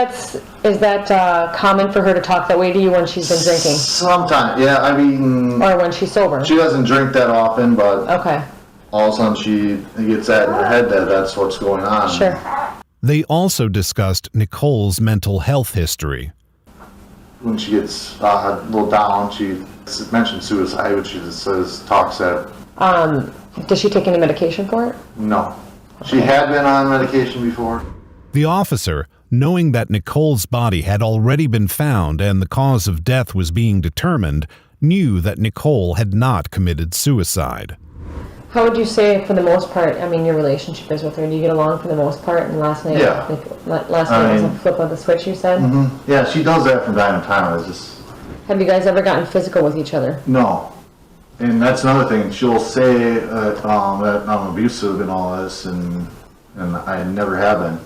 Speaker 8: Is that common for her to talk that way to you when she's been drinking?
Speaker 5: Sometimes, yeah. I mean,
Speaker 8: or when she's sober?
Speaker 5: She doesn't drink that often, but
Speaker 8: okay.
Speaker 5: All of a sudden she gets that in her head that that's what's going on.
Speaker 8: Sure.
Speaker 1: They also discussed Nicole's mental health history.
Speaker 5: When she gets a little down, she mentioned suicide, which she just talks at.
Speaker 8: Does she take any medication for it?
Speaker 5: No. She had been on medication before.
Speaker 1: The officer, knowing that Nicole's body had already been found and the cause of death was being determined, knew that Nicole had not committed suicide.
Speaker 8: How would you say, for the most part, your relationship is with her? Do you get along for the most part? And last night,
Speaker 5: yeah.
Speaker 8: Last night was a flip of the switch, you said?
Speaker 5: Mm-hmm. Yeah, she does that from time to time.
Speaker 8: Have you guys ever gotten physical with each other?
Speaker 5: No. And that's another thing. She'll say that I'm abusive and all this, and I never have been.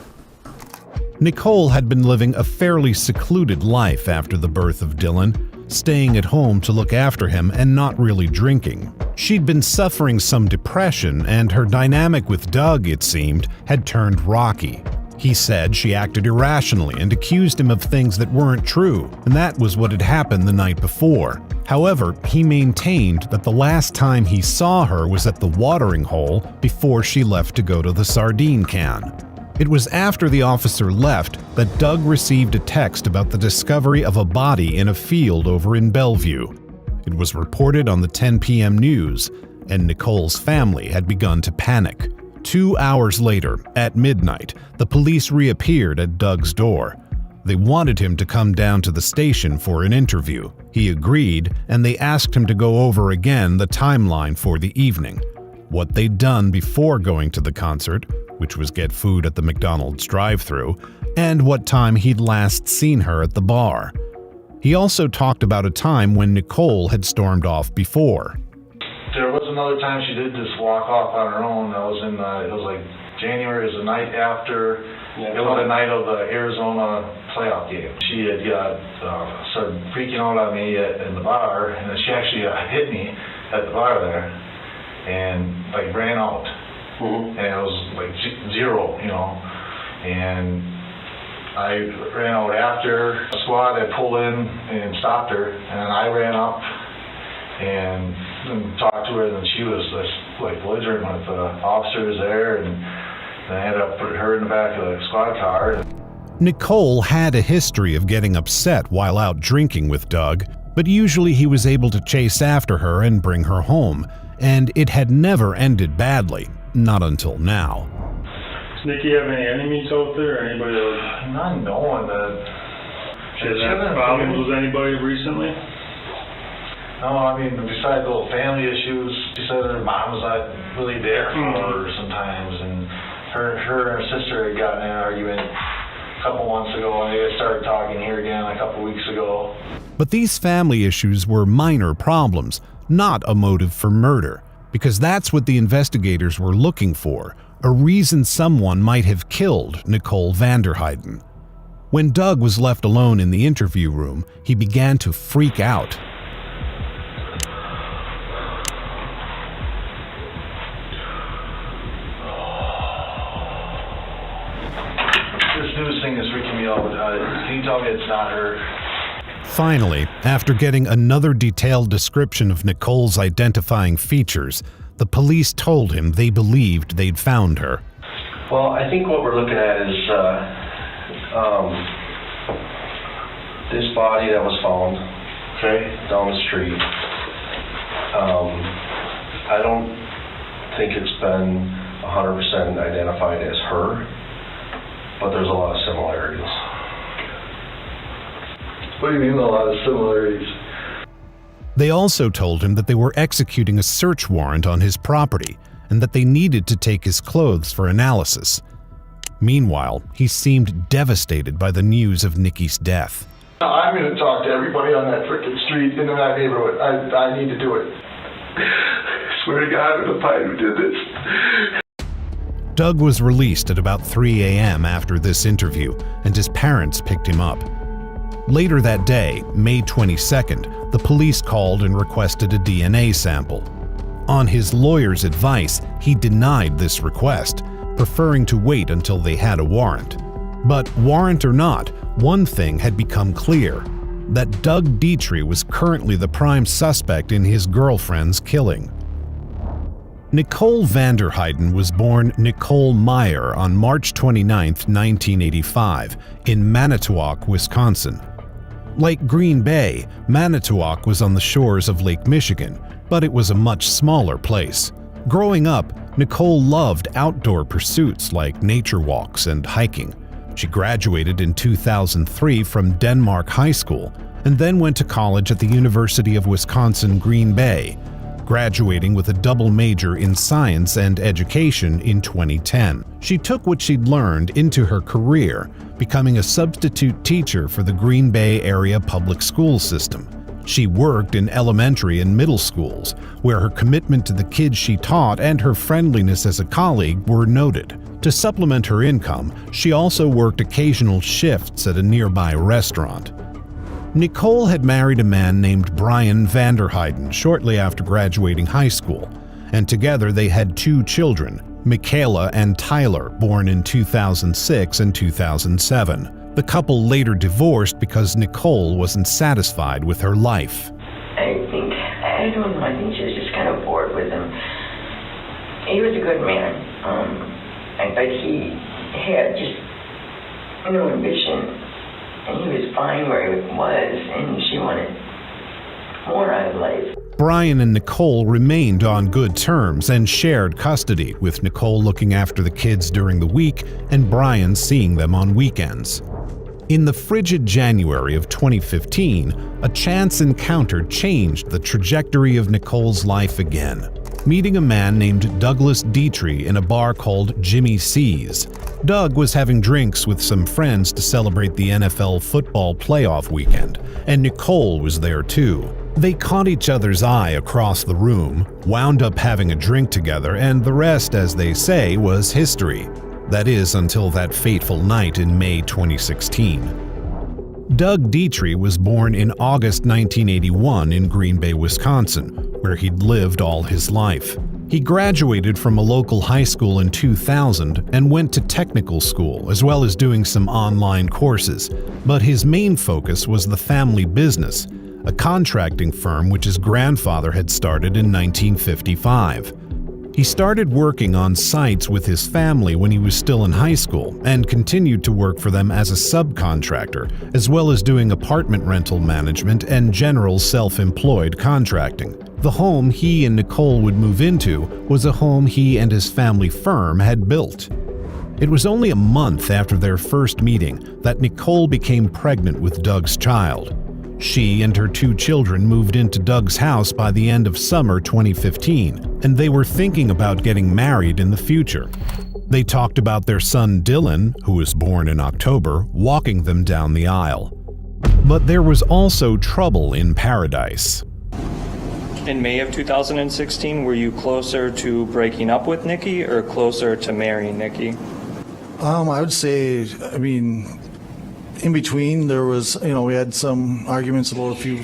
Speaker 1: Nicole had been living a fairly secluded life after the birth of Dylan, staying at home to look after him and not really drinking. She'd been suffering some depression, and her dynamic with Doug, it seemed, had turned rocky. He said she acted irrationally and accused him of things that weren't true, and that was what had happened the night before. However, he maintained that the last time he saw her was at the watering hole before she left to go to the sardine can. It was after the officer left that Doug received a text about the discovery of a body in a field over in Bellevue. It was reported on the 10 p.m. news, and Nicole's family had begun to panic. 2 hours later, at midnight, the police reappeared at Doug's door. They wanted him to come down to the station for an interview. He agreed, and they asked him to go over again the timeline for the evening, what they'd done before going to the concert, which was get food at the McDonald's drive-thru, and what time he'd last seen her at the bar. He also talked about a time when Nicole had stormed off before.
Speaker 2: There was another time she did just walk off on her own. That was in, it was like January, it was the night after, it was the night of the Arizona playoff game. She had started freaking out on me in the bar, and then she actually hit me at the bar there, and like ran out. And it was like zero, and I ran out after a squad had pulled in and stopped her, and I ran up and talked to her, and then she was just like belligerent with the officers there, and I ended up putting her in the back of the squad car.
Speaker 1: Nicole had a history of getting upset while out drinking with Doug, but usually he was able to chase after her and bring her home, and it had never ended badly, not until now.
Speaker 6: Does Nikki have any enemies out there? Anybody else?
Speaker 2: Not knowing that.
Speaker 6: She has had problems with anybody recently?
Speaker 2: No, I mean, besides little family issues, she said her mom was not really there for her sometimes, and her and her sister had gotten in an argument a couple months ago, and they started talking here again a couple weeks ago.
Speaker 1: But these family issues were minor problems, not a motive for murder, because that's what the investigators were looking for, a reason someone might have killed Nicole Vanderheiden. When Doug was left alone in the interview room, he began to freak out.
Speaker 2: This news thing is freaking me out. Can you tell me it's not her?
Speaker 1: Finally, after getting another detailed description of Nicole's identifying features, the police told him they believed they'd found her.
Speaker 4: Well, I think what we're looking at is this body that was found down the street. I don't think it's been 100% identified as her, but there's a lot of similarities.
Speaker 2: What do you mean a lot of similarities?
Speaker 1: They also told him that they were executing a search warrant on his property and that they needed to take his clothes for analysis. Meanwhile, he seemed devastated by the news of Nikki's death.
Speaker 2: I'm going to talk to everybody on that frickin' street in that neighborhood. I need to do it. I swear to God, I'm the pie who did this.
Speaker 1: Doug was released at about 3 a.m. after this interview, and his parents picked him up. Later that day, May 22nd, the police called and requested a DNA sample. On his lawyer's advice, he denied this request, preferring to wait until they had a warrant. But warrant or not, one thing had become clear: that Doug Dietrich was currently the prime suspect in his girlfriend's killing. Nicole Vanderheiden was born Nicole Meyer on March 29, 1985, in Manitowoc, Wisconsin. Like Green Bay, Manitowoc was on the shores of Lake Michigan, but it was a much smaller place. Growing up, Nicole loved outdoor pursuits like nature walks and hiking. She graduated in 2003 from Denmark High School and then went to college at the University of Wisconsin-Green Bay, graduating with a double major in science and education in 2010. She took what she'd learned into her career, becoming a substitute teacher for the Green Bay area public school system. She worked in elementary and middle schools, where her commitment to the kids she taught and her friendliness as a colleague were noted. To supplement her income, she also worked occasional shifts at a nearby restaurant. Nicole had married a man named Brian Vanderheiden shortly after graduating high school, and together they had 2 children, Michaela and Tyler, born in 2006 and 2007. The couple later divorced because Nicole wasn't satisfied with her life.
Speaker 12: I don't know, I think she was just kind of bored with him. He was a good man, but he had just no ambition, and he was fine where he was, and she wanted more out of life.
Speaker 1: Brian and Nicole remained on good terms and shared custody, with Nicole looking after the kids during the week and Brian seeing them on weekends. In the frigid January of 2015, a chance encounter changed the trajectory of Nicole's life again, meeting a man named Douglas Dietrich in a bar called Jimmy C's. Doug was having drinks with some friends to celebrate the NFL football playoff weekend, and Nicole was there too. They caught each other's eye across the room, wound up having a drink together, and the rest, as they say, was history. That is, until that fateful night in May 2016. Doug Dietrich was born in August 1981 in Green Bay, Wisconsin, where he'd lived all his life. He graduated from a local high school in 2000 and went to technical school, as well as doing some online courses. But his main focus was the family business, a contracting firm which his grandfather had started in 1955. He started working on sites with his family when he was still in high school and continued to work for them as a subcontractor, as well as doing apartment rental management and general self-employed contracting. The home he and Nicole would move into was a home he and his family firm had built. It was only a month after their first meeting that Nicole became pregnant with Doug's child. She and her 2 children moved into Doug's house by the end of summer 2015, and they were thinking about getting married in the future. They talked about their son Dylan, who was born in October, walking them down the aisle. But there was also trouble in paradise.
Speaker 9: In May of 2016, were you closer to breaking up with Nikki or closer to marrying Nikki?
Speaker 5: I would say, in between, there was, we had some arguments about a few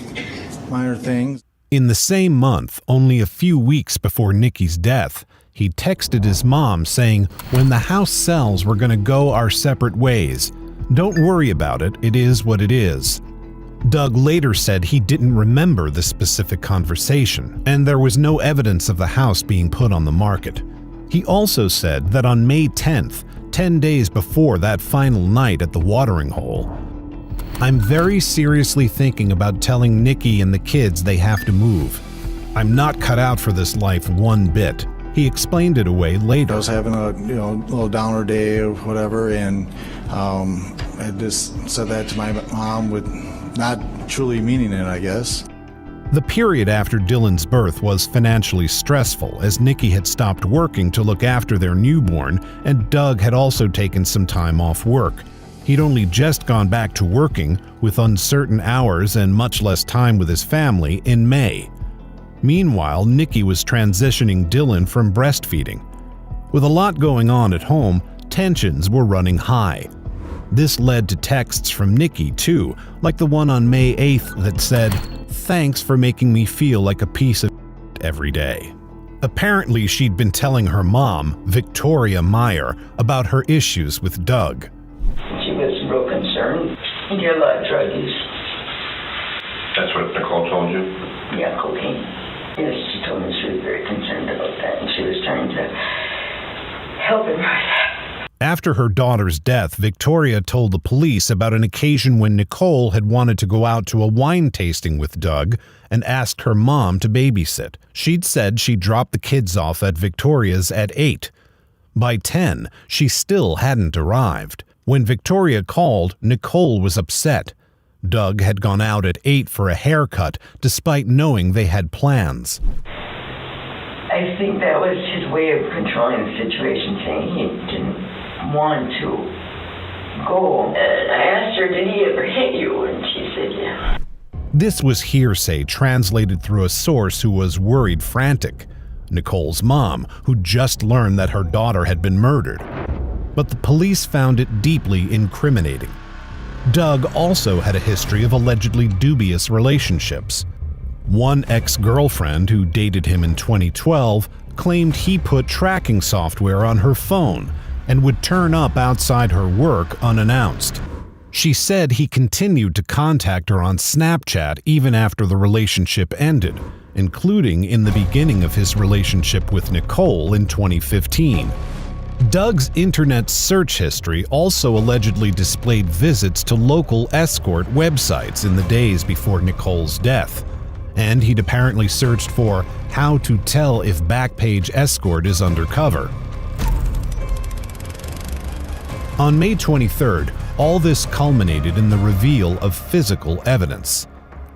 Speaker 5: minor things.
Speaker 1: In the same month, only a few weeks before Nikki's death, he texted his mom saying, "When the house sells, we're going to go our separate ways. Don't worry about it, it is what it is." Doug later said he didn't remember the specific conversation, and there was no evidence of the house being put on the market. He also said that on May 10th, 10 days before that final night at the watering hole, "I'm very seriously thinking about telling Nikki and the kids they have to move. I'm not cut out for this life one bit." He explained it away later.
Speaker 5: I was having a little downer day or whatever, and I just said that to my mom with not truly meaning it, I guess.
Speaker 1: The period after Dylan's birth was financially stressful, as Nikki had stopped working to look after their newborn, and Doug had also taken some time off work. He'd only just gone back to working, with uncertain hours and much less time with his family, in May. Meanwhile, Nikki was transitioning Dylan from breastfeeding. With a lot going on at home, tensions were running high. This led to texts from Nikki, too, like the one on May 8th that said, "Thanks for making me feel like a piece of every day." Apparently, she'd been telling her mom, Victoria Meyer, about her issues with Doug.
Speaker 12: She was real concerned. He did a lot of drug use.
Speaker 4: That's what Nicole told you?
Speaker 12: Yeah, cocaine. Yes, she told me she was very concerned about that, and she was trying to help him.
Speaker 1: After her daughter's death, Victoria told the police about an occasion when Nicole had wanted to go out to a wine tasting with Doug and asked her mom to babysit. She'd said she dropped the kids off at Victoria's at 8. By 10, she still hadn't arrived. When Victoria called, Nicole was upset. Doug had gone out at 8 for a haircut, despite knowing they had plans.
Speaker 12: I think that was his way of controlling the situation, saying he didn't want to go. I asked her, "Did he ever hit you?" And she said, "Yeah."
Speaker 1: This was hearsay translated through a source who was worried frantic, Nicole's mom, who just learned that her daughter had been murdered. But the police found it deeply incriminating. Doug also had a history of allegedly dubious relationships. One ex-girlfriend who dated him in 2012 claimed he put tracking software on her phone and would turn up outside her work unannounced. She said he continued to contact her on Snapchat even after the relationship ended, including in the beginning of his relationship with Nicole in 2015. Doug's internet search history also allegedly displayed visits to local escort websites in the days before Nicole's death, and he'd apparently searched for how to tell if Backpage Escort is undercover. On May 23rd, all this culminated in the reveal of physical evidence.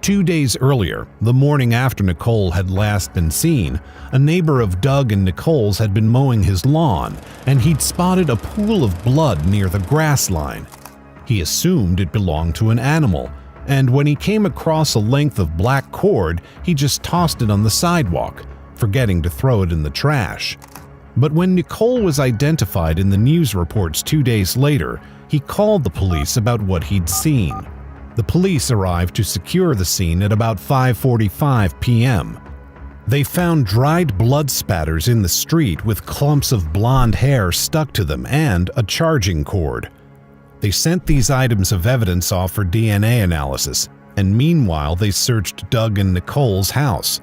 Speaker 1: 2 days earlier, the morning after Nicole had last been seen, a neighbor of Doug and Nicole's had been mowing his lawn, and he'd spotted a pool of blood near the grass line. He assumed it belonged to an animal, and when he came across a length of black cord, he just tossed it on the sidewalk, forgetting to throw it in the trash. But when Nicole was identified in the news reports 2 days later, he called the police about what he'd seen. The police arrived to secure the scene at about 5:45 p.m. They found dried blood spatters in the street with clumps of blonde hair stuck to them and a charging cord. They sent these items of evidence off for DNA analysis, and meanwhile they searched Doug and Nicole's house.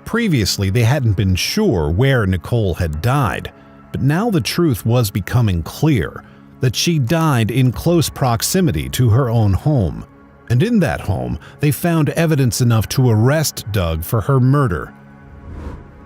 Speaker 1: Previously, they hadn't been sure where Nicole had died, but now the truth was becoming clear, that she died in close proximity to her own home. And in that home, they found evidence enough to arrest Doug for her murder.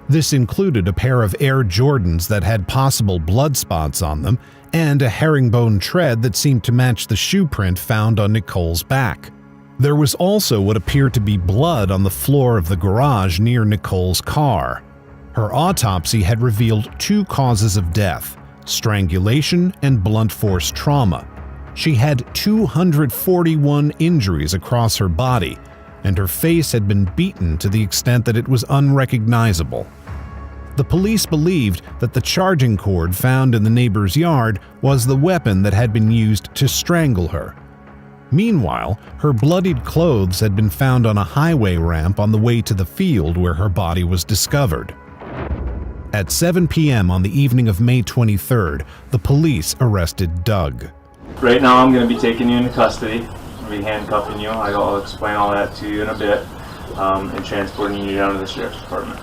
Speaker 1: This included a pair of Air Jordans that had possible blood spots on them and a herringbone tread that seemed to match the shoe print found on Nicole's back. There was also what appeared to be blood on the floor of the garage near Nicole's car. Her autopsy had revealed 2 causes of death: strangulation and blunt force trauma. She had 241 injuries across her body, and her face had been beaten to the extent that it was unrecognizable. The police believed that the charging cord found in the neighbor's yard was the weapon that had been used to strangle her. Meanwhile, her bloodied clothes had been found on a highway ramp on the way to the field where her body was discovered. At 7 p.m. on the evening of May 23rd, the police arrested Doug.
Speaker 6: Right now I'm going to be taking you into custody. I'll be handcuffing you. I'll explain all that to you in a bit, and transporting you down to the sheriff's department.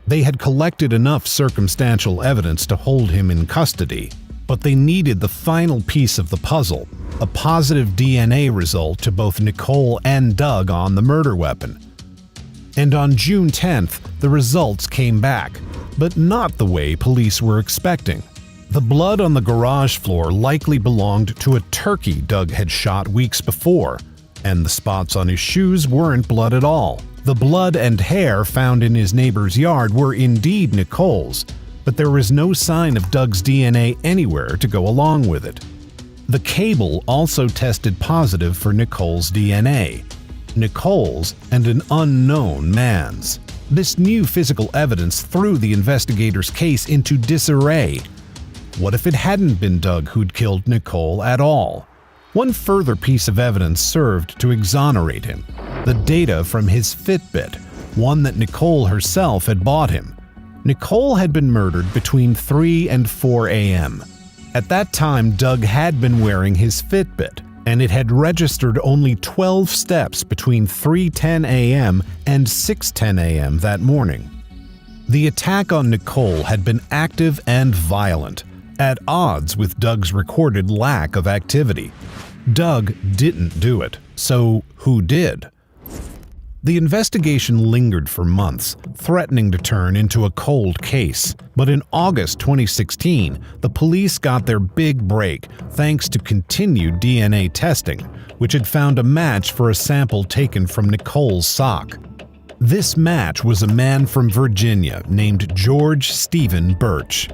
Speaker 1: They had collected enough circumstantial evidence to hold him in custody, but they needed the final piece of the puzzle, a positive DNA result to both Nicole and Doug on the murder weapon. And on June 10th, the results came back, but not the way police were expecting. The blood on the garage floor likely belonged to a turkey Doug had shot weeks before, and the spots on his shoes weren't blood at all. The blood and hair found in his neighbor's yard were indeed Nicole's, but there was no sign of Doug's DNA anywhere to go along with it. The cable also tested positive for Nicole's DNA, Nicole's and an unknown man's. This new physical evidence threw the investigators' case into disarray. What if it hadn't been Doug who'd killed Nicole at all? One further piece of evidence served to exonerate him: the data from his Fitbit, one that Nicole herself had bought him. Nicole had been murdered between 3 and 4 a.m. At that time, Doug had been wearing his Fitbit, and it had registered only 12 steps between 3:10 a.m. and 6:10 a.m. that morning. The attack on Nicole had been active and violent, at odds with Doug's recorded lack of activity. Doug didn't do it, so who did? The investigation lingered for months, threatening to turn into a cold case. But in August 2016, the police got their big break thanks to continued DNA testing, which had found a match for a sample taken from Nicole's sock. This match was a man from Virginia named George Stephen Birch.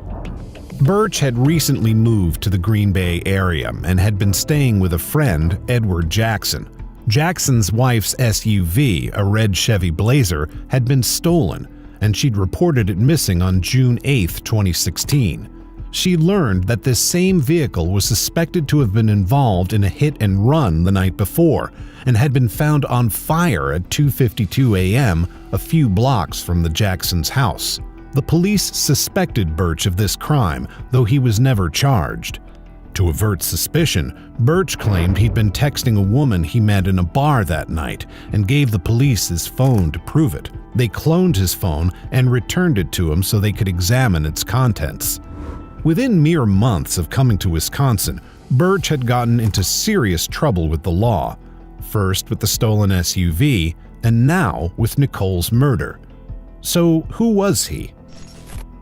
Speaker 1: Birch had recently moved to the Green Bay area and had been staying with a friend, Edward Jackson. Jackson's wife's SUV, a red Chevy Blazer, had been stolen, and she'd reported it missing on June 8, 2016. She learned that this same vehicle was suspected to have been involved in a hit and run the night before and had been found on fire at 2:52 a.m. a few blocks from the Jacksons' house. The police suspected Birch of this crime, though he was never charged. To avert suspicion, Birch claimed he'd been texting a woman he met in a bar that night and gave the police his phone to prove it. They cloned his phone and returned it to him so they could examine its contents. Within mere months of coming to Wisconsin, Birch had gotten into serious trouble with the law, first with the stolen SUV, and now with Nicole's murder. So who was he?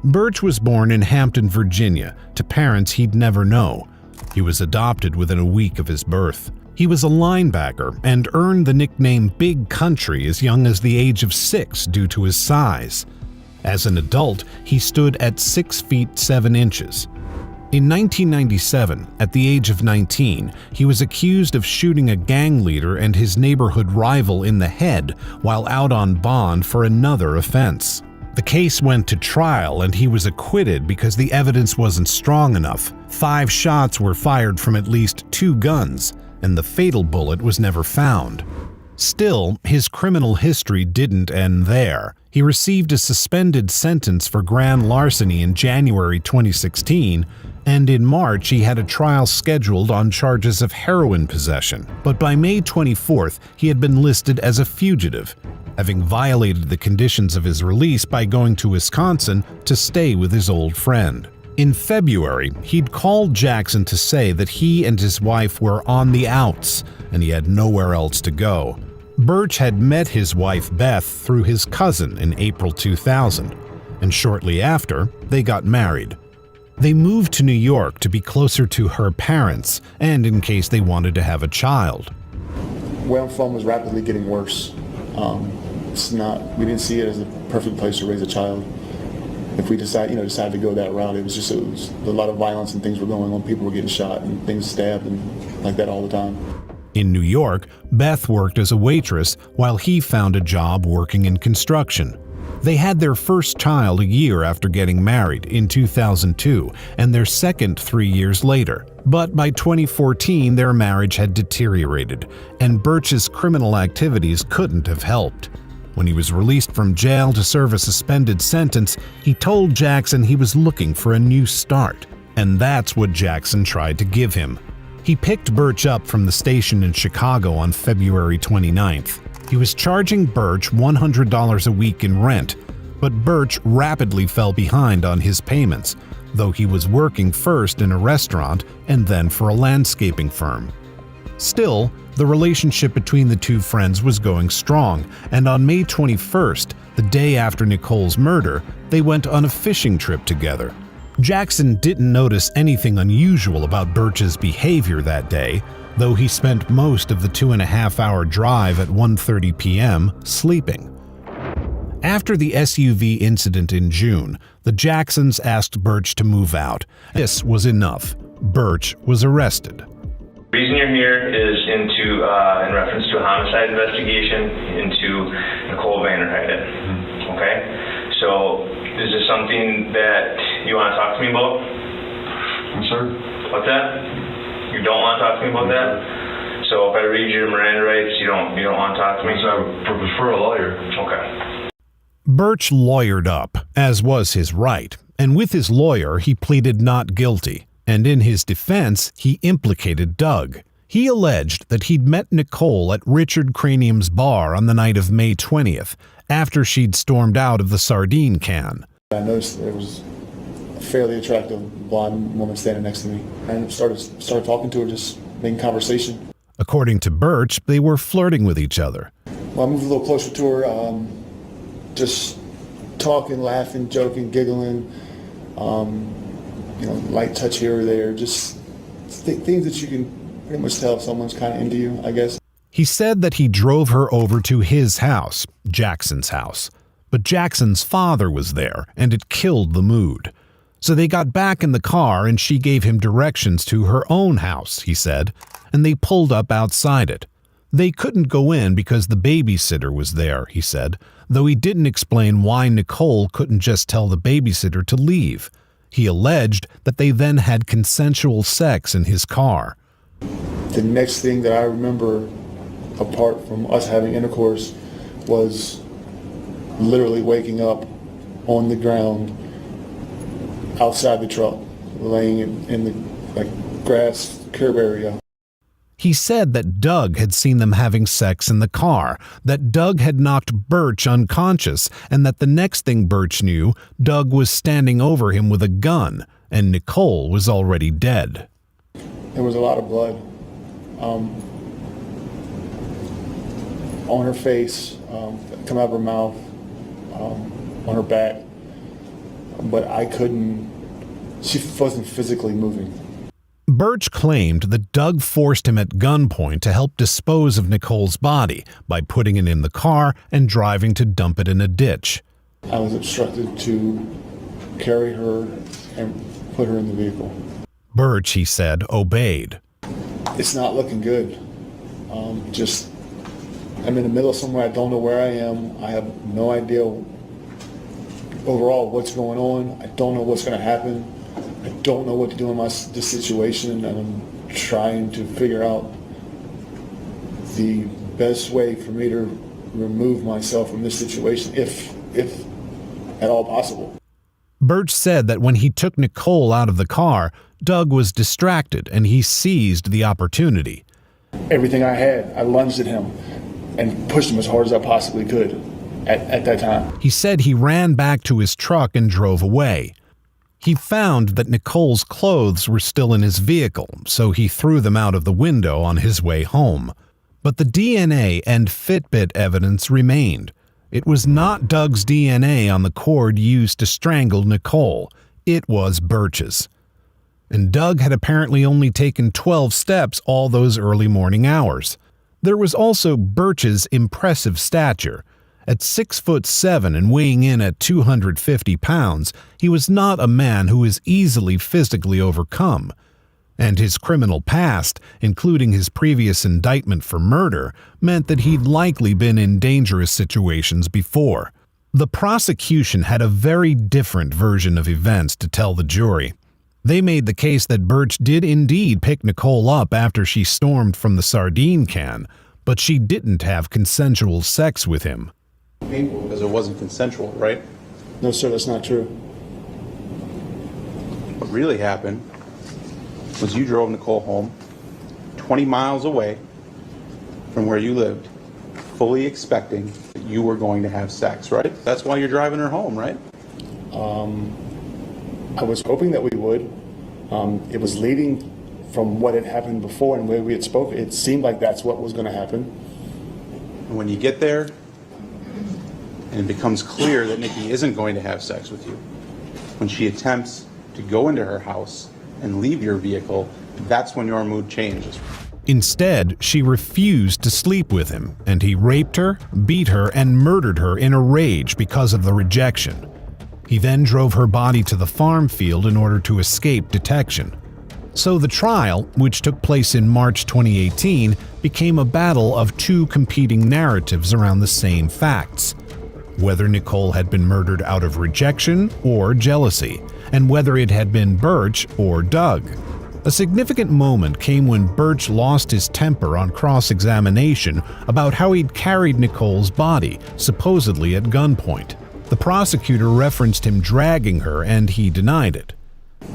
Speaker 1: Birch was born in Hampton, Virginia, to parents he'd never know. He was adopted within a week of his birth. He was a linebacker and earned the nickname Big Country as young as the age of 6 due to his size. As an adult, he stood at 6 feet 7 inches. In 1997, at the age of 19, he was accused of shooting a gang leader and his neighborhood rival in the head while out on bond for another offense. The case went to trial and he was acquitted because the evidence wasn't strong enough. 5 shots were fired from at least 2 guns, and the fatal bullet was never found. Still, his criminal history didn't end there. He received a suspended sentence for grand larceny in January 2016, and in March he had a trial scheduled on charges of heroin possession. But by May 24th, he had been listed as a fugitive, having violated the conditions of his release by going to Wisconsin to stay with his old friend. In February, he'd called Jackson to say that he and his wife were on the outs and he had nowhere else to go. Birch had met his wife Beth through his cousin in April 2000, and shortly after, they got married. They moved to New York to be closer to her parents and in case they wanted to have a child.
Speaker 10: Where I'm from was rapidly getting worse. We didn't see it as a perfect place to raise a child. If we decided to go that route, it was a lot of violence and things were going on. People were getting shot and things stabbed and like that all the time.
Speaker 1: In New York, Beth worked as a waitress while he found a job working in construction. They had their first child a year after getting married in 2002 and their second 3 years later. But by 2014, their marriage had deteriorated, and Birch's criminal activities couldn't have helped. When he was released from jail to serve a suspended sentence, he told Jackson he was looking for a new start, and that's what Jackson tried to give him. He picked Birch up from the station in Chicago on February 29th. He was charging Birch $100 a week in rent, but Birch rapidly fell behind on his payments, though he was working first in a restaurant and then for a landscaping firm. Still, the relationship between the two friends was going strong, and on May 21st, the day after Nicole's murder, they went on a fishing trip together. Jackson didn't notice anything unusual about Birch's behavior that day, though he spent most of the 2.5-hour drive at 1:30 p.m. sleeping. After the SUV incident in June, the Jacksons asked Birch to move out. This was enough. Birch was arrested.
Speaker 6: The reason you're here is in reference to a homicide investigation into Nicole Vanderheide. Okay? So, is this something that you want to talk to me about?
Speaker 2: I'm sorry?
Speaker 6: What's that? You don't want to talk to me about that? So if I read you the Miranda rights, you don't want to talk to me?
Speaker 2: I prefer a lawyer.
Speaker 6: Okay.
Speaker 1: Birch lawyered up, as was his right, and with his lawyer he pleaded not guilty, and in his defense he implicated Doug. He alleged that he'd met Nicole at Richard Cranium's bar on the night of May 20th, after she'd stormed out of the sardine can.
Speaker 10: I noticed there was a fairly attractive blonde woman standing next to me, and started talking to her, just making conversation.
Speaker 1: According to Birch, they were flirting with each other.
Speaker 10: Well, I moved a little closer to her, just talking, laughing, joking, giggling, light touch here or there, just things that you can pretty much tell if someone's kind of into you, I guess.
Speaker 1: He said that he drove her over to his house, Jackson's house, but Jackson's father was there, and it killed the mood. So they got back in the car and she gave him directions to her own house, he said, and they pulled up outside it. They couldn't go in because the babysitter was there, he said, though he didn't explain why Nicole couldn't just tell the babysitter to leave. He alleged that they then had consensual sex in his car.
Speaker 10: The next thing that I remember, apart from us having intercourse, was literally waking up on the ground outside the truck, laying in the grass curb area.
Speaker 1: He said that Doug had seen them having sex in the car, that Doug had knocked Birch unconscious, and that the next thing Birch knew, Doug was standing over him with a gun, and Nicole was already dead.
Speaker 10: There was a lot of blood on her face, come out of her mouth, on her back, but she wasn't physically moving.
Speaker 1: Birch claimed that Doug forced him at gunpoint to help dispose of Nicole's body by putting it in the car and driving to dump it in a ditch.
Speaker 10: I was instructed to carry her and put her in the vehicle.
Speaker 1: Birch, he said, obeyed.
Speaker 10: It's not looking good. I'm in the middle of somewhere. I don't know where I am. I have no idea overall what's going on. I don't know what's going to happen. I don't know what to do in this situation, and I'm trying to figure out the best way for me to remove myself from this situation, if at all possible.
Speaker 1: Birch said that when he took Nicole out of the car, Doug was distracted and he seized the opportunity.
Speaker 10: Everything I had, I lunged at him and pushed him as hard as I possibly could at that time.
Speaker 1: He said he ran back to his truck and drove away. He found that Nicole's clothes were still in his vehicle, so he threw them out of the window on his way home. But the DNA and Fitbit evidence remained. It was not Doug's DNA on the cord used to strangle Nicole. It was Birch's. And Doug had apparently only taken 12 steps all those early morning hours. There was also Birch's impressive stature. At 6'7" and weighing in at 250 pounds, he was not a man who was easily physically overcome. And his criminal past, including his previous indictment for murder, meant that he'd likely been in dangerous situations before. The prosecution had a very different version of events to tell the jury. They made the case that Birch did indeed pick Nicole up after she stormed from the sardine can, but she didn't have consensual sex with him.
Speaker 7: Because it wasn't consensual, right?
Speaker 10: No, sir, that's not true.
Speaker 7: What really happened was you drove Nicole home 20 miles away from where you lived, fully expecting that you were going to have sex, right? That's why you're driving her home, right?
Speaker 10: I was hoping that we would. It was leading from what had happened before and where we had spoken. It seemed like that's what was going to happen.
Speaker 7: And when you get there, and it becomes clear that Nikki isn't going to have sex with you, when she attempts to go into her house and leave your vehicle, that's when your mood changes.
Speaker 1: Instead, she refused to sleep with him, and he raped her, beat her, and murdered her in a rage because of the rejection. He then drove her body to the farm field in order to escape detection. So the trial, which took place in March 2018, became a battle of two competing narratives around the same facts. Whether Nicole had been murdered out of rejection or jealousy, and whether it had been Birch or Doug. A significant moment came when Birch lost his temper on cross-examination about how he'd carried Nicole's body, supposedly at gunpoint. The prosecutor referenced him dragging her, and he denied it.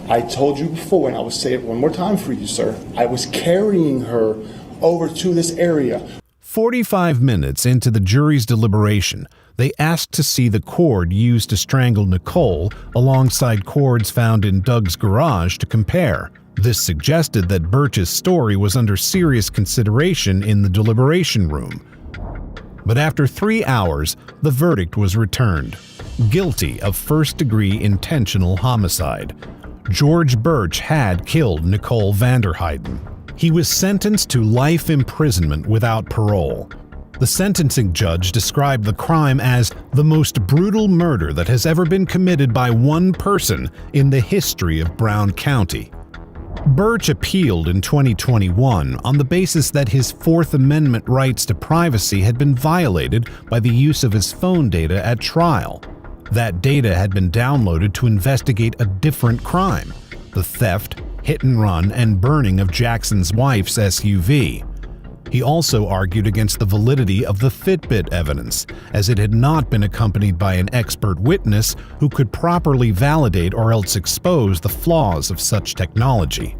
Speaker 10: I told you before, and I will say it one more time for you, sir. I was carrying her over to this area.
Speaker 1: 45 minutes into the jury's deliberation, they asked to see the cord used to strangle Nicole alongside cords found in Doug's garage to compare. This suggested that Birch's story was under serious consideration in the deliberation room. But after 3 hours, the verdict was returned. Guilty of first-degree intentional homicide. George Birch had killed Nicole Vanderheiden. He was sentenced to life imprisonment without parole. The sentencing judge described the crime as the most brutal murder that has ever been committed by one person in the history of Brown County. Birch appealed in 2021 on the basis that his Fourth Amendment rights to privacy had been violated by the use of his phone data at trial. That data had been downloaded to investigate a different crime, the theft, hit and run, and burning of Jackson's wife's SUV. He also argued against the validity of the Fitbit evidence, as it had not been accompanied by an expert witness who could properly validate or else expose the flaws of such technology.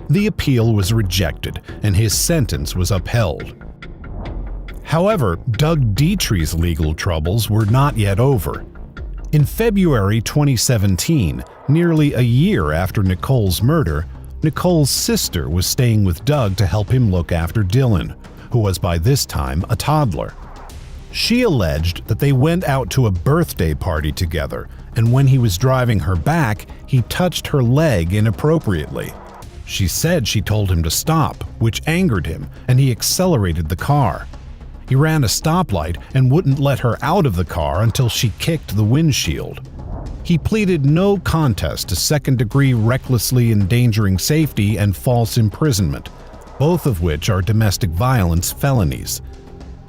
Speaker 1: The appeal was rejected, and his sentence was upheld. However, Doug Dietrich's legal troubles were not yet over. In February 2017, nearly a year after Nicole's murder, Nicole's sister was staying with Doug to help him look after Dylan, who was by this time a toddler. She alleged that they went out to a birthday party together, and when he was driving her back, he touched her leg inappropriately. She said she told him to stop, which angered him, and he accelerated the car. He ran a stoplight and wouldn't let her out of the car until she kicked the windshield. He pleaded no contest to second-degree recklessly endangering safety and false imprisonment, both of which are domestic violence felonies.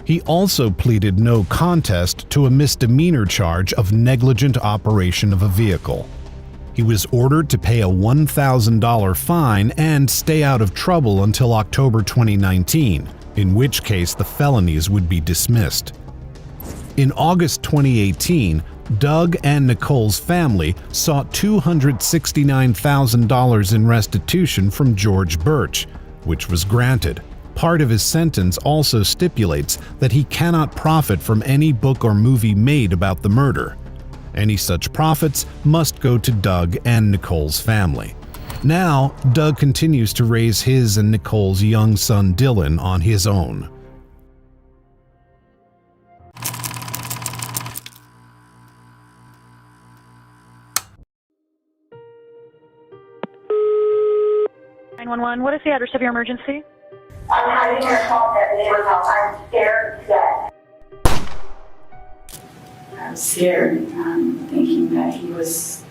Speaker 1: He also pleaded no contest to a misdemeanor charge of negligent operation of a vehicle. He was ordered to pay a $1,000 fine and stay out of trouble until October 2019, in which case the felonies would be dismissed. In August 2018, Doug and Nicole's family sought $269,000 in restitution from George Birch, which was granted. Part of his sentence also stipulates that he cannot profit from any book or movie made about the murder. Any such profits must go to Doug and Nicole's family. Now, Doug continues to raise his and Nicole's young son Dylan on his own.
Speaker 13: What is the address of your emergency?
Speaker 15: I'm having a call at the neighbor's house. I'm scared to death.
Speaker 18: I was scared, thinking that he was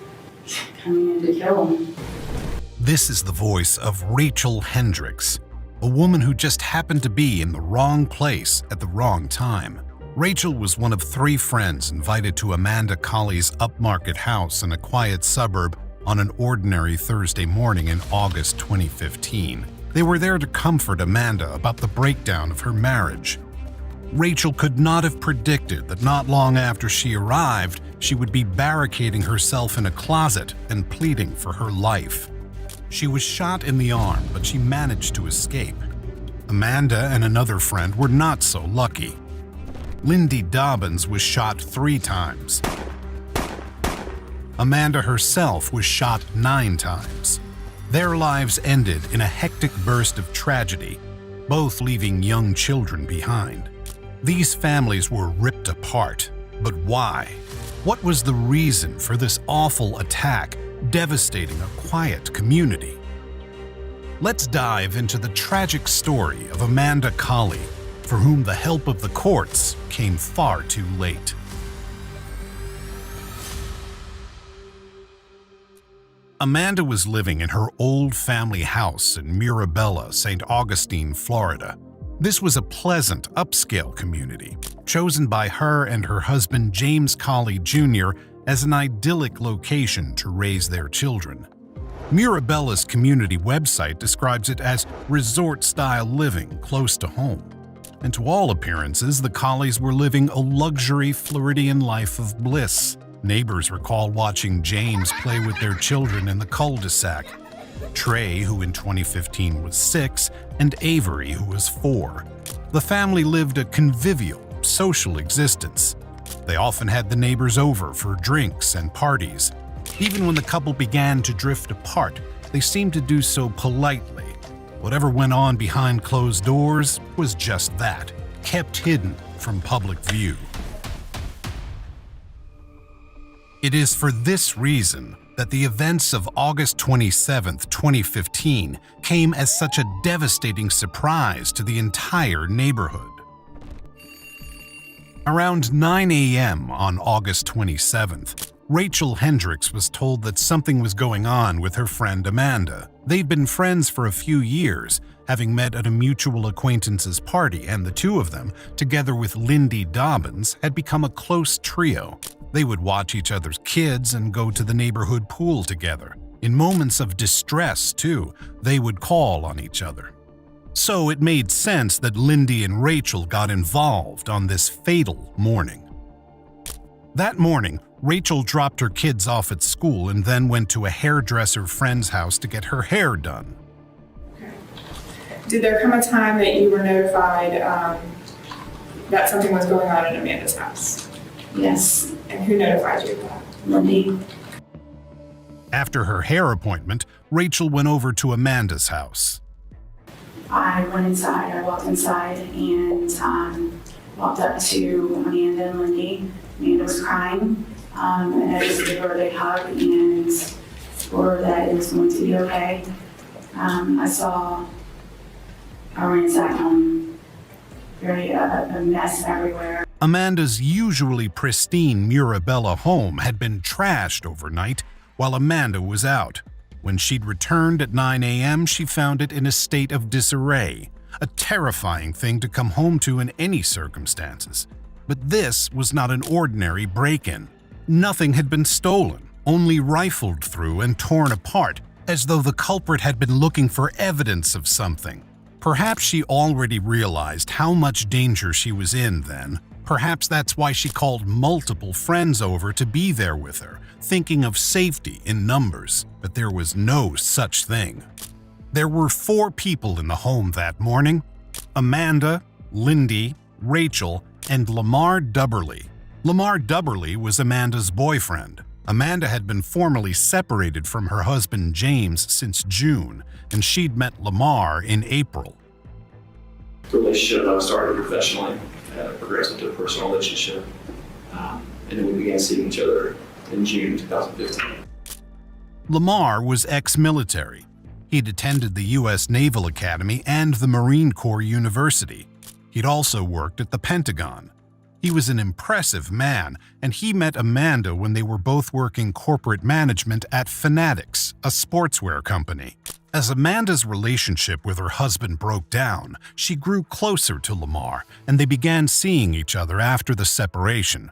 Speaker 18: coming in to kill him.
Speaker 1: This is the voice of Rachel Hendricks, a woman who just happened to be in the wrong place at the wrong time. Rachel was one of 3 friends invited to Amanda Colley's upmarket house in a quiet suburb on an ordinary Thursday morning in August 2015. They were there to comfort Amanda about the breakdown of her marriage. Rachel could not have predicted that not long after she arrived, she would be barricading herself in a closet and pleading for her life. She was shot in the arm, but she managed to escape. Amanda and another friend were not so lucky. Lindy Dobbins was shot 3 times. Amanda herself was shot 9 times. Their lives ended in a hectic burst of tragedy, both leaving young children behind. These families were ripped apart, but why? What was the reason for this awful attack, devastating a quiet community? Let's dive into the tragic story of Amanda Colley, for whom the help of the courts came far too late. Amanda was living in her old family house in Mirabella, St. Augustine, Florida. This was a pleasant, upscale community, chosen by her and her husband James Colley Jr. as an idyllic location to raise their children. Mirabella's community website describes it as resort-style living close to home. And to all appearances, the Colleys were living a luxury Floridian life of bliss. Neighbors recall watching James play with their children in the cul-de-sac. Trey, who in 2015 was 6, and Avery, who was 4. The family lived a convivial, social existence. They often had the neighbors over for drinks and parties. Even when the couple began to drift apart, they seemed to do so politely. Whatever went on behind closed doors was just that, kept hidden from public view. It is for this reason that the events of August 27, 2015 came as such a devastating surprise to the entire neighborhood. Around 9 a.m. on August 27th, Rachel Hendricks was told that something was going on with her friend Amanda. They'd been friends for a few years, having met at a mutual acquaintance's party, and the two of them, together with Lindy Dobbins, had become a close trio. They would watch each other's kids and go to the neighborhood pool together. In moments of distress, too, they would call on each other. So it made sense that Lindy and Rachel got involved on this fatal morning. That morning, Rachel dropped her kids off at school and then went to a hairdresser friend's house to get her hair done.
Speaker 19: Did there come a time that you were notified that something was going on in Amanda's house?
Speaker 18: Yes.
Speaker 19: And who notified you of that?
Speaker 18: Lindy.
Speaker 1: After her hair appointment, Rachel went over to Amanda's house.
Speaker 18: I went inside, I walked inside and walked up to Amanda and Lindy. Amanda was crying, and I just gave her a big hug and told her that it was going to be okay. I ransacked home, a mess everywhere.
Speaker 1: Amanda's usually pristine Mirabella home had been trashed overnight while Amanda was out. When she'd returned at 9 a.m., she found it in a state of disarray, a terrifying thing to come home to in any circumstances. But this was not an ordinary break-in. Nothing had been stolen, only rifled through and torn apart, as though the culprit had been looking for evidence of something. Perhaps she already realized how much danger she was in then. Perhaps that's why she called multiple friends over to be there with her, thinking of safety in numbers. But there was no such thing. There were 4 people in the home that morning: Amanda, Lindy, Rachel, and Lamar Dubberly. Lamar Dubberly was Amanda's boyfriend. Amanda had been formally separated from her husband James since June, and she'd met Lamar in April.
Speaker 20: The relationship started professionally, progressed into a personal relationship, and then we began seeing each other in June 2015.
Speaker 1: Lamar was ex-military. He'd attended the U.S. Naval Academy and the Marine Corps University. He'd also worked at the Pentagon. He was an impressive man, and he met Amanda when they were both working corporate management at Fanatics, a sportswear company. As Amanda's relationship with her husband broke down, she grew closer to Lamar, and they began seeing each other after the separation.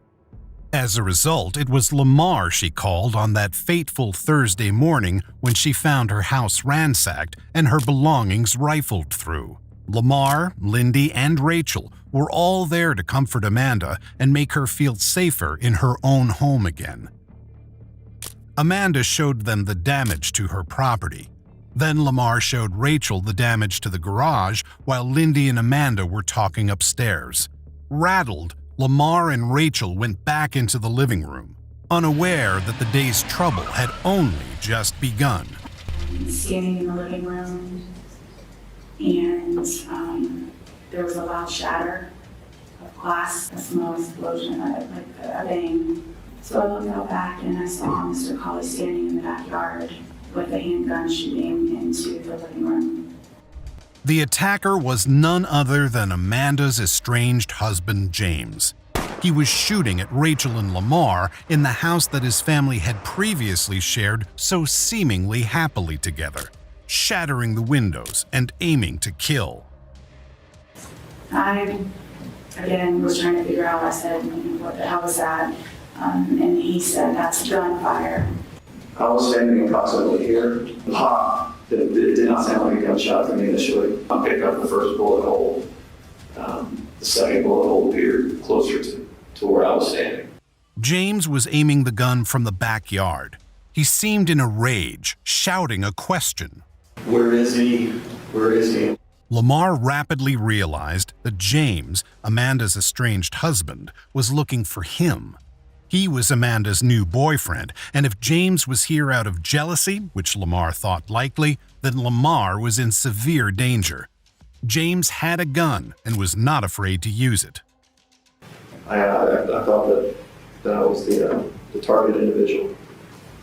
Speaker 1: As a result, it was Lamar she called on that fateful Thursday morning when she found her house ransacked and her belongings rifled through. Lamar, Lindy, and Rachel were all there to comfort Amanda and make her feel safer in her own home again. Amanda showed them the damage to her property. Then Lamar showed Rachel the damage to the garage while Lindy and Amanda were talking upstairs. Rattled, Lamar and Rachel went back into the living room, unaware that the day's trouble had only just begun.
Speaker 18: Standing in the living room, and there was a loud shatter of glass, a small explosion, like a bang. So I looked out back and I saw Mr. Colley standing in the backyard with a handgun shooting into the living room.
Speaker 1: The attacker was none other than Amanda's estranged husband, James. He was shooting at Rachel and Lamar in the house that his family had previously shared so seemingly happily together, shattering the windows and aiming to kill.
Speaker 18: I, again, was trying to figure out, I said, what the hell was that? And he said, that's gunfire.
Speaker 20: I was standing approximately here. Pop. It did not sound like a gunshot to me initially. I picked up the first bullet hole. The second bullet hole appeared closer to where I was standing.
Speaker 1: James was aiming the gun from the backyard. He seemed in a rage, shouting a question.
Speaker 20: Where is he? Where is he?
Speaker 1: Lamar rapidly realized that James, Amanda's estranged husband, was looking for him. He was Amanda's new boyfriend, and if James was here out of jealousy, which Lamar thought likely, then Lamar was in severe danger. James had a gun and was not afraid to use it.
Speaker 20: I thought that I was the target individual,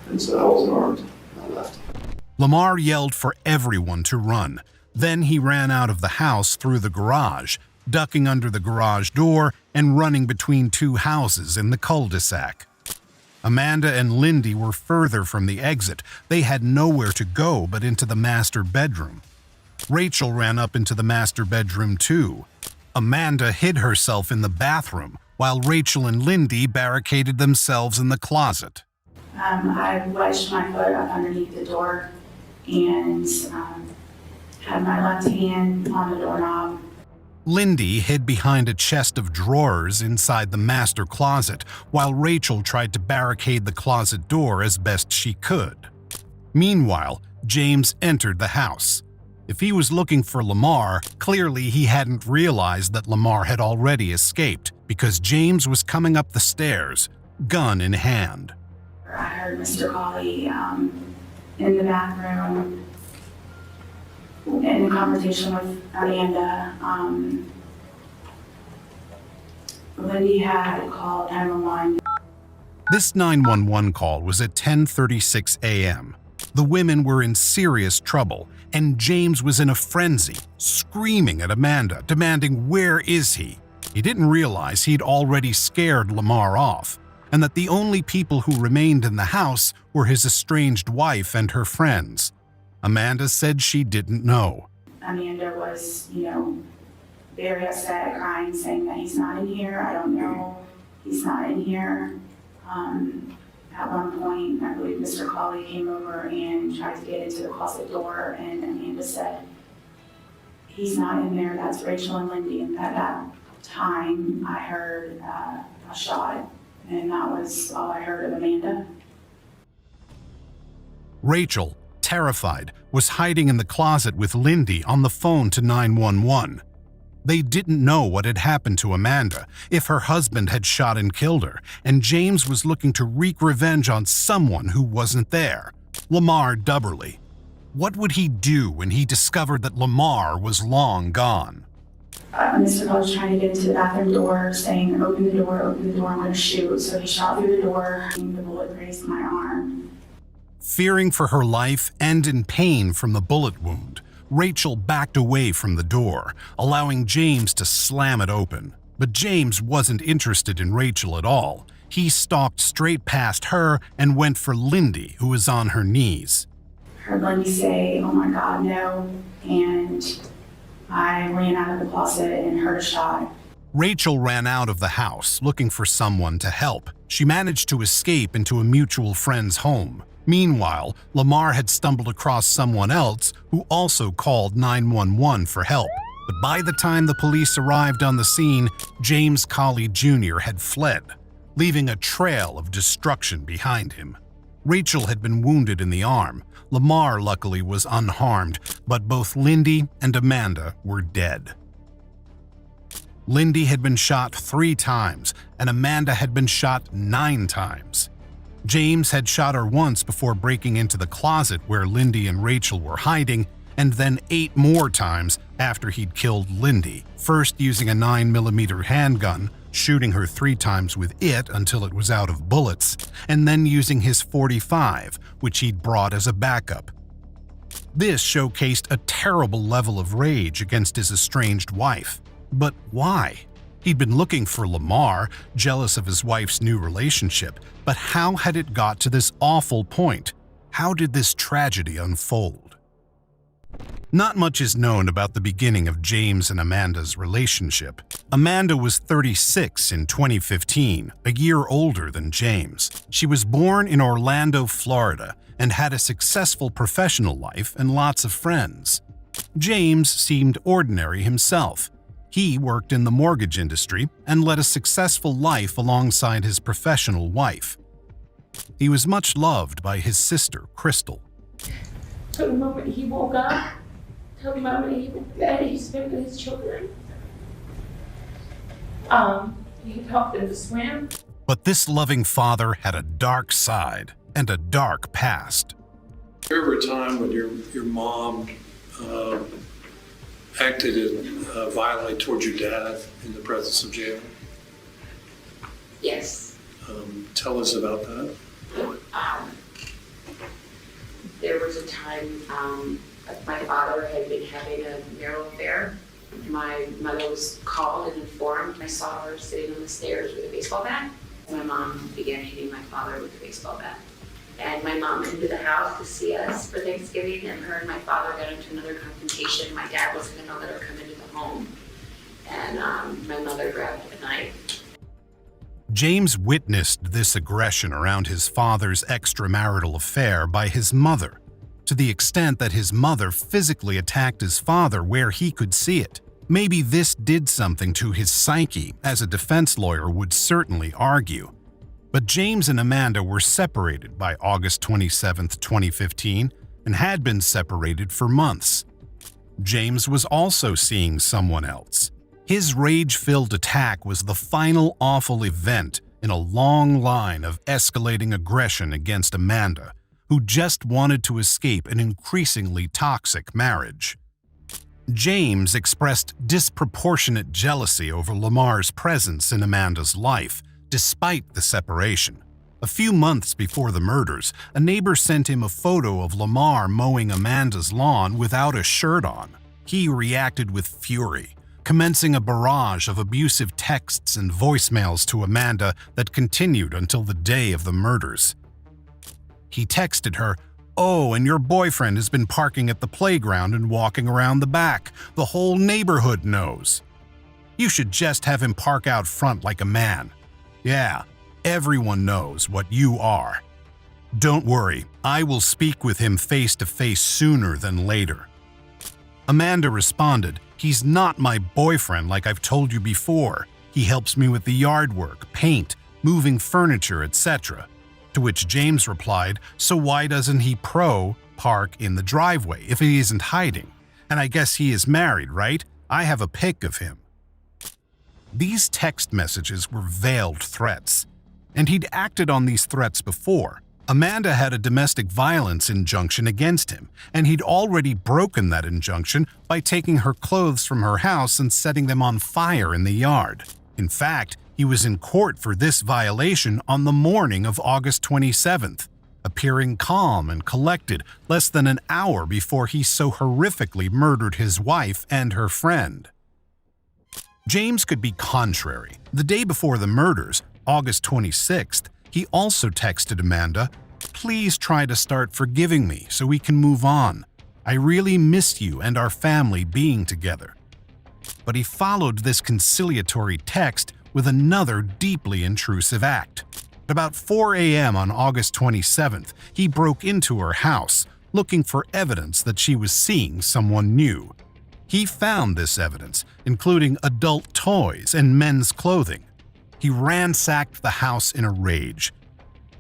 Speaker 20: and so I wasn't armed. I left.
Speaker 1: Lamar yelled for everyone to run. Then he ran out of the house through the garage, ducking under the garage door and running between 2 houses in the cul-de-sac. Amanda and Lindy were further from the exit. They had nowhere to go but into the master bedroom. Rachel ran up into the master bedroom too. Amanda hid herself in the bathroom, while Rachel and Lindy barricaded themselves in the closet.
Speaker 18: I wedged my foot up underneath the door and had my left hand on the doorknob.
Speaker 1: Lindy hid behind a chest of drawers inside the master closet, while Rachel tried to barricade the closet door as best she could. Meanwhile, James entered the house. If he was looking for Lamar, clearly he hadn't realized that Lamar had already escaped, because James was coming up the stairs, gun in hand.
Speaker 18: I heard Mr. Colley in the bathroom in a conversation with Amanda. Lindy had called 911.
Speaker 1: This 911 call was at 10:36 a.m. The women were in serious trouble, and James was in a frenzy, screaming at Amanda, demanding, "Where is he?" He didn't realize he'd already scared Lamar off, and that the only people who remained in the house were his estranged wife and her friends. Amanda said she didn't know.
Speaker 18: Amanda was, very upset, crying, saying that he's not in here. I don't know. He's not in here. At one point, I believe Mr. Colley came over and tried to get into the closet door, and Amanda said, "He's not in there. That's Rachel and Lindy." And at that time, I heard a shot, and that was all I heard of Amanda.
Speaker 1: Rachel, terrified, was hiding in the closet with Lindy on the phone to 911. They didn't know what had happened to Amanda, if her husband had shot and killed her, and James was looking to wreak revenge on someone who wasn't there, Lamar Dubberly. What would he do when he discovered that Lamar was long gone?
Speaker 18: Mr. Colley was trying to get into the bathroom door, saying, open the door, I'm going to shoot." So he shot through the door, and the bullet grazed my arm.
Speaker 1: Fearing for her life and in pain from the bullet wound, Rachel backed away from the door, allowing James to slam it open. But James wasn't interested in Rachel at all. He stalked straight past her and went for Lindy, who was on her knees.
Speaker 18: Heard Lindy say, "Oh my God, no," and I ran out of the closet and heard a shot.
Speaker 1: Rachel ran out of the house, looking for someone to help. She managed to escape into a mutual friend's home. Meanwhile, Lamar had stumbled across someone else who also called 911 for help. But by the time the police arrived on the scene, James Colley Jr. had fled, leaving a trail of destruction behind him. Rachel had been wounded in the arm. Lamar, luckily, was unharmed, but both Lindy and Amanda were dead. Lindy had been shot 3 times, and Amanda had been shot 9 times. James had shot her once before breaking into the closet where Lindy and Rachel were hiding, and then 8 more times after he'd killed Lindy, first using a 9mm handgun, shooting her 3 times with it until it was out of bullets, and then using his .45, which he'd brought as a backup. This showcased a terrible level of rage against his estranged wife. But why? He'd been looking for Lamar, jealous of his wife's new relationship, but how had it got to this awful point? How did this tragedy unfold? Not much is known about the beginning of James and Amanda's relationship. Amanda was 36 in 2015, a year older than James. She was born in Orlando, Florida, and had a successful professional life and lots of friends. James seemed ordinary himself. He worked in the mortgage industry and led a successful life alongside his professional wife. He was much loved by his sister, Crystal.
Speaker 21: Till the moment he woke up, till the moment he went to bed, he spent with his children. He helped them to swim.
Speaker 1: But this loving father had a dark side and a dark past.
Speaker 22: Remember a time when your mom acted violently towards your dad in the presence of jail?
Speaker 21: Yes.
Speaker 22: Tell us about that.
Speaker 21: There was a time my father had been having a marital affair. My mother was called and informed. I saw her sitting on the stairs with a baseball bat. My mom began hitting my father with a baseball bat. And my mom came to the house to see us for Thanksgiving, and her and my father got into another confrontation. My dad wasn't going to let her come into the home, and my mother grabbed a knife.
Speaker 1: James witnessed this aggression around his father's extramarital affair by his mother, to the extent that his mother physically attacked his father where he could see it. Maybe this did something to his psyche, as a defense lawyer would certainly argue. But James and Amanda were separated by August 27, 2015, and had been separated for months. James was also seeing someone else. His rage-filled attack was the final awful event in a long line of escalating aggression against Amanda, who just wanted to escape an increasingly toxic marriage. James expressed disproportionate jealousy over Lamar's presence in Amanda's life, despite the separation. A few months before the murders, a neighbor sent him a photo of Lamar mowing Amanda's lawn without a shirt on. He reacted with fury, commencing a barrage of abusive texts and voicemails to Amanda that continued until the day of the murders. He texted her, "Oh, and your boyfriend has been parking at the playground and walking around the back. The whole neighborhood knows. You should just have him park out front like a man. Yeah, everyone knows what you are. Don't worry, I will speak with him face to face sooner than later." Amanda responded, "He's not my boyfriend like I've told you before. He helps me with the yard work, paint, moving furniture, etc." To which James replied, "So why doesn't he park in the driveway if he isn't hiding? And I guess he is married, right? I have a pic of him." These text messages were veiled threats, and he'd acted on these threats before. Amanda had a domestic violence injunction against him, and he'd already broken that injunction by taking her clothes from her house and setting them on fire in the yard. In fact, he was in court for this violation on the morning of August 27th, appearing calm and collected less than an hour before he so horrifically murdered his wife and her friend. James could be contrary. The day before the murders, August 26th, he also texted Amanda, "Please try to start forgiving me so we can move on. I really miss you and our family being together." But he followed this conciliatory text with another deeply intrusive act. At about 4 a.m. on August 27th, he broke into her house, looking for evidence that she was seeing someone new. He found this evidence, including adult toys and men's clothing. He ransacked the house in a rage.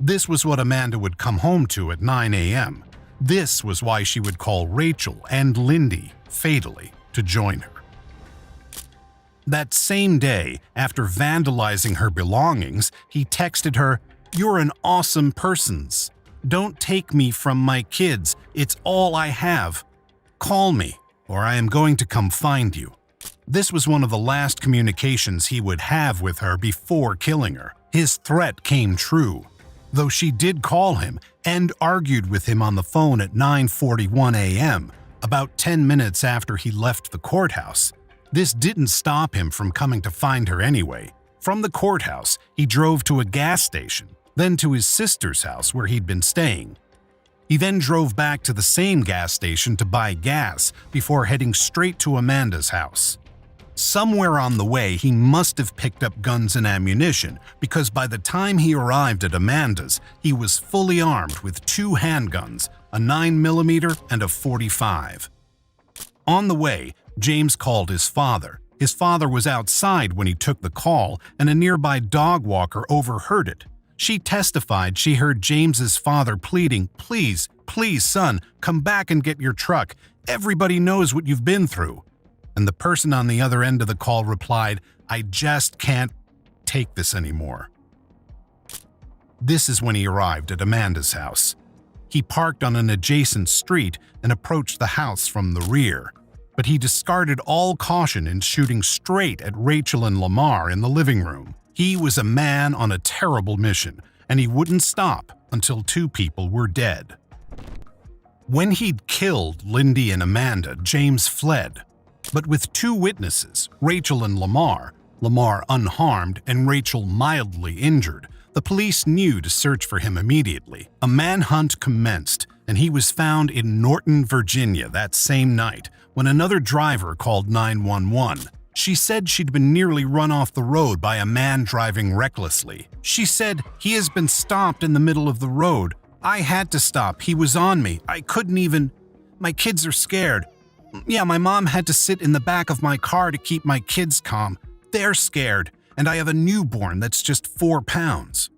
Speaker 1: This was what Amanda would come home to at 9 a.m. This was why she would call Rachel and Lindy, fatally, to join her. That same day, after vandalizing her belongings, he texted her, "You're an awesome person. Don't take me from my kids. It's all I have. Call me, or I am going to come find you." This was one of the last communications he would have with her before killing her. His threat came true, though she did call him and argued with him on the phone at 9:41 a.m., about 10 minutes after he left the courthouse. This didn't stop him from coming to find her anyway. From the courthouse, he drove to a gas station, then to his sister's house where he'd been staying. He then drove back to the same gas station to buy gas before heading straight to Amanda's house. Somewhere on the way, he must have picked up guns and ammunition, because by the time he arrived at Amanda's, he was fully armed with 2 handguns, a 9mm and a .45. On the way, James called his father. His father was outside when he took the call, and a nearby dog walker overheard it. She testified she heard James's father pleading, "Please, please, son, come back and get your truck. Everybody knows what you've been through." And the person on the other end of the call replied, "I just can't take this anymore." This is when he arrived at Amanda's house. He parked on an adjacent street and approached the house from the rear, but he discarded all caution in shooting straight at Rachel and Lamar in the living room. He was a man on a terrible mission, and he wouldn't stop until 2 people were dead. When he'd killed Lindy and Amanda, James fled. But with 2 witnesses, Rachel and Lamar unharmed and Rachel mildly injured, The police knew to search for him immediately. A manhunt commenced, and he was found in Norton, Virginia that same night when another driver called 911. She said she'd been nearly run off the road by a man driving recklessly. She said, "He has been stopped in the middle of the road. I had to stop. He was on me. I couldn't even. My kids are scared. Yeah, my mom had to sit in the back of my car to keep my kids calm. They're scared, and I have a newborn that's just 4 pounds."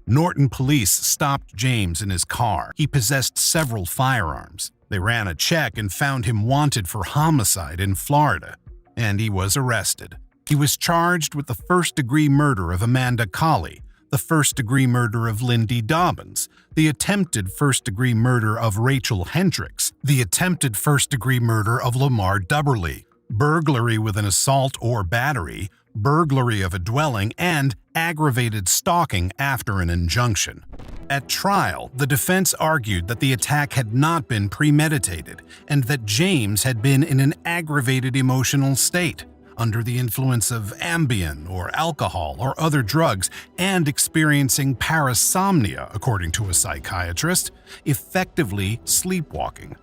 Speaker 1: Norton police stopped James in his car. He possessed several firearms. They ran a check and found him wanted for homicide in Florida, and he was arrested. He was charged with the first-degree murder of Amanda Colley, the first-degree murder of Lindy Dobbins, the attempted first-degree murder of Rachel Hendricks, the attempted first-degree murder of Lamar Dubberly, burglary with an assault or battery, burglary of a dwelling, and aggravated stalking after an injunction. At trial, the defense argued that the attack had not been premeditated and that James had been in an aggravated emotional state, under the influence of Ambien or alcohol or other drugs, and experiencing parasomnia, according to a psychiatrist, effectively sleepwalking.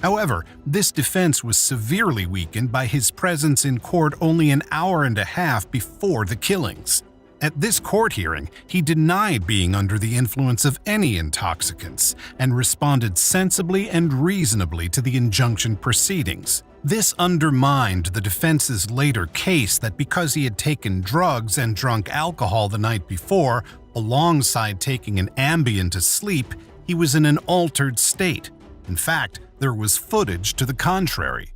Speaker 1: However, this defense was severely weakened by his presence in court only an hour and a half before the killings. At this court hearing, he denied being under the influence of any intoxicants and responded sensibly and reasonably to the injunction proceedings. This undermined the defense's later case that because he had taken drugs and drunk alcohol the night before, alongside taking an Ambien to sleep, he was in an altered state. In fact, there was footage to the contrary.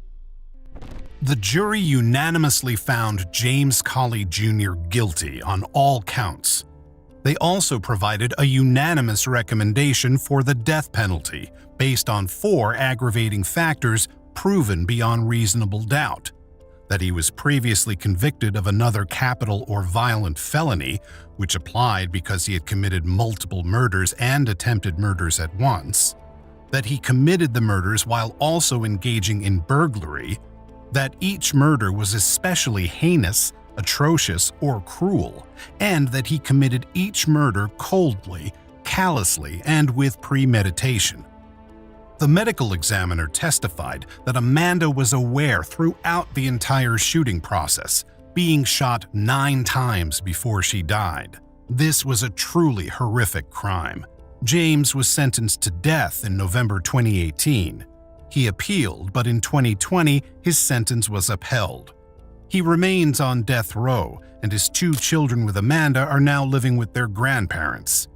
Speaker 1: The jury unanimously found James Colley Jr. guilty on all counts. They also provided a unanimous recommendation for the death penalty based on 4 aggravating factors proven beyond reasonable doubt: that he was previously convicted of another capital or violent felony, which applied because he had committed multiple murders and attempted murders at once, that he committed the murders while also engaging in burglary, that each murder was especially heinous, atrocious, or cruel, and that he committed each murder coldly, callously, and with premeditation. The medical examiner testified that Amanda was aware throughout the entire shooting process, being shot 9 times before she died. This was a truly horrific crime. James was sentenced to death in November 2018. He appealed, but in 2020, his sentence was upheld. He remains on death row, and his 2 children with Amanda are now living with their grandparents.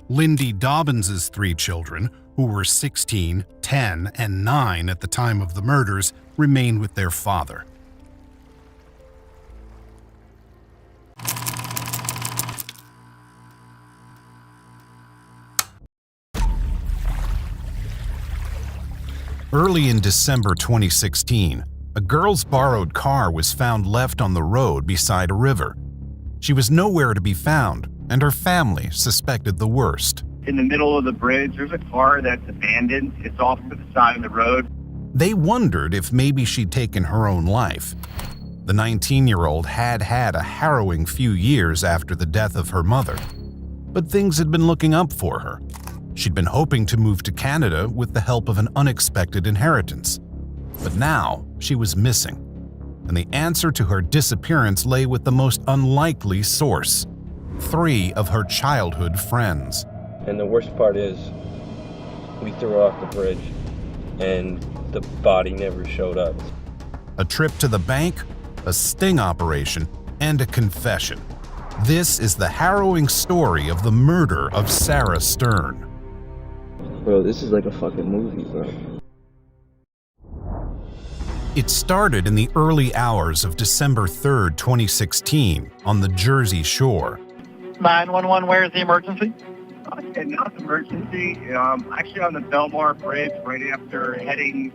Speaker 1: Lindy Dobbins' 3 children, who were 16, 10, and 9 at the time of the murders, remain with their father. Early in December 2016, a girl's borrowed car was found left on the road beside a river. She was nowhere to be found, and her family suspected the worst.
Speaker 14: In the middle of the bridge, there's a car that's abandoned. It's off to the side of the road.
Speaker 1: They wondered if maybe she'd taken her own life. The 19-year-old had had a harrowing few years after the death of her mother, but things had been looking up for her. She'd been hoping to move to Canada with the help of an unexpected inheritance. But now she was missing, and the answer to her disappearance lay with the most unlikely source: 3 of her childhood friends.
Speaker 16: And the worst part is, we threw her off the bridge, and the body never showed up.
Speaker 1: A trip to the bank, a sting operation, and a confession. This is the harrowing story of the murder of Sarah Stern.
Speaker 16: Bro, this is like a fucking movie, bro.
Speaker 1: It started in the early hours of December 3rd, 2016, on the Jersey Shore.
Speaker 14: 911, where is the emergency? Okay, not an emergency. Actually on the Belmar Bridge, right after heading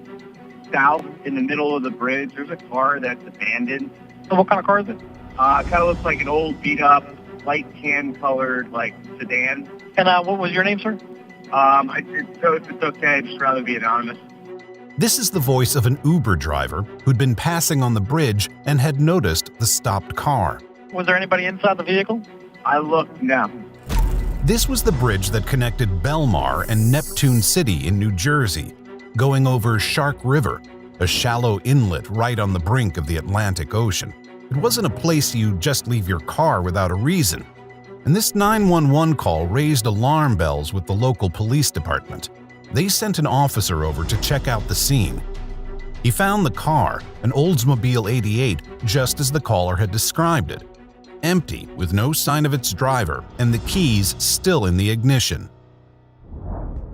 Speaker 14: south in the middle of the bridge, there's a car that's abandoned. So what kind of car is it? Kind of looks like an old beat-up, light tan-colored, sedan. And what was your name, sir? It's okay. I'd just rather be anonymous.
Speaker 1: This is the voice of an Uber driver who'd been passing on the bridge and had noticed the stopped car.
Speaker 14: Was there anybody inside the vehicle? I looked, no.
Speaker 1: This was the bridge that connected Belmar and Neptune City in New Jersey, going over Shark River, a shallow inlet right on the brink of the Atlantic Ocean. It wasn't a place you just leave your car without a reason. And this 911 call raised alarm bells with the local police department. They sent an officer over to check out the scene. He found the car, an Oldsmobile 88, just as the caller had described it. Empty, with no sign of its driver, and the keys still in the ignition.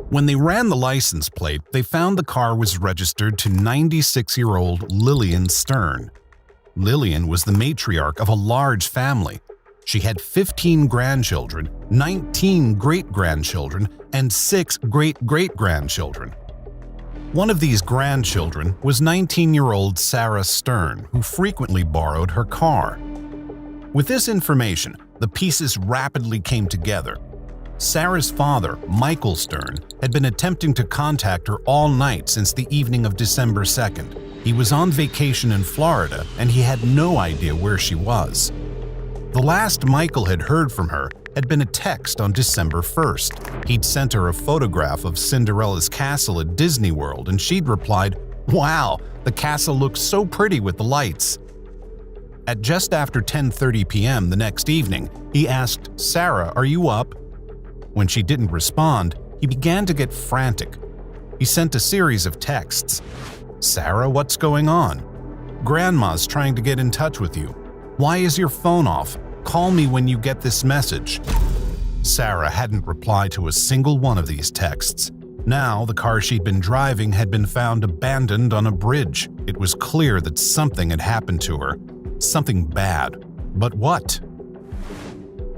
Speaker 1: When they ran the license plate, they found the car was registered to 96-year-old Lillian Stern. Lillian was the matriarch of a large family. She had 15 grandchildren, 19 great-grandchildren, and 6 great-great-grandchildren. One of these grandchildren was 19-year-old Sarah Stern, who frequently borrowed her car. With this information, the pieces rapidly came together. Sarah's father, Michael Stern, had been attempting to contact her all night since the evening of December 2nd. He was on vacation in Florida, and he had no idea where she was. The last Michael had heard from her had been a text on December 1st. He'd sent her a photograph of Cinderella's castle at Disney World, and she'd replied, "Wow, the castle looks so pretty with the lights." At just after 10:30 p.m. the next evening, he asked, "Sarah, are you up?" When she didn't respond, he began to get frantic. He sent a series of texts. "Sarah, what's going on? Grandma's trying to get in touch with you. Why is your phone off? Call me when you get this message." Sarah hadn't replied to a single one of these texts. Now, the car she'd been driving had been found abandoned on a bridge. It was clear that something had happened to her. Something bad. But what?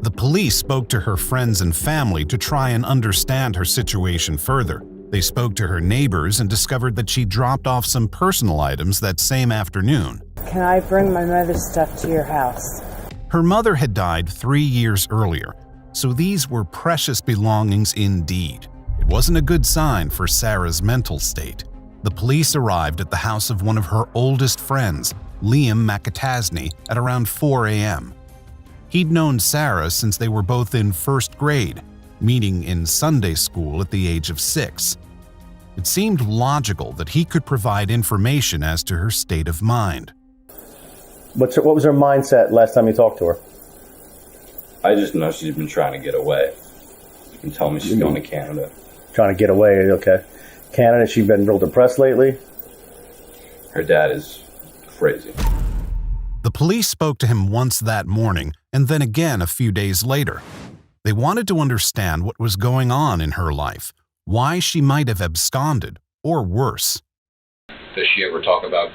Speaker 1: The police spoke to her friends and family to try and understand her situation further. They spoke to her neighbors and discovered that she dropped off some personal items that same afternoon.
Speaker 3: "Can I bring my mother's stuff to your house?"
Speaker 1: Her mother had died 3 years earlier, so these were precious belongings indeed. It wasn't a good sign for Sarah's mental state. The police arrived at the house of one of her oldest friends, Liam McAtasney, at around 4 a.m. He'd known Sarah since they were both in first grade, meeting in Sunday school at the age of 6. It seemed logical that he could provide information as to her state of mind.
Speaker 17: What was her mindset last time you talked to her?
Speaker 16: I just know she's been trying to get away. She's been telling me she's going to Canada.
Speaker 17: Trying to get away, okay. Canada, she's been real depressed lately?
Speaker 16: Her dad is crazy.
Speaker 1: The police spoke to him once that morning and then again a few days later. They wanted to understand what was going on in her life, why she might have absconded, or worse.
Speaker 23: Does she ever talk about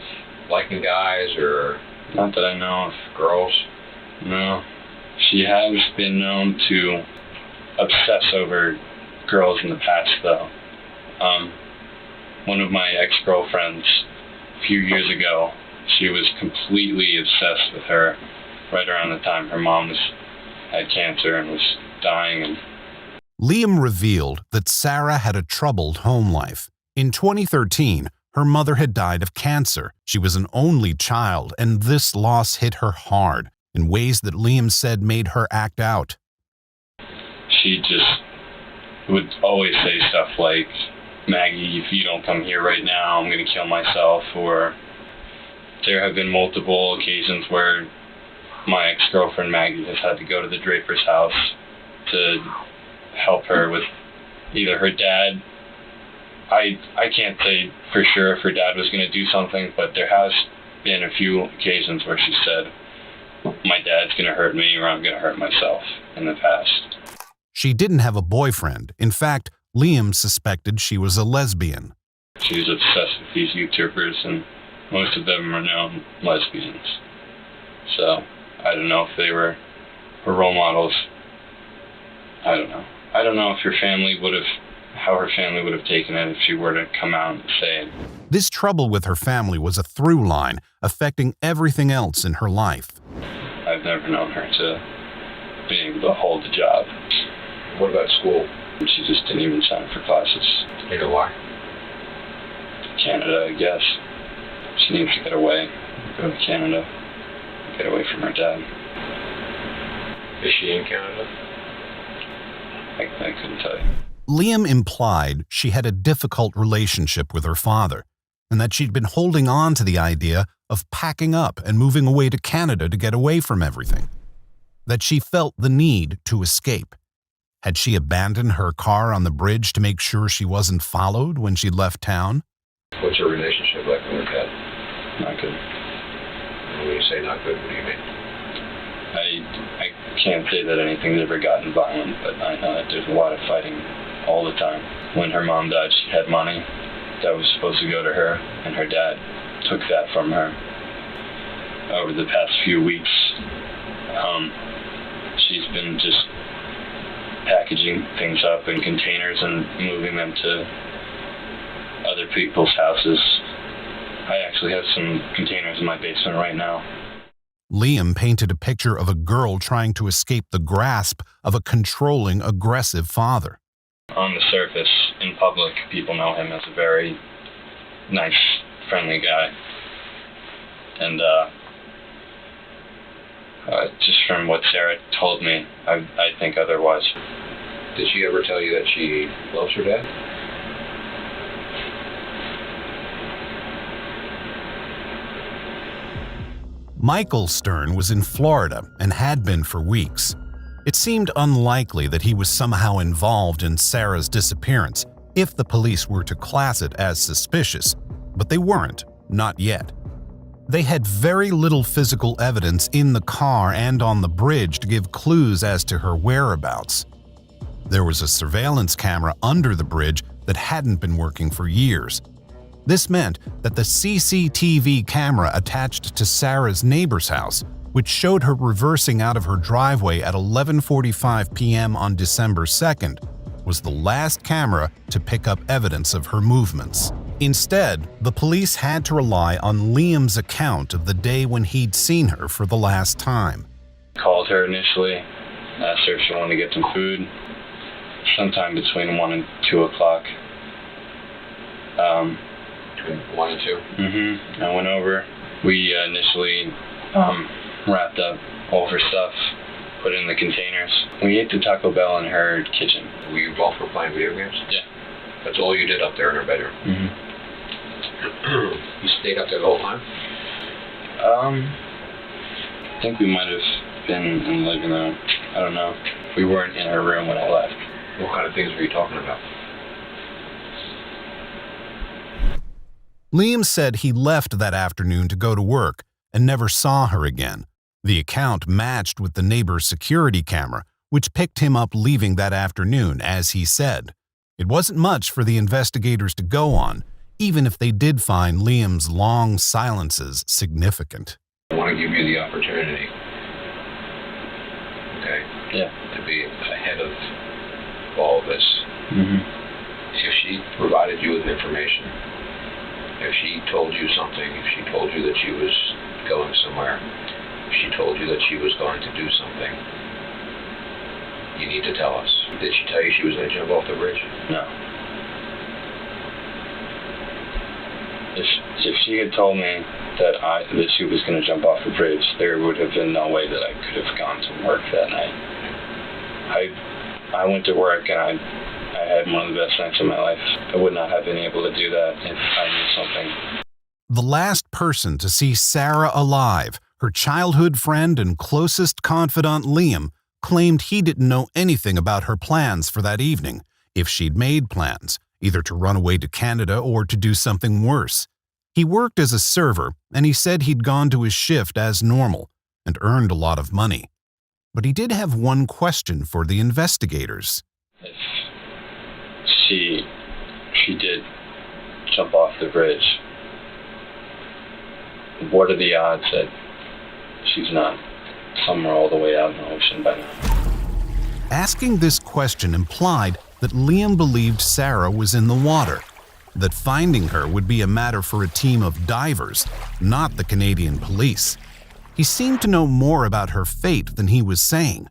Speaker 23: liking guys or...
Speaker 6: Not that I know of.
Speaker 23: Girls?
Speaker 6: No. She has been known to obsess over girls in the past, though. One of my ex-girlfriends, a few years ago, she was completely obsessed with her right around the time her mom had cancer and was dying.
Speaker 1: Liam revealed that Sarah had a troubled home life. In 2013, her mother had died of cancer. She was an only child, and this loss hit her hard in ways that Liam said made her act out.
Speaker 6: She just would always say stuff like, "Maggie, if you don't come here right now, I'm going to kill myself," or there have been multiple occasions where my ex-girlfriend Maggie has had to go to the Draper's house to help her with either her dad. I can't say for sure if her dad was going to do something, but there has been a few occasions where she said, "My dad's going to hurt me or I'm going to hurt myself" in the past.
Speaker 1: She didn't have a boyfriend. In fact, Liam suspected she was a lesbian.
Speaker 6: She's obsessed with these YouTubers, and most of them are known lesbians. So, I don't know if they were her role models. I don't know. I don't know if how her family would have taken it if she were to come out and say it.
Speaker 1: This trouble with her family was a through line, affecting everything else in her life.
Speaker 6: I've never known her to be able to hold a job.
Speaker 23: What about school?
Speaker 6: She just didn't even sign up for classes.
Speaker 23: You know why?
Speaker 6: Canada, I guess. She needs to get away. Go to Canada. Get away from her dad.
Speaker 23: Is she in Canada?
Speaker 16: I couldn't tell you.
Speaker 1: Liam implied she had a difficult relationship with her father, and that she'd been holding on to the idea of packing up and moving away to Canada to get away from everything. That she felt the need to escape. Had she abandoned her car on the bridge to make sure she wasn't followed when she left town?
Speaker 23: What's your relationship like with your dad?
Speaker 16: Not good.
Speaker 23: When you say not good, what do you mean?
Speaker 16: I can't say that anything's ever gotten violent, but I know that there's a lot of fighting all the time. When her mom died, she had money that was supposed to go to her, and her dad took that from her. Over the past few weeks, she's been just packaging things up in containers and moving them to other people's houses. I actually have some containers in my basement right now.
Speaker 1: Liam painted a picture of a girl trying to escape the grasp of a controlling, aggressive father.
Speaker 16: On the surface, in public, people know him as a very nice, friendly guy. And just from what Sarah told me, I think otherwise.
Speaker 23: Did she ever tell you that she loves her dad?
Speaker 1: Michael Stern was in Florida and had been for weeks. It seemed unlikely that he was somehow involved in Sarah's disappearance if the police were to class it as suspicious, but they weren't, not yet. They had very little physical evidence in the car and on the bridge to give clues as to her whereabouts. There was a surveillance camera under the bridge that hadn't been working for years. This meant that the CCTV camera attached to Sarah's neighbor's house, which showed her reversing out of her driveway at 11:45 p.m. on December 2nd, was the last camera to pick up evidence of her movements. Instead, the police had to rely on Liam's account of the day when he'd seen her for the last time.
Speaker 16: Called her initially, asked her if she wanted to get some food, sometime between 1 and 2 o'clock.
Speaker 23: Between 1 and 2?
Speaker 16: I went over. We initially wrapped up all of her stuff, put it in the containers. We ate the Taco Bell in her kitchen.
Speaker 23: You both were playing video games?
Speaker 16: Yeah.
Speaker 23: That's all you did up there in her bedroom? You stayed up there the whole time?
Speaker 16: I think we might have been in the living room. I don't know. We weren't in her room when I left.
Speaker 23: What kind of things were you talking about?
Speaker 1: Liam said he left that afternoon to go to work and never saw her again. The account matched with the neighbor's security camera, which picked him up leaving that afternoon, as he said. It wasn't much for the investigators to go on, even if they did find Liam's long silences significant.
Speaker 23: I want to give you the opportunity, okay?
Speaker 16: Yeah.
Speaker 23: To be ahead of all of this. If she provided you with information, if she told you something, if she told you that she was going somewhere, if she told you that she was going to do something, you need to tell us. Did she tell you she was going to jump off the bridge?
Speaker 16: No. If she had told me that she was going to jump off the bridge, there would have been no way that I could have gone to work that night. I went to work and I had one of the best nights of my life. I would not have been able to do that if I knew something.
Speaker 1: The last person to see Sarah alive, her childhood friend and closest confidant Liam, claimed he didn't know anything about her plans for that evening, if she'd made plans, either to run away to Canada or to do something worse. He worked as a server, and he said he'd gone to his shift as normal and earned a lot of money. But he did have one question for the investigators.
Speaker 16: If she did jump off the bridge, what are the odds that she's not somewhere all the way out in the ocean by now?
Speaker 1: Asking this question implied that Liam believed Sarah was in the water, that finding her would be a matter for a team of divers, not the Canadian police. He seemed to know more about her fate than he was saying,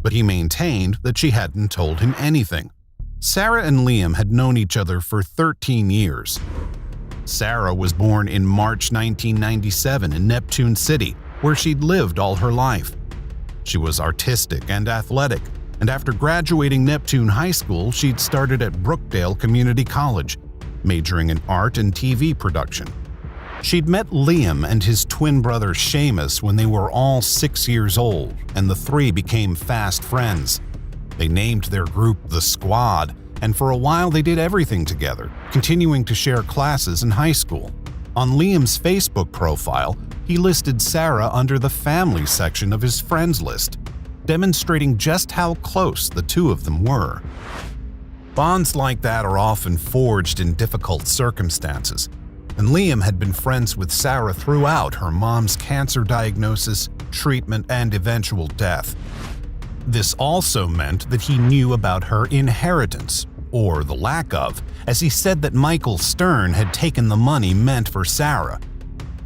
Speaker 1: but he maintained that she hadn't told him anything. Sarah and Liam had known each other for 13 years. Sarah was born in March 1997 in Neptune City, where she'd lived all her life. She was artistic and athletic, and after graduating Neptune High School, she'd started at Brookdale Community College, majoring in art and TV production. She'd met Liam and his twin brother Seamus when they were all 6 years old, and the three became fast friends. They named their group The Squad, and for a while they did everything together, continuing to share classes in high school. On Liam's Facebook profile, he listed Sarah under the family section of his friends list, demonstrating just how close the two of them were. Bonds like that are often forged in difficult circumstances, and Liam had been friends with Sarah throughout her mom's cancer diagnosis, treatment, and eventual death. This also meant that he knew about her inheritance, or the lack of, as he said that Michael Stern had taken the money meant for Sarah.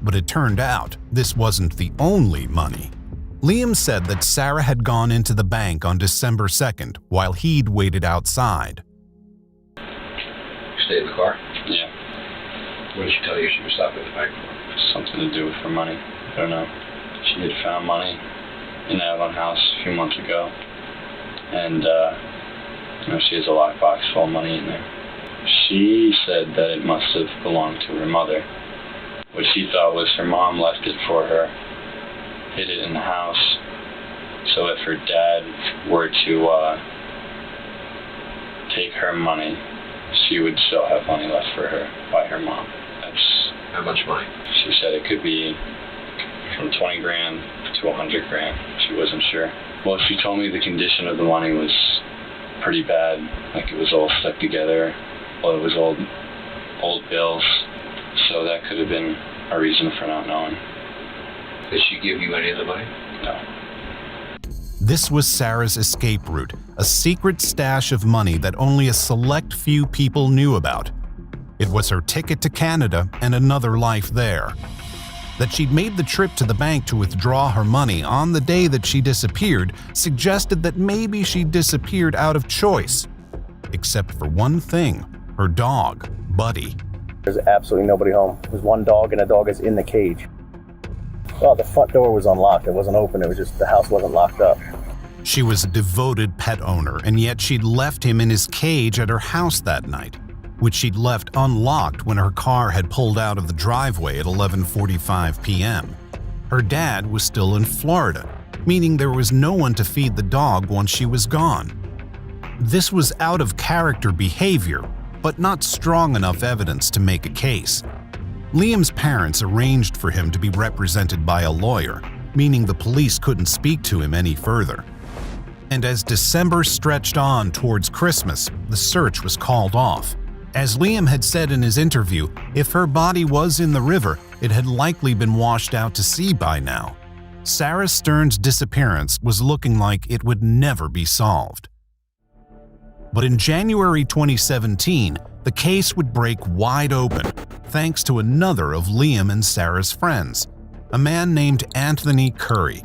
Speaker 1: But it turned out this wasn't the only money. Liam said that Sarah had gone into the bank on December 2nd while he'd waited outside.
Speaker 23: Stay in the car?
Speaker 16: Yeah.
Speaker 23: What did she tell you she was stopping at the bank for?
Speaker 16: Something to do with her money. I don't know. She had found money in the Avon house a few months ago. And, she has a lockbox full of money in there. She said that it must have belonged to her mother. What she thought was her mom left it for her, hid it in the house, so if her dad were to take her money, she would still have money left for her by her mom. That's
Speaker 23: how much money?
Speaker 16: She said it could be from 20 grand to 100 grand. She wasn't sure. Well, she told me the condition of the money was pretty bad, like it was all stuck together. Well, it was old bills, so that could have been a reason for not knowing.
Speaker 23: Did she give you any of the money?
Speaker 16: No.
Speaker 1: This was Sarah's escape route, a secret stash of money that only a select few people knew about. It was her ticket to Canada and another life there. That she'd made the trip to the bank to withdraw her money on the day that she disappeared suggested that maybe she disappeared out of choice. Except for one thing, her dog, Buddy.
Speaker 17: There's absolutely nobody home. There's one dog, and the dog is in the cage. Well, the front door was unlocked. It wasn't open. It was just the house wasn't locked up.
Speaker 1: She was a devoted pet owner, and yet she'd left him in his cage at her house that night, which she'd left unlocked when her car had pulled out of the driveway at 11:45 p.m. Her dad was still in Florida, meaning there was no one to feed the dog once she was gone. This was out of character behavior, but not strong enough evidence to make a case. Liam's parents arranged for him to be represented by a lawyer, meaning the police couldn't speak to him any further. And as December stretched on towards Christmas, the search was called off. As Liam had said in his interview, if her body was in the river, it had likely been washed out to sea by now. Sarah Stern's disappearance was looking like it would never be solved. But in January 2017, the case would break wide open, thanks to another of Liam and Sarah's friends, a man named Anthony Curry.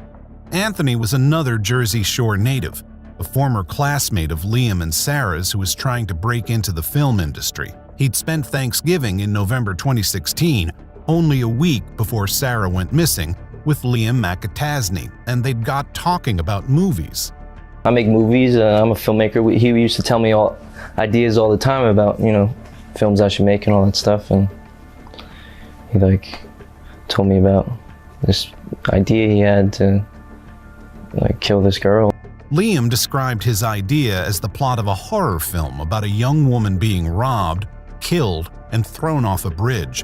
Speaker 1: Anthony was another Jersey Shore native, a former classmate of Liam and Sarah's who was trying to break into the film industry. He'd spent Thanksgiving in November 2016, only a week before Sarah went missing, with Liam McAtasney, and they'd got talking about movies.
Speaker 8: I make movies, I'm a filmmaker. He used to tell me all ideas all the time about, films I should make and all that stuff, and he told me about this idea he had to kill this girl.
Speaker 1: Liam described his idea as the plot of a horror film about a young woman being robbed, killed, and thrown off a bridge.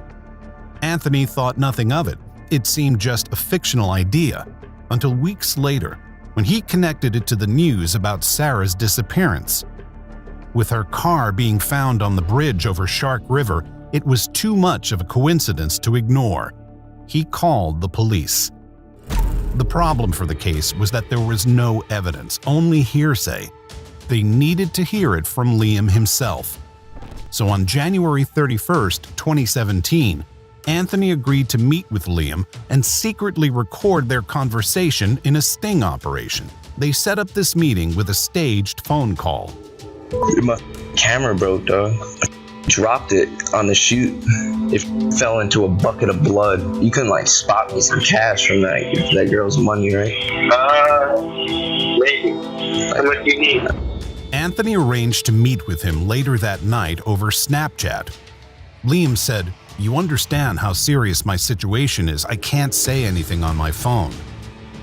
Speaker 1: Anthony thought nothing of it. It seemed just a fictional idea, until weeks later, when he connected it to the news about Sarah's disappearance. With her car being found on the bridge over Shark River, it was too much of a coincidence to ignore. He called the police. The problem for the case was that there was no evidence, only hearsay. They needed to hear it from Liam himself. So on January 31st, 2017, Anthony agreed to meet with Liam and secretly record their conversation in a sting operation. They set up this meeting with a staged phone call.
Speaker 8: My camera broke, dog. I dropped it on the shoot. It fell into a bucket of blood. You couldn't spot me some cash from that girl's money, right? Maybe.
Speaker 1: suicide.
Speaker 5: How much do you need?
Speaker 1: Anthony arranged to meet with him later that night over Snapchat. Liam said, "You understand how serious my situation is. I can't say anything on my phone."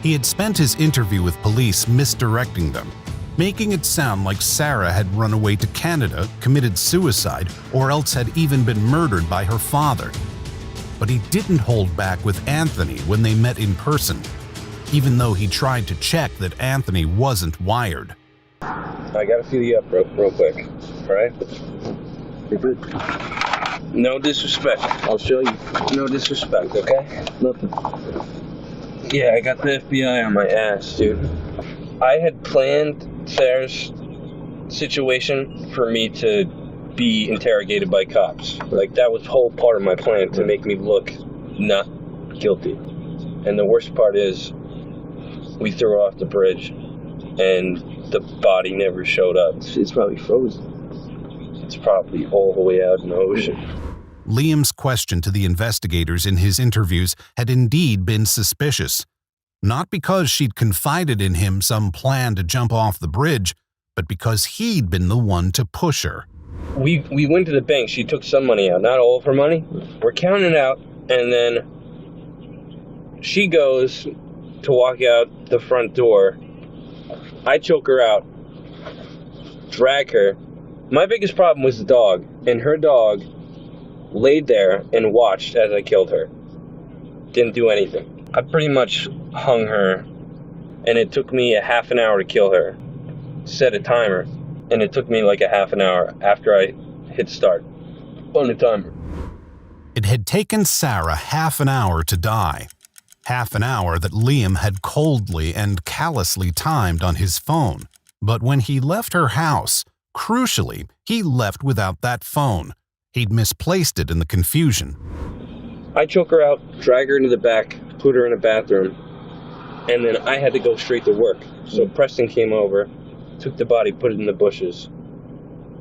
Speaker 1: He had spent his interview with police misdirecting them, making it sound like Sarah had run away to Canada, committed suicide, or else had even been murdered by her father. But he didn't hold back with Anthony when they met in person, even though he tried to check that Anthony wasn't wired.
Speaker 9: I gotta feel you up real quick, alright? You're good. No disrespect. I'll show you. No disrespect, okay? Nothing. Yeah, I got the FBI on my ass, dude. I had planned Sarah's situation for me to be interrogated by cops. Like, that was whole part of my plan, to make me look not guilty. And the worst part is, we threw her off the bridge, and the body never showed up. It's probably frozen. It's probably all the way out in the ocean.
Speaker 1: Liam's question to the investigators in his interviews had indeed been suspicious. Not because she'd confided in him some plan to jump off the bridge, but because he'd been the one to push her.
Speaker 9: We went to the bank. She took some money out, not all of her money. We're counting it out, and then she goes to walk out the front door. I choke her out, drag her. My biggest problem was the dog, and her dog laid there and watched as I killed her. Didn't do anything. I pretty much hung her, and it took me a half an hour to kill her. Set a timer, and it took me like a half an hour after I hit start on the timer.
Speaker 1: It had taken Sarah half an hour to die. Half an hour that Liam had coldly and callously timed on his phone. But when he left her house, crucially, he left without that phone. He'd misplaced it in the confusion.
Speaker 9: I choke her out, drag her into the back, put her in a bathroom, and then I had to go straight to work. So Preston came over, took the body, put it in the bushes,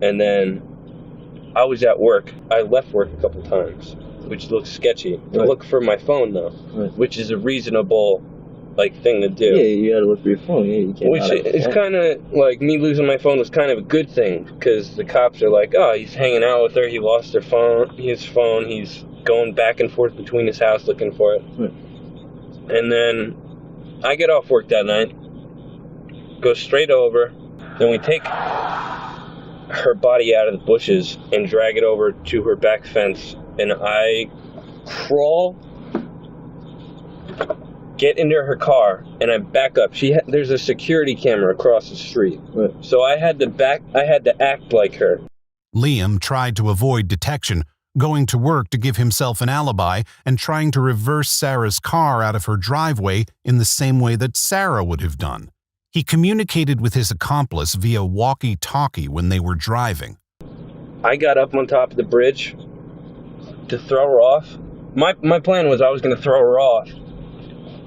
Speaker 9: and then I was at work. I left work a couple times, which looks sketchy. I look for my phone though, which is a reasonable thing to do.
Speaker 8: Yeah, you gotta look for your phone. Yeah, you can't.
Speaker 9: Which is kind of like me losing my phone was kind of a good thing, because the cops are like, oh, he's hanging out with her. He lost his phone. He's going back and forth between his house looking for it. And then I get off work that night, go straight over, then we take her body out of the bushes and drag it over to her back fence, and I crawl, get into her car, and I back up. There's a security camera across the street, so I had to act like her.
Speaker 1: Liam tried to avoid detection, going to work to give himself an alibi and trying to reverse Sarah's car out of her driveway in the same way that Sarah would have done. He communicated with his accomplice via walkie-talkie when they were driving.
Speaker 9: I got up on top of the bridge to throw her off. My plan was I was going to throw her off,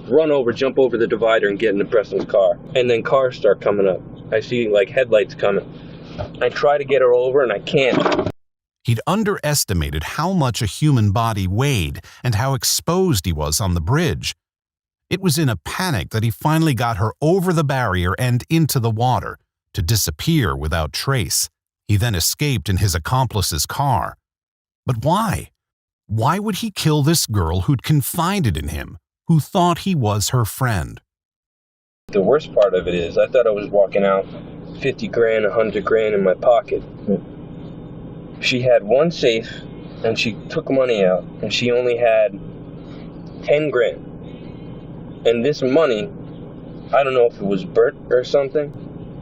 Speaker 9: run over, jump over the divider, and get into Preston's car. And then cars start coming up. I see headlights coming. I try to get her over, and I can't.
Speaker 1: He'd underestimated how much a human body weighed and how exposed he was on the bridge. It was in a panic that he finally got her over the barrier and into the water, to disappear without trace. He then escaped in his accomplice's car. But why? Why would he kill this girl who'd confided in him, who thought he was her friend?
Speaker 9: The worst part of it is, I thought I was walking out 50 grand, 100 grand in my pocket. She had one safe, and she took money out, and she only had 10 grand. And this money, I don't know if it was burnt or something.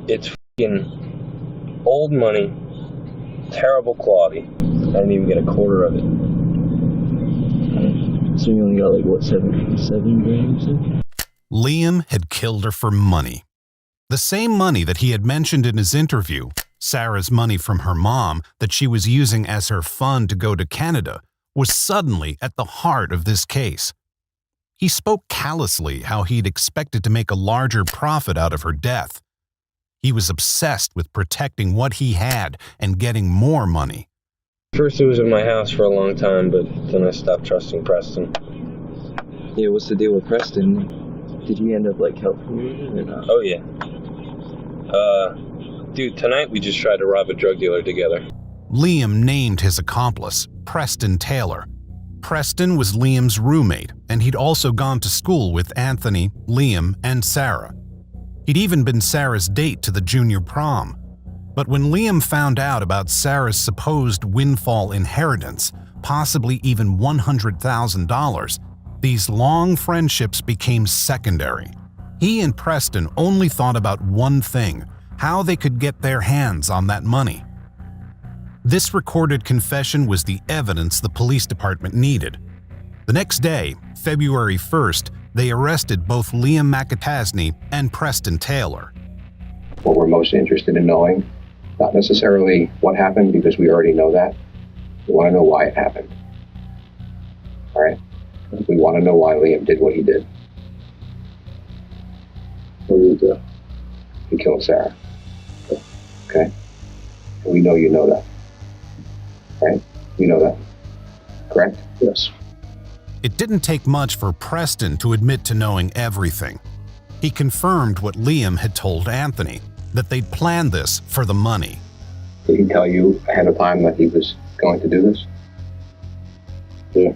Speaker 9: It's fucking old money, terrible quality. I didn't even get a quarter of it.
Speaker 8: So you only got 7 grand?
Speaker 1: Liam had killed her for money. The same money that he had mentioned in his interview, Sarah's money from her mom that she was using as her fund to go to Canada, was suddenly at the heart of this case. He spoke callously how he'd expected to make a larger profit out of her death. He was obsessed with protecting what he had and getting more money.
Speaker 9: First it was in my house for a long time, but then I stopped trusting Preston.
Speaker 8: Yeah, what's the deal with Preston? Did he end up helping you or not?
Speaker 9: Oh yeah. Dude, tonight we just tried to rob a drug dealer together.
Speaker 1: Liam named his accomplice, Preston Taylor. Preston was Liam's roommate, and he'd also gone to school with Anthony, Liam, and Sarah. He'd even been Sarah's date to the junior prom. But when Liam found out about Sarah's supposed windfall inheritance, possibly even $100,000, these long friendships became secondary. He and Preston only thought about one thing: how they could get their hands on that money. This recorded confession was the evidence the police department needed. The next day, February 1st, they arrested both Liam McAtasney and Preston Taylor.
Speaker 4: What we're most interested in knowing, not necessarily what happened, because we already know that. We want to know why it happened. All right? We want to know why Liam did what he did. What did he do? He killed Sarah. Okay? And we know you know that. Right? You know that. Correct? Yes.
Speaker 1: It didn't take much for Preston to admit to knowing everything. He confirmed what Liam had told Anthony, that they'd planned this for the money.
Speaker 4: Did he tell you ahead of time that he was going to do this?
Speaker 9: Yeah.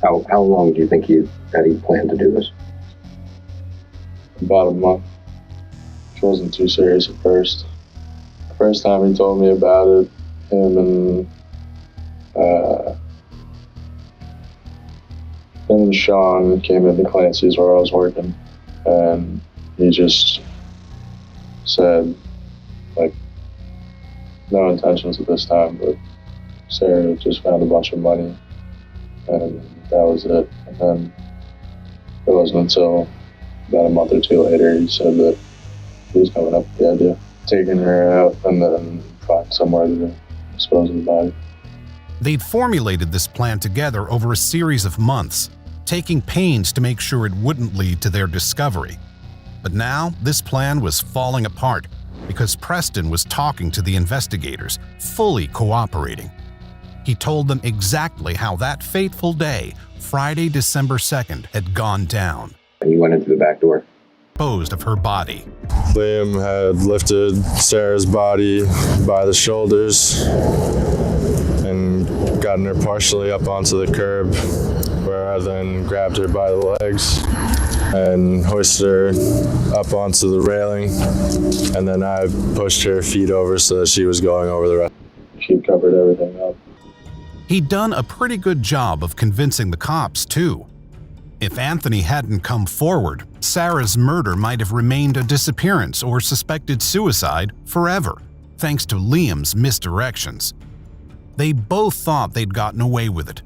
Speaker 4: How long do you think that he planned to do this?
Speaker 9: About a month. It wasn't too serious at first. The first time he told me about it, him and Sean came into Clancy's where I was working, and he just said, like, no intentions at this time, but Sarah just found a bunch of money, and that was it. And then it wasn't until about a month or two later he said that he was coming up with the idea, taking her out and then find somewhere to dispose of the body.
Speaker 1: They'd formulated this plan together over a series of months, taking pains to make sure it wouldn't lead to their discovery. But now this plan was falling apart because Preston was talking to the investigators, fully cooperating. He told them exactly how that fateful day, Friday, December 2nd, had gone down.
Speaker 4: And he went into the back door.
Speaker 1: Disposed of her body.
Speaker 9: Liam had lifted Sarah's body by the shoulders and gotten her partially up onto the curb, where I then grabbed her by the legs and hoisted her up onto the railing, and then I pushed her feet over so that she was going over the rest. She covered everything up.
Speaker 1: He'd done a pretty good job of convincing the cops, too. If Anthony hadn't come forward, Sarah's murder might have remained a disappearance or suspected suicide forever, thanks to Liam's misdirections. They both thought they'd gotten away with it.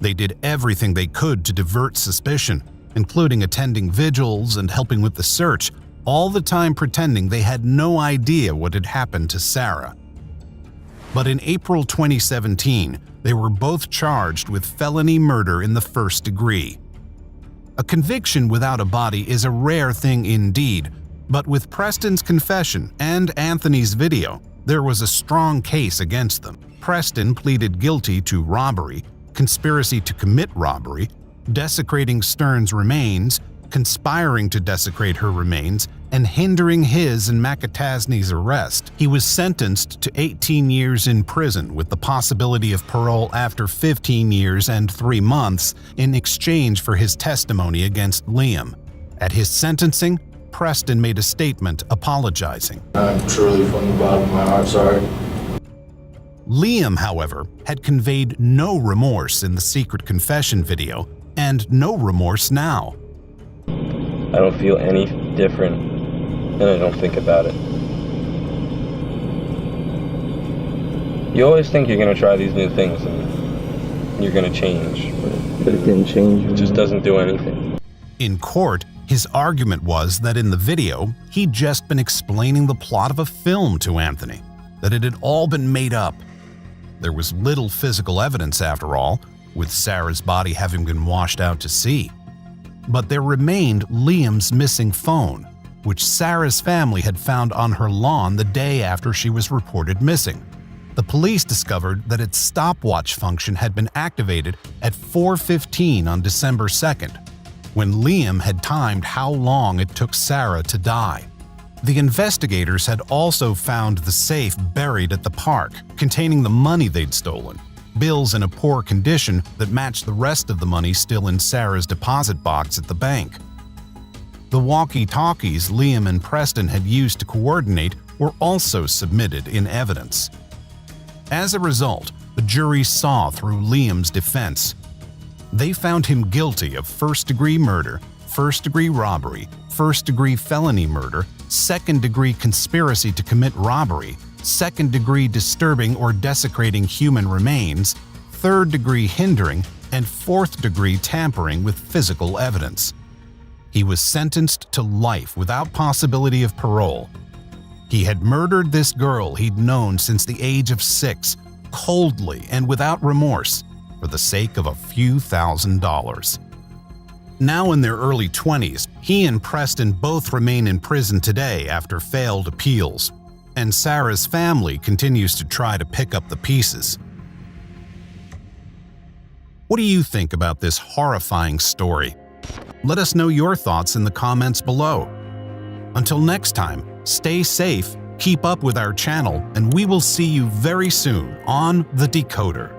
Speaker 1: They did everything they could to divert suspicion, including attending vigils and helping with the search, all the time pretending they had no idea what had happened to Sarah. But in April 2017, they were both charged with felony murder in the first degree. A conviction without a body is a rare thing indeed, but with Preston's confession and Anthony's video, there was a strong case against them. Preston pleaded guilty to robbery, conspiracy to commit robbery, desecrating Stern's remains, conspiring to desecrate her remains, and hindering his and McAtasney's arrest. He was sentenced to 18 years in prison with the possibility of parole after 15 years and 3 months in exchange for his testimony against Liam. At his sentencing, Preston made a statement apologizing.
Speaker 9: I'm truly from the bottom of my heart sorry.
Speaker 1: Liam, however, had conveyed no remorse in the secret confession video and no remorse now.
Speaker 9: I don't feel any different, and I don't think about it. You always think you're going to try these new things and you're going to change, but it didn't change. It just doesn't do anything.
Speaker 1: In court, his argument was that in the video, he'd just been explaining the plot of a film to Anthony, that it had all been made up. There was little physical evidence after all, with Sarah's body having been washed out to sea. But there remained Liam's missing phone, which Sarah's family had found on her lawn the day after she was reported missing. The police discovered that its stopwatch function had been activated at 4:15 on December 2nd, when Liam had timed how long it took Sarah to die. The investigators had also found the safe buried at the park, containing the money they'd stolen, bills in a poor condition that matched the rest of the money still in Sarah's deposit box at the bank. The walkie-talkies Liam and Preston had used to coordinate were also submitted in evidence. As a result, the jury saw through Liam's defense. They found him guilty of first-degree murder, first-degree robbery, first-degree felony murder, second-degree conspiracy to commit robbery, second-degree disturbing or desecrating human remains, third-degree hindering, and fourth-degree tampering with physical evidence. He was sentenced to life without possibility of parole. He had murdered this girl he'd known since the age of 6, coldly and without remorse, for the sake of a few $1,000s. Now in their early 20s, he and Preston both remain in prison today after failed appeals, and Sarah's family continues to try to pick up the pieces. What do you think about this horrifying story? Let us know your thoughts in the comments below. Until next time, stay safe, keep up with our channel, and we will see you very soon on The Decoder.